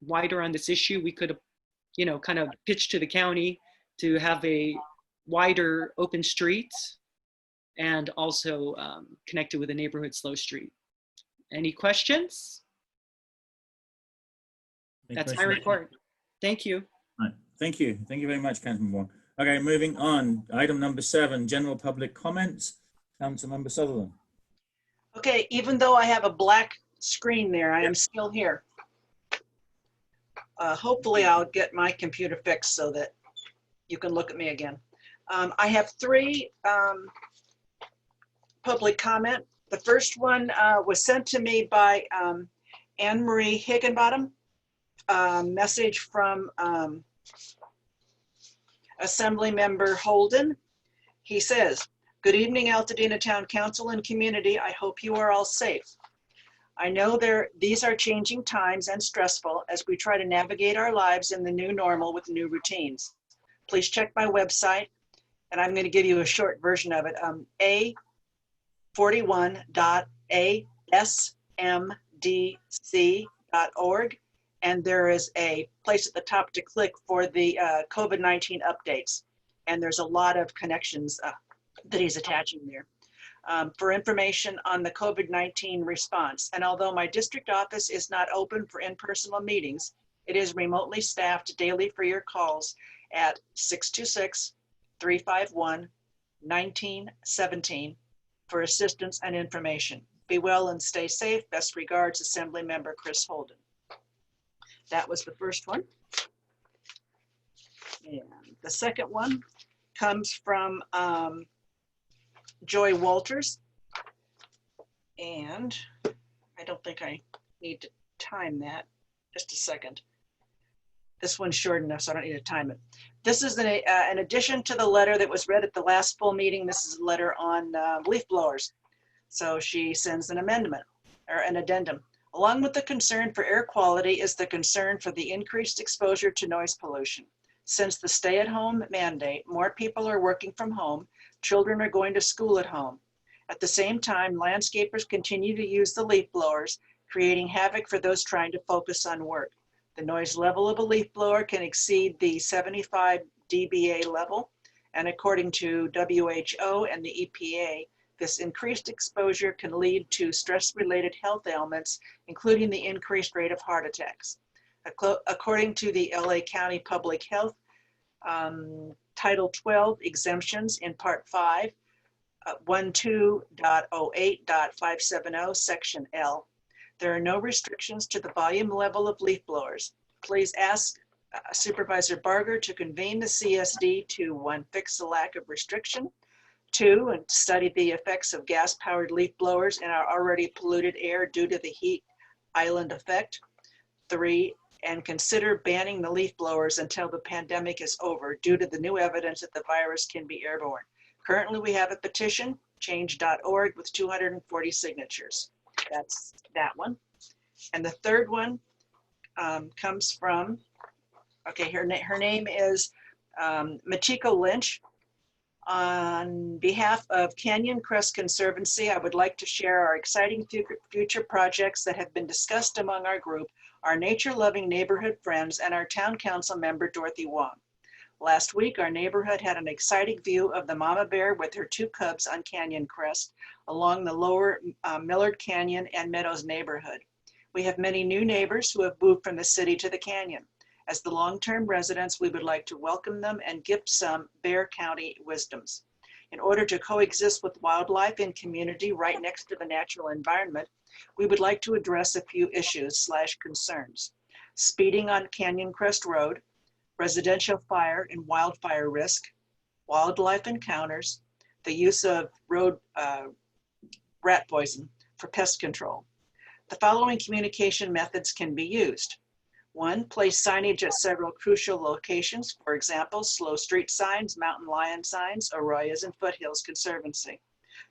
wider on this issue, we could, kind of pitch to the county to have a wider open street and also connected with a neighborhood slow street. Any questions? That's my report. Thank you. All right. Thank you. Thank you very much, Councilman Wong. Okay, moving on. Item number 7, general public comments. Councilmember Sutherlen. Okay, even though I have a black screen there, I am still here. Hopefully I'll get my computer fixed so that you can look at me again. I have 3 public comment. The first one was sent to me by Anne Marie Higginbottom, a message from Assembly Member Holden. He says, "Good evening, Altadena Town Council and community. I hope you are all safe. I know these are changing times and stressful as we try to navigate our lives in the new normal with new routines. Please check my website, and I'm going to give you a short version of it, a41.asmdc.org, and there is a place at the top to click for the COVID-19 updates. and there's a lot of connections that he's attaching there. For information on the COVID-19 response. And although my district office is not open for in-person meetings, it is remotely staffed daily for your calls at 626-351-1917 for assistance and information. Be well and stay safe. Best regards, Assembly Member Chris Holden. That was the first one. And the second one comes from Joy Walters. And I don't think I need to time that. Just a second. This one's short enough, so I don't need to time it. This is an addition to the letter that was read at the last full meeting. This is a letter on leaf blowers. So she sends an amendment or an addendum. Along with the concern for air quality is the concern for the increased exposure to noise pollution. Since the stay-at-home mandate, more people are working from home. Children are going to school at home. At the same time, landscapers continue to use the leaf blowers, creating havoc for those trying to focus on work. The noise level of a leaf blower can exceed the 75 dBA level, and according to WHO and the EPA, this increased exposure can lead to stress-related health ailments, including the increased rate of heart attacks. According to the LA County Public Health, Title 12 exemptions in Part 5, 12.08.570, Section L. There are no restrictions to the volume level of leaf blowers. Please ask Supervisor Barger to convene the CSD to 1, fix the lack of restriction, 2, and study the effects of gas-powered leaf blowers in our already polluted air due to the heat island effect, 3, and consider banning the leaf blowers until the pandemic is over due to the new evidence that the virus can be airborne. Currently, we have a petition, change.org, with 240 signatures. That's that one. And the third one comes from, okay, her name is Machiko Lynch. On behalf of Canyon Crest Conservancy, I would like to share our exciting future projects that have been discussed among our group, our nature-loving neighborhood friends, and our town council member, Dorothy Wong. Last week, our neighborhood had an exciting view of the mama bear with her 2 cubs on Canyon Crest along the lower Millard Canyon and Meadows neighborhood. We have many new neighbors who have moved from the city to the canyon. As the long-term residents, we would like to welcome them and gift some Bear County wisdoms. In order to coexist with wildlife and community right next to the natural environment, we would like to address a few issues/concerns. Speeding on Canyon Crest Road, residential fire and wildfire risk, wildlife encounters, the use of road rat poison for pest control. The following communication methods can be used. 1, place signage at several crucial locations, for example, slow street signs, mountain lion signs, arroyos, and foothills conservancy.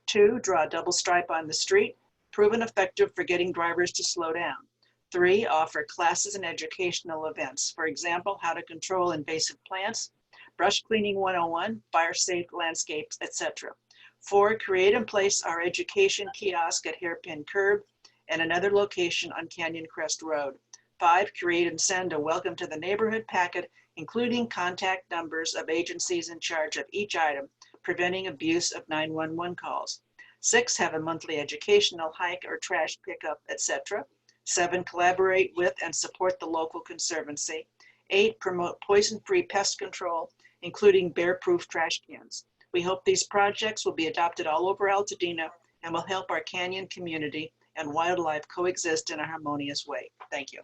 2, draw a double stripe on the street, proven effective for getting drivers to slow down. 3, offer classes and educational events, for example, how to control invasive plants, brush cleaning 101, fire safe landscapes, etc. 4, create and place our education kiosk at Hairpin Curb and another location on Canyon Crest Road. 5, create and send a welcome to the neighborhood packet, including contact numbers of agencies in charge of each item, preventing abuse of 911 calls. 6, have a monthly educational hike or trash pickup, etc. 7, collaborate with and support the local conservancy. 8, promote poison-free pest control, including bear-proof trash cans. We hope these projects will be adopted all over Altadena and will help our canyon community and wildlife coexist in a harmonious way. Thank you.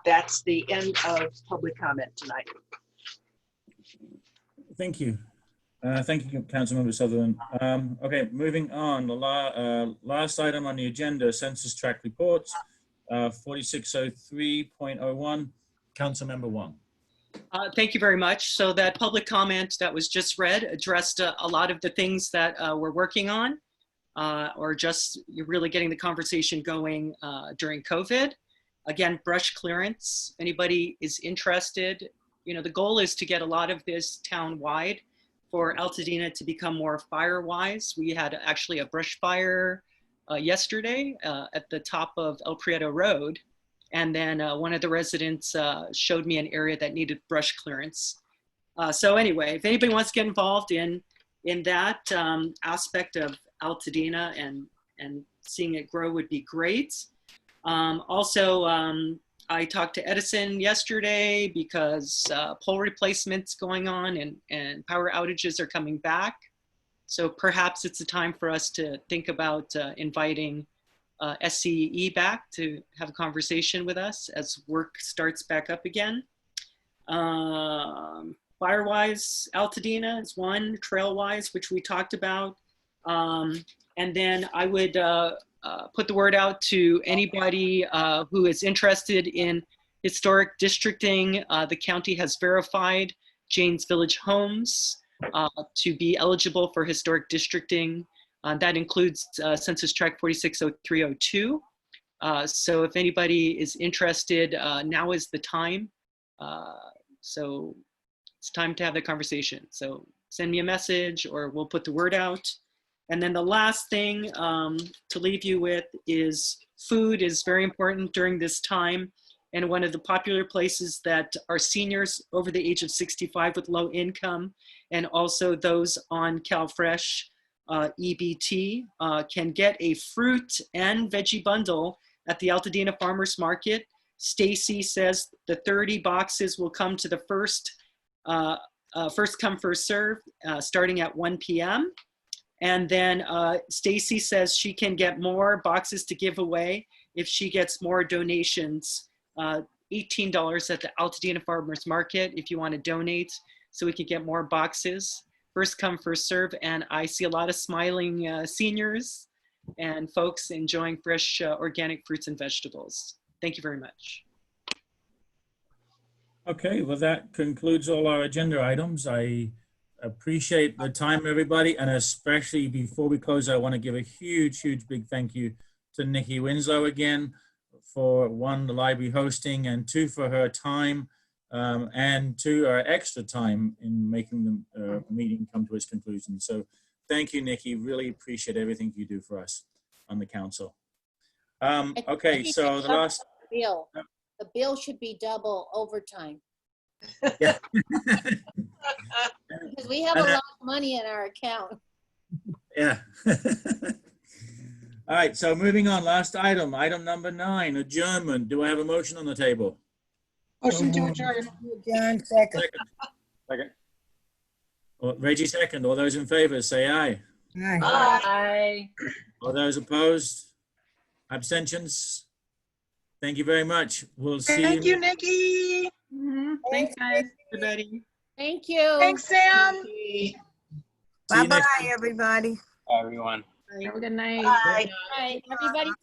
That's the end of public comment tonight. Thank you. Thank you, Councilmember Sutherlen. Okay, moving on. The last item on the agenda, census tract reports, 4603.01, Councilmember Wong. Thank you very much. So that public comment that was just read addressed a lot of the things that we're working on, or just you're really getting the conversation going during COVID. Again, brush clearance, anybody is interested, you know, the goal is to get a lot of this town-wide for Altadena to become more fire-wise. We had actually a brush fire yesterday at the top of El Prieto Road. And then one of the residents showed me an area that needed brush clearance. So anyway, if anybody wants to get involved in that aspect of Altadena and seeing it grow would be great. Also, I talked to Edison yesterday because pole replacements going on and power outages are coming back. So perhaps it's a time for us to think about inviting SCE back to have a conversation with us as work starts back up again. Firewise, Altadena is one, Trailwise, which we talked about. And then I would put the word out to anybody who is interested in historic districting. The county has verified Jane's Village homes to be eligible for historic districting. That includes Census Tract 460302. So if anybody is interested, now is the time. So it's time to have the conversation. So send me a message or we'll put the word out. And then the last thing to leave you with is food is very important during this time. And one of the popular places that our seniors over the age of 65 with low income and also those on CalFresh EBT can get a fruit and veggie bundle at the Altadena Farmers Market. Stacy says the 30 boxes will come to the first come, first serve, starting at 1 p.m. And then Stacy says she can get more boxes to give away if she gets more donations. $18 at the Altadena Farmers Market if you want to donate so we can get more boxes. First come, first serve. And I see a lot of smiling seniors and folks enjoying fresh organic fruits and vegetables. Thank you very much. Okay, well, that concludes all our agenda items. I appreciate the time, everybody, and especially before we close, I want to give a huge, huge big thank you to Nikki Winslow again for one, the library hosting, and two, for her time, and two, her extra time in making the meeting come to its conclusion. So thank you, Nikki. Really appreciate everything you do for us on the council. Okay, so the last... The bill should be double overtime. Yeah. Because we have a lot of money in our account. Yeah. All right, so moving on, last item, item number 9, adjournment. Do I have a motion on the table? Motion to adjourn. John, second. Second. Well, Reggie, second. All those in favor, say aye. Aye. Aye. All those opposed? Abstentions? Thank you very much. We'll see you. Thank you, Nikki. Thanks, guys, everybody. Thank you. Thanks, Sam. Bye-bye, everybody. Bye, everyone. Have a good night. Bye. Bye. Everybody stay